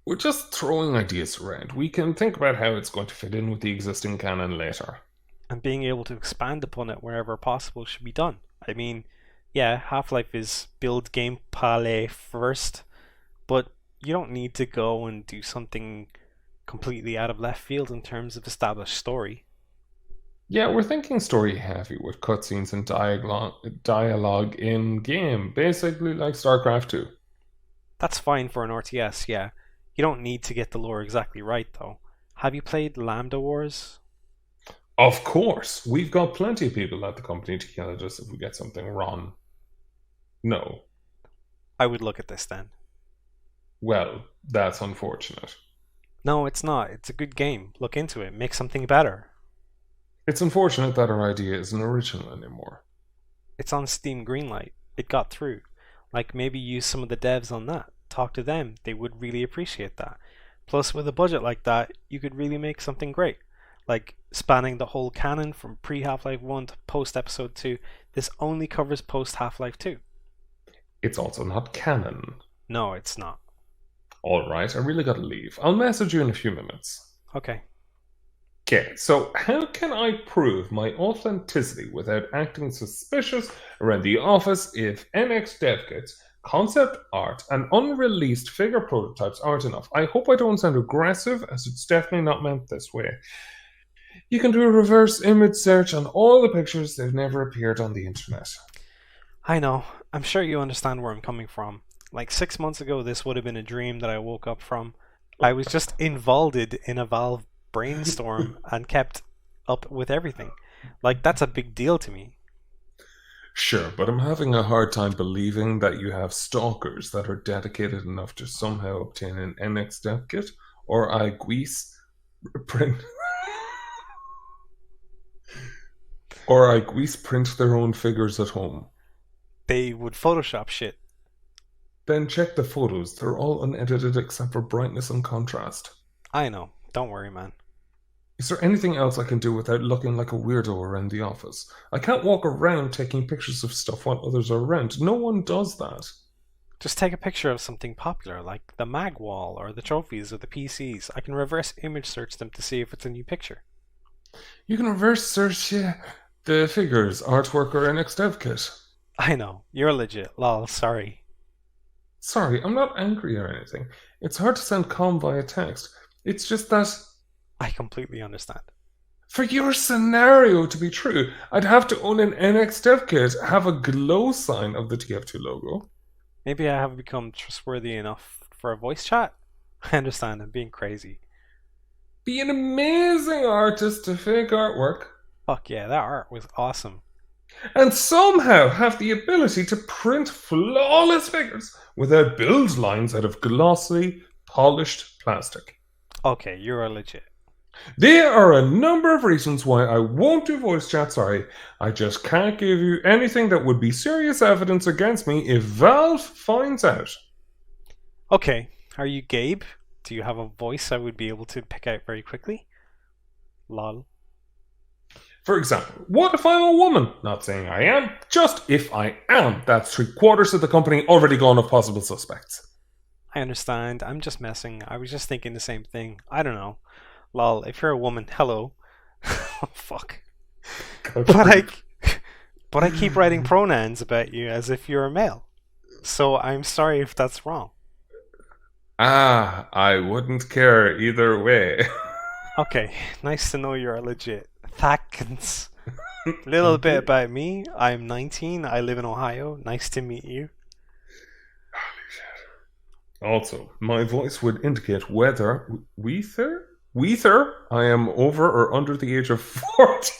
We're just throwing ideas around. We can think about how it's going to fit in with the existing canon later. And being able to expand upon it wherever possible should be done. I mean, yeah, Half-Life is build gameplay first, but you don't need to go and do something completely out of left field in terms of established story. Yeah, we're thinking story heavy with cutscenes and dialogue in game, basically like StarCraft 2. That's fine for an RTS, yeah. You don't need to get the lore exactly right, though. Have you played Lambda Wars? Of course, we've got plenty of people at the company to kill at us if we get something wrong. No. I would look at this then. Well, that's unfortunate. No, it's not. It's a good game. Look into it. Make something better. It's unfortunate that our idea isn't original anymore. It's on Steam Greenlight. It got through. Like, maybe use some of the devs on that. Talk to them. They would really appreciate that. Plus, with a budget like that, you could really make something great. Like, spanning the whole canon from pre-Half-Life 1 to post-Episode 2. This only covers post-Half-Life 2. It's also not canon. No, it's not. Alright, I really gotta leave. I'll message you in a few minutes. Okay. Okay, so how can I prove my authenticity without acting suspicious around the office if NX dev kits, concept art, and unreleased figure prototypes aren't enough? I hope I don't sound aggressive, as it's definitely not meant this way. You can do a reverse image search on all the pictures that have never appeared on the internet. I know. I'm sure you understand where I'm coming from. Like 6 months ago, this would have been a dream that I woke up from. I was just involved in a Valve brainstorm and kept up with everything. Like, that's a big deal to me. Sure, but I'm having a hard time believing that you have stalkers that are dedicated enough to somehow obtain an NX dev kit or iGuis print or iGuis print their own figures at home. They would Photoshop shit. Then check the photos. They're all unedited except for brightness and contrast. I know. Don't worry, man. Is there anything else I can do without looking like a weirdo around the office? I can't walk around taking pictures of stuff while others are around. No one does that. Just take a picture of something popular, like the mag wall, or the trophies, or the PCs. I can reverse image search them to see if it's a new picture. You can reverse search the figures, artwork, or NX dev kit. I know. You're legit. Lol, sorry. Sorry, I'm not angry or anything. It's hard to sound calm via text. It's just that... I completely understand. For your scenario to be true, I'd have to own an NX dev kit, have a glow sign of the TF2 logo. Maybe I have become trustworthy enough for a voice chat? I understand, I'm being crazy. Be an amazing artist to fake artwork. Fuck yeah, that art was awesome. And somehow have the ability to print flawless figures without build lines out of glossy, polished plastic. Okay, you're legit. There are a number of reasons why I won't do voice chat, sorry. I just can't give you anything that would be serious evidence against me if Valve finds out. Okay, are you Gabe? Do you have a voice I would be able to pick out very quickly? Lol. For example, what if I'm a woman? Not saying I am, just if I am. That's 3/4 of the company already gone of possible suspects. I understand. I'm just messing. I was just thinking the same thing. I don't know. Lol, if you're a woman, hello. Oh, fuck. God But I, grief. but I keep writing pronouns about you as if you're a male. So I'm sorry if that's wrong. I wouldn't care either way. Okay, nice to know you're legit. Thanks. Little bit Okay. about me. I'm 19. I live in Ohio. Nice to meet you. Also, my voice would indicate whether I am over or under the age of 40.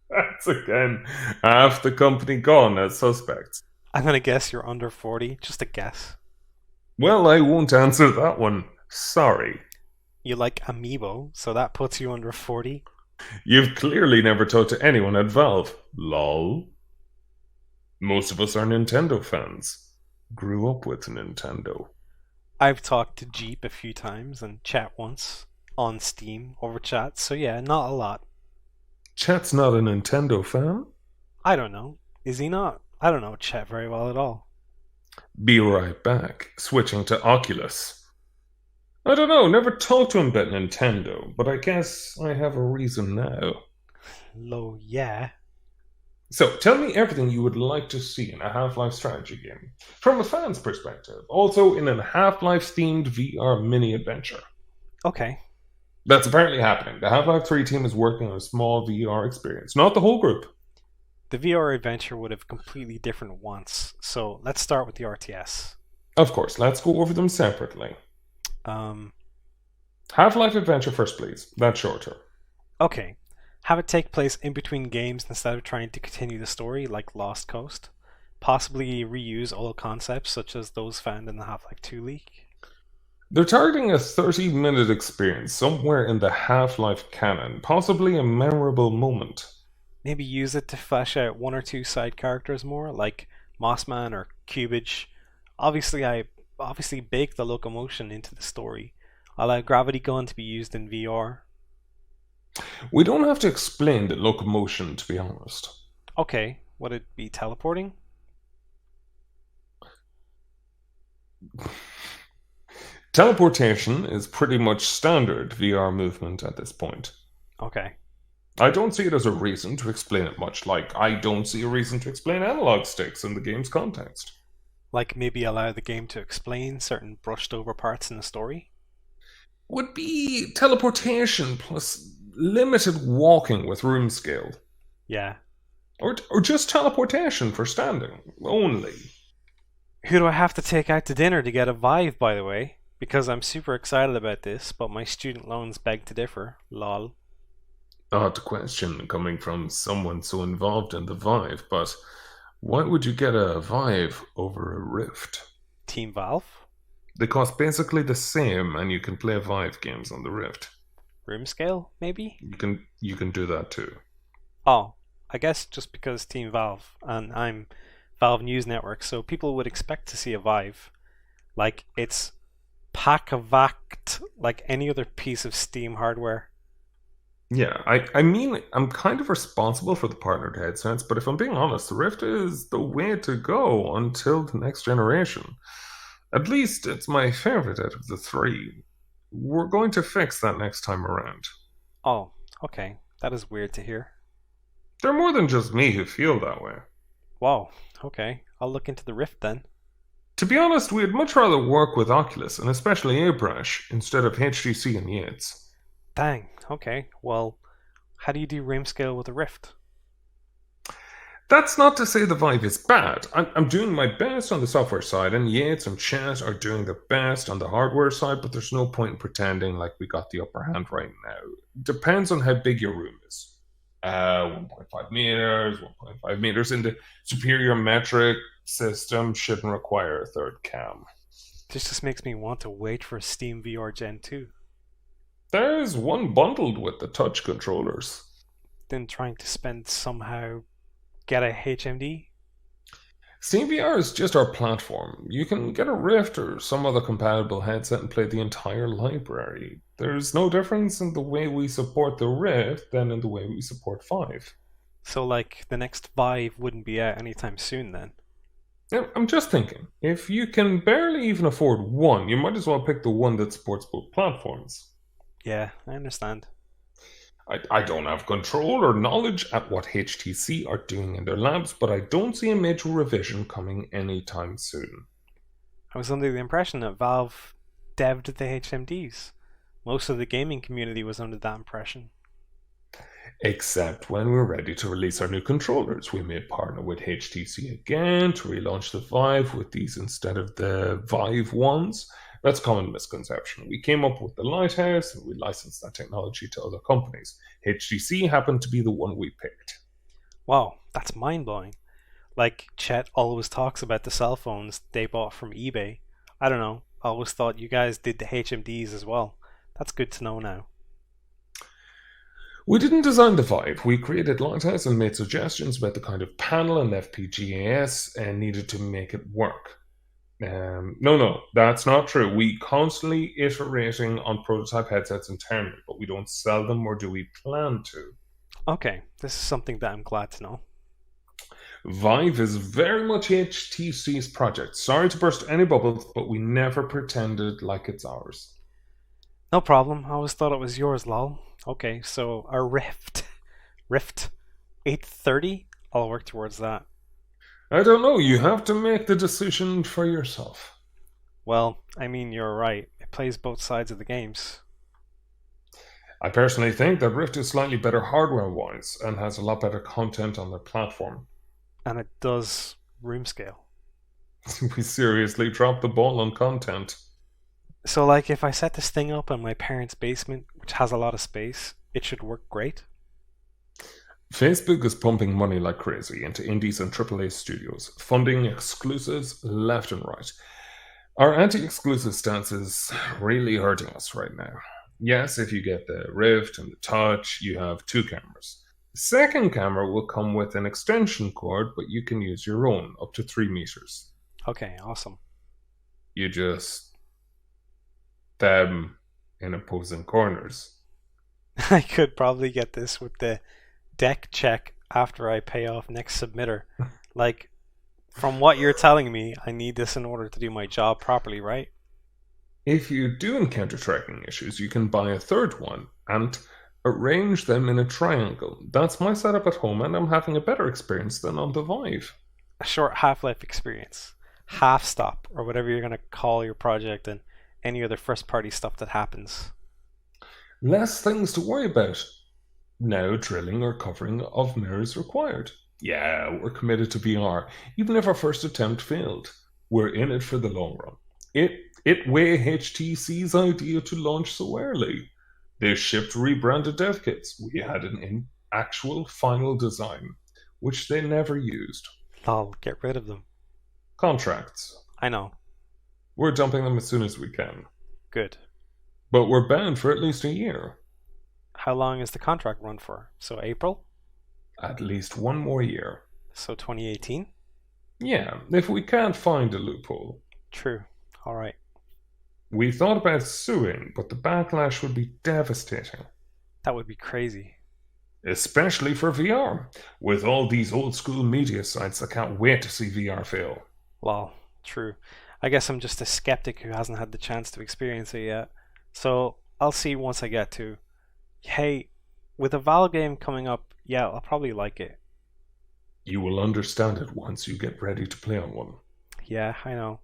That's again half the company gone as suspects. I'm gonna guess you're under 40. Just a guess. Well, I won't answer that one. Sorry. You like Amiibo, so that puts you under 40. You've clearly never talked to anyone at Valve. Lol. Most of us are Nintendo fans. Grew up with Nintendo. I've talked to Jeep a few times and chat once on Steam over chat, so yeah, not a lot. Chat's not a Nintendo fan? I don't know. Is he not? I don't know chat very well at all. Be right back. Switching to Oculus. I don't know, never talked to him about Nintendo, but I guess I have a reason now. Low, yeah. So, tell me everything you would like to see in a Half-Life strategy game, from a fan's perspective, also in a Half-Life themed VR mini adventure. Okay. That's apparently happening. The Half-Life 3 team is working on a small VR experience, not the whole group. The VR adventure would have completely different wants, so let's start with the RTS. Of course, let's go over them separately. Um, Half-Life Adventure first, please. That's shorter. okay. Have it take place in between games instead of trying to continue the story like Lost Coast. Possibly reuse old concepts such as those found in the Half-Life 2 leak. They're targeting a 30-minute experience somewhere in the Half-Life canon, possibly a memorable moment. Maybe use it to flesh out one or two side characters more, like Mossman or Cubage. I obviously bake the locomotion into the story. Allow Gravity Gun to be used in VR. We don't have to explain the locomotion, to be honest. Okay, would it be teleporting? Teleportation is pretty much standard VR movement at this point. Okay. I don't see it as a reason to explain it much, like I don't see a reason to explain analog sticks in the game's context. Like maybe allow the game to explain certain brushed over parts in the story? Would be teleportation plus limited walking with room scale. Yeah. Or just teleportation for standing only. Who do I have to take out to dinner to get a Vive, by the way? Because I'm super excited about this, but my student loans beg to differ. Lol. Odd question coming from someone so involved in the Vive, but why would you get a Vive over a Rift? Team Valve? They cost basically the same, and you can play Vive games on the Rift. Room scale, maybe? You can do that too. Oh, I guess just because Team Valve and I'm Valve News Network, so people would expect to see a Vive. Like it's pack-a-vact like any other piece of Steam hardware. Yeah, I mean, I'm kind of responsible for the partnered headsets, but if I'm being honest, the Rift is the way to go until the next generation. At least it's my favorite out of the three. We're going to fix that next time around. Oh, okay. That is weird to hear. There are more than just me who feel that way. Wow, okay. I'll look into the Rift then. To be honest, we'd much rather work with Oculus, and especially Airbrush, instead of HTC and Yates. Dang, okay. Well, how do you do room scale with a Rift? That's not to say the Vive is bad. I'm doing my best on the software side, and Yates and Chat are doing the best on the hardware side, but there's no point in pretending like we got the upper hand right now. Depends on how big your room is. 1.5 meters, 1.5 meters in the superior metric system shouldn't require a third cam. This just makes me want to wait for Steam VR Gen 2. There's one bundled with the touch controllers. Then trying to spend somehow get a HMD? SteamVR is just our platform. You can get a Rift or some other compatible headset and play the entire library. There's no difference in the way we support the Rift than in the way we support Vive. So, like, the next Vive wouldn't be out anytime soon then? Now, I'm just thinking, if you can barely even afford one, you might as well pick the one that supports both platforms. Yeah, I understand. I don't have control or knowledge at what HTC are doing in their labs, but I don't see a major revision coming anytime soon. I was under the impression that Valve devved the HMDs. Most of the gaming community was under that impression. Except when we're ready to release our new controllers. We may partner with HTC again to relaunch the Vive with these instead of the Vive ones. That's a common misconception. We came up with the Lighthouse and we licensed that technology to other companies. HTC happened to be the one we picked. Wow, that's mind blowing. Like, Chet always talks about the cell phones they bought from eBay. I don't know, I always thought you guys did the HMDs as well. That's good to know now. We didn't design the Vive. We created Lighthouse and made suggestions about the kind of panel and FPGAs and needed to make it work. No, that's not true. We constantly iterating on prototype headsets internally, but we don't sell them, or do we plan to. Okay, this is something that I'm glad to know. Vive is very much HTC's project. Sorry to burst any bubbles, but we never pretended like it's ours. No problem, I always thought it was yours, lol. Okay, so a Rift 830? I'll work towards that. I don't know, you have to make the decision for yourself. Well, I mean, you're right. It plays both sides of the games. I personally think that Rift is slightly better hardware wise and has a lot better content on their platform. And it does room scale. We seriously dropped the ball on content. So, like, if I set this thing up in my parents' basement, which has a lot of space, it should work great. Facebook is pumping money like crazy into indies and AAA studios, funding exclusives left and right. Our anti exclusive stance is really hurting us right now. Yes, if you get the Rift and the Touch, you have two cameras. The second camera will come with an extension cord, but you can use your own, up to 3 meters. Okay, awesome. You just them in opposing corners. I could probably get this with the deck check after I pay off next submitter. Like, from what you're telling me, I need this in order to do my job properly, right? If you do encounter tracking issues, you can buy a third one and arrange them in a triangle. That's my setup at home, and I'm having a better experience than on the Vive. A short Half-Life experience. Half stop, or whatever you're going to call your project, and any other first party stuff that happens. Less things to worry about. No drilling or covering of mirrors required. Yeah, we're committed to VR, even if our first attempt failed. We're in it for the long run. It way HTC's idea to launch so early. They shipped rebranded dev kits. We had an actual final design, which they never used. Lol, get rid of them. Contracts. I know. We're dumping them as soon as we can. Good. But we're bound for at least a year. How long is the contract run for? So April? At least one more year. So 2018? Yeah, if we can't find a loophole. True. Alright. We thought about suing, but the backlash would be devastating. That would be crazy. Especially for VR, with all these old school media sites that can't wait to see VR fail. Lol. True. I guess I'm just a skeptic who hasn't had the chance to experience it yet. So I'll see once I get to. Hey, with a Valve game coming up, yeah, I'll probably like it. You will understand it once you get ready to play on one. Yeah, I know.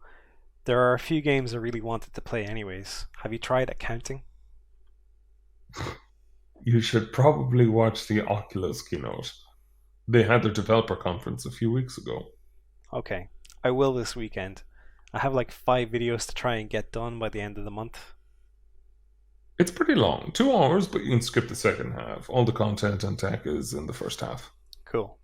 There are a few games I really wanted to play anyways. Have you tried accounting? You should probably watch the Oculus keynote. They had their developer conference a few weeks ago. Okay, I will this weekend. I have like 5 videos to try and get done by the end of the month. It's pretty long, 2 hours, but you can skip the second half. All the content and tech is in the first half. Cool.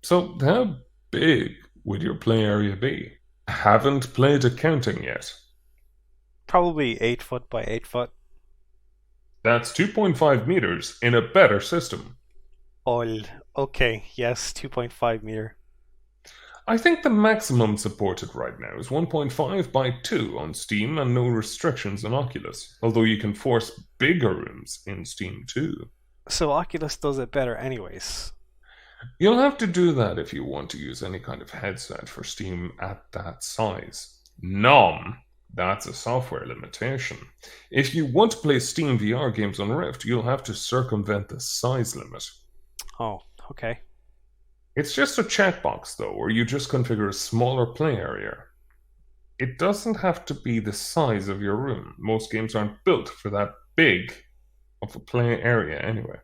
So, how big would your play area be? Haven't played accounting yet. Probably 8 foot by 8 foot. That's 2.5 meters in a better system. Okay, yes, 2.5 meter. I think the maximum supported right now is 1.5 by 2 on Steam and no restrictions on Oculus, although you can force bigger rooms in Steam too. So Oculus does it better anyways. You'll have to do that if you want to use any kind of headset for Steam at that size. That's a software limitation. If you want to play Steam VR games on Rift, you'll have to circumvent the size limit. Oh, okay. It's just a checkbox, though, where you just configure a smaller play area. It doesn't have to be the size of your room. Most games aren't built for that big of a play area anyway.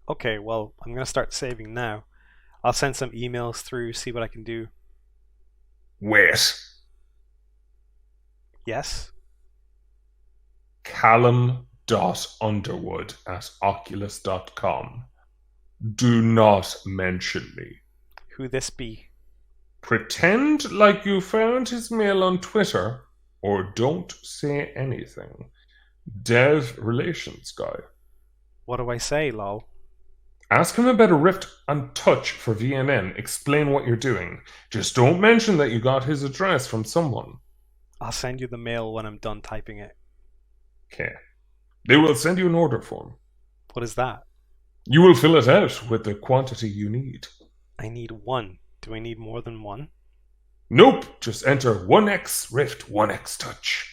Okay, well, I'm going to start saving now. I'll send some emails through, see what I can do. Wait. Yes? Callum.underwood@oculus.com. Do not mention me. Who this be? Pretend like you found his mail on Twitter, or don't say anything. Dev relations guy. What do I say, lol? Ask him about a Rift and Touch for VNN. Explain what you're doing. Just don't mention that you got his address from someone. I'll send you the mail when I'm done typing it. Okay. They will send you an order form. What is that? You will fill it out with the quantity you need. I need one. Do I need more than one? Nope. Just enter 1x Rift, 1x Touch.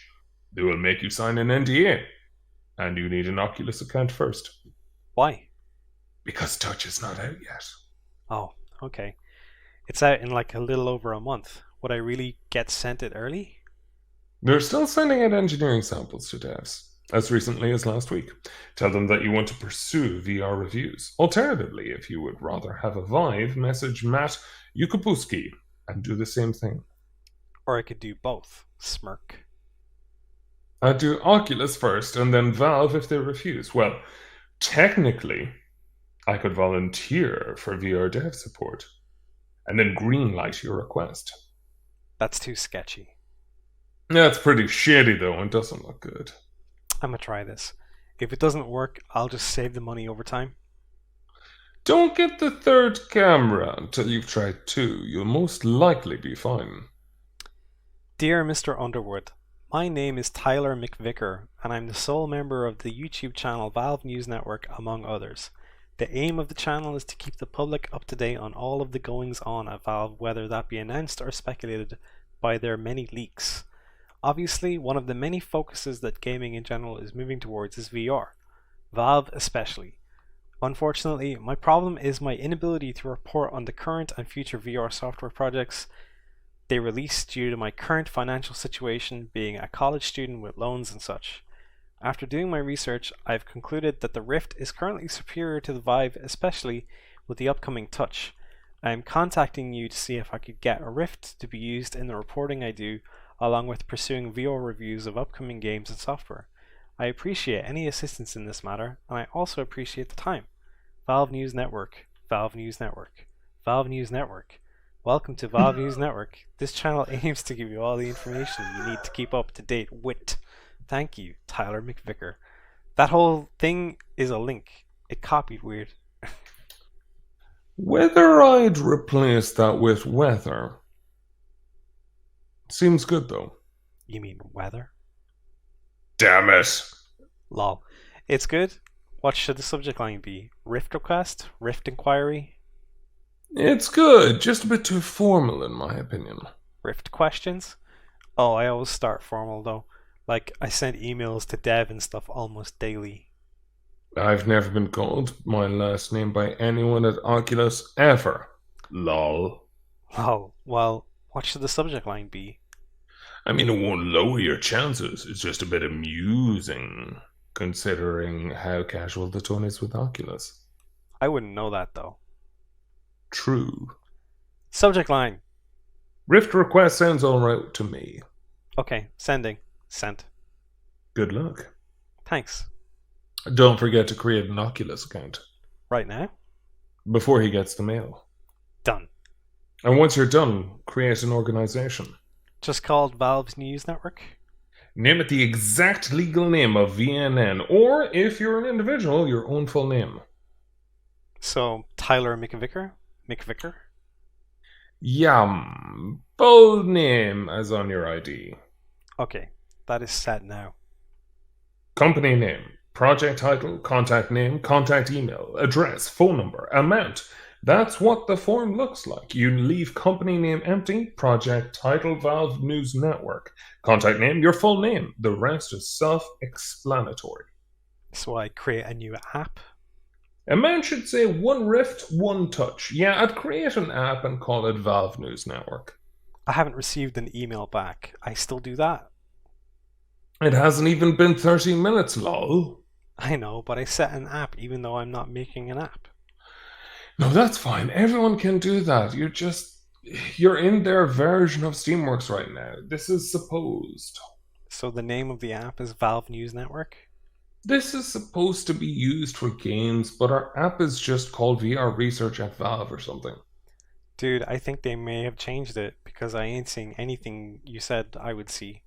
They will make you sign an NDA. And you need an Oculus account first. Why? Because Touch is not out yet. Oh, okay. It's out in like a little over a month. Would I really get sent it early? They're still sending out engineering samples to devs, as recently as last week. Tell them that you want to pursue VR reviews. Alternatively, if you would rather have a Vive, message Matt Yukapuski and do the same thing. Or I could do both. Smirk. I'd do Oculus first and then Valve if they refuse. Well, technically, I could volunteer for VR dev support and then greenlight your request. That's too sketchy. That's pretty shady though and doesn't look good. I'm gonna try this. If it doesn't work, I'll just save the money over time. Don't get the third camera until you've tried two. You'll most likely be fine. Dear Mr. Underwood, my name is Tyler McVicker, and I'm the sole member of the YouTube channel Valve News Network, among others. The aim of the channel is to keep the public up to date on all of the goings on at Valve, whether that be announced or speculated by their many leaks. Obviously, one of the many focuses that gaming in general is moving towards is VR, Valve especially. Unfortunately, my problem is my inability to report on the current and future VR software projects they release due to my current financial situation, being a college student with loans and such. After doing my research, I've concluded that the Rift is currently superior to the Vive, especially with the upcoming Touch. I am contacting you to see if I could get a Rift to be used in the reporting I do, along with pursuing VR reviews of upcoming games and software. I appreciate any assistance in this matter, and I also appreciate the time. Valve News Network, Valve News Network, Valve News Network. Welcome to Valve News Network. This channel aims to give you all the information you need to keep up to date with. Thank you, Tyler McVicker. That whole thing is a link. It copied weird. Whether I'd replace that with weather seems good though. You mean weather? Damn it. Lol. It's good. What should the subject line be? Rift request? Rift inquiry? It's good, just a bit too formal in my opinion. Rift questions? Oh, I always start formal though. Like, I send emails to dev and stuff almost daily. I've never been called my last name by anyone at Oculus ever. Lol. Oh, well, what should the subject line be? I mean, it won't lower your chances. It's just a bit amusing, considering how casual the tone is with Oculus. I wouldn't know that though. True. Subject line. Rift request sounds alright to me. Okay, sending. Sent. Good luck. Thanks. Don't forget to create an Oculus account. Right now? Before he gets the mail. Done. And once you're done, create an organization. Just called Valve's News Network? Name it the exact legal name of VNN, or if you're an individual, your own full name. So, Tyler McVicker? McVicker? Yum. Bold name as on your ID. Okay, that is set now. Company name, project title, contact name, contact email, address, phone number, amount. That's what the form looks like. You leave company name empty, project title, Valve News Network. Contact name, your full name. The rest is self explanatory. So I create a new app. Amount should say one rift, one touch. Yeah, I'd create an app and call it Valve News Network. I haven't received an email back. I still do that. It hasn't even been 30 minutes, lol. I know, but I set an app even though I'm not making an app. No, that's fine. Everyone can do that. You're in their version of Steamworks right now. This is supposed. So the name of the app is Valve News Network? This is supposed to be used for games, but our app is just called VR Research at Valve or something. Dude, I think they may have changed it because I ain't seeing anything you said I would see.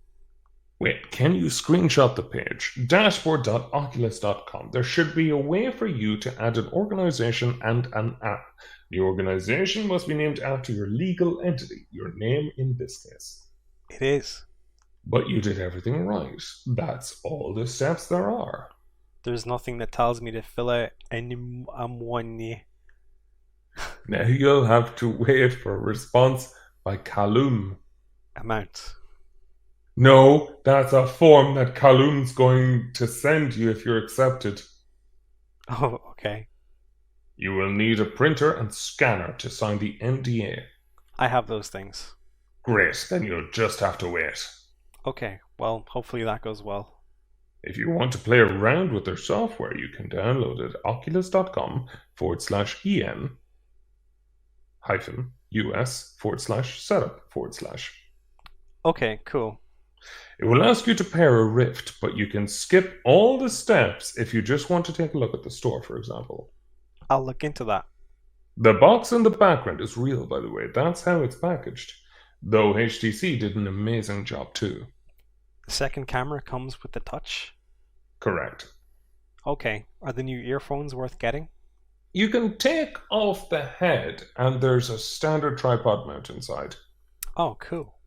Wait, can you screenshot the page? Dashboard.oculus.com. There should be a way for you to add an organization and an app. The organization must be named after your legal entity, your name in this case. It is. But you did everything right. That's all the steps there are. There's nothing that tells me to fill out any money. Now you'll have to wait for a response by Kaloum. Amount. No, that's a form that Kaloum's going to send you if you're accepted. Oh, okay. You will need a printer and scanner to sign the NDA. I have those things. Great, then you'll just have to wait. Okay, well, hopefully that goes well. If you want to play around with their software, you can download it at oculus.com/en US/setup/. Okay, cool. It will ask you to pair a Rift, but you can skip all the steps if you just want to take a look at the store, for example. I'll look into that. The box in the background is real, by the way. That's how it's packaged. Though HTC did an amazing job too. The second camera comes with the touch? Correct. Okay, are the new earphones worth getting? You can take off the head, and there's a standard tripod mount inside. Oh, cool.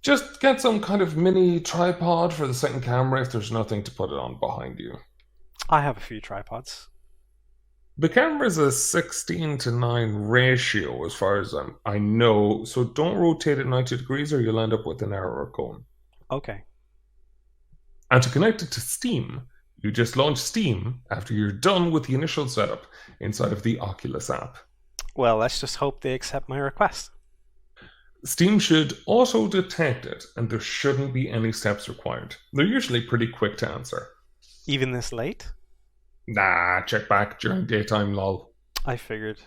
Just get some kind of mini tripod for the second camera if there's nothing to put it on behind you. I have a few tripods. The camera is a 16:9 ratio as far as I know, so don't rotate it 90 degrees or you'll end up with an error cone. Okay. And to connect it to Steam, you just launch Steam after you're done with the initial setup inside of the Oculus app. Well, let's just hope they accept my request. Steam should auto-detect it, and there shouldn't be any steps required. They're usually pretty quick to answer. Even this late? Nah, check back during daytime, lol. I figured.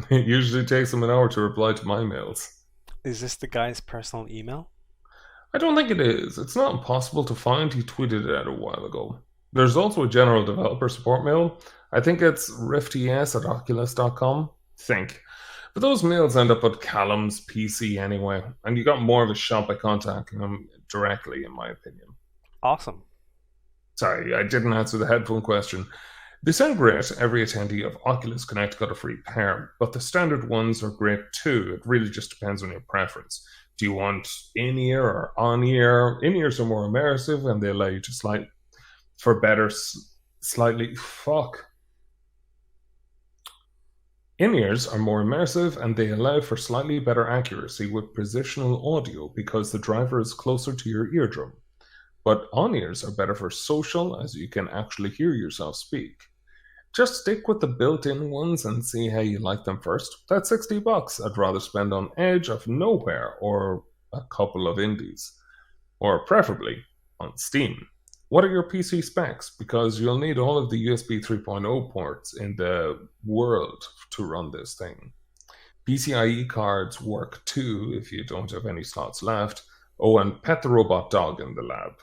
It usually takes them an hour to reply to my mails. Is this the guy's personal email? I don't think it is. It's not impossible to find. He tweeted it out a while ago. There's also a general developer support mail. I think it's riftes@oculus.com. Think. But those mails end up at Callum's PC anyway, and you got more of a shot by contacting him directly, in my opinion. Awesome. Sorry, I didn't answer the headphone question. They sound great. Every attendee of Oculus Connect got a free pair, but the standard ones are great too. It really just depends on your preference. Do you want in-ear or on-ear? In-ears are more immersive, and they allow you to In-ears are more immersive and they allow for slightly better accuracy with positional audio because the driver is closer to your eardrum. But on-ears are better for social as you can actually hear yourself speak. Just stick with the built-in ones and see how you like them first. That's $60 I'd rather spend on Edge of Nowhere or a couple of indies. Or preferably on Steam. What are your PC specs? Because you'll need all of the USB 3.0 ports in the world to run this thing. PCIe cards work too if you don't have any slots left. Oh, and pet the robot dog in the lab.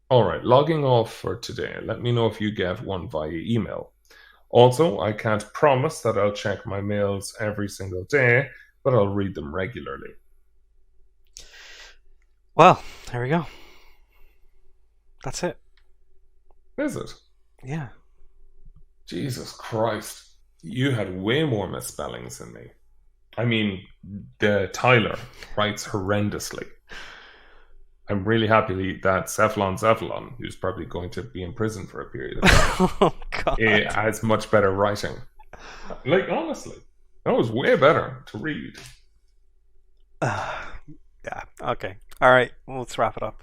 Alright, logging off for today. Let me know if you get one via email. Also, I can't promise that I'll check my mails every single day, but I'll read them regularly. Well, there we go. That's it. Is it? Yeah. Jesus Christ. You had way more misspellings than me. I mean, the Tyler writes horrendously. I'm really happy that Cephalon, who's probably going to be in prison for a period of time, Oh God. has much better writing. Like, honestly, that was way better to read. Yeah. Okay. All right. Well, let's wrap it up.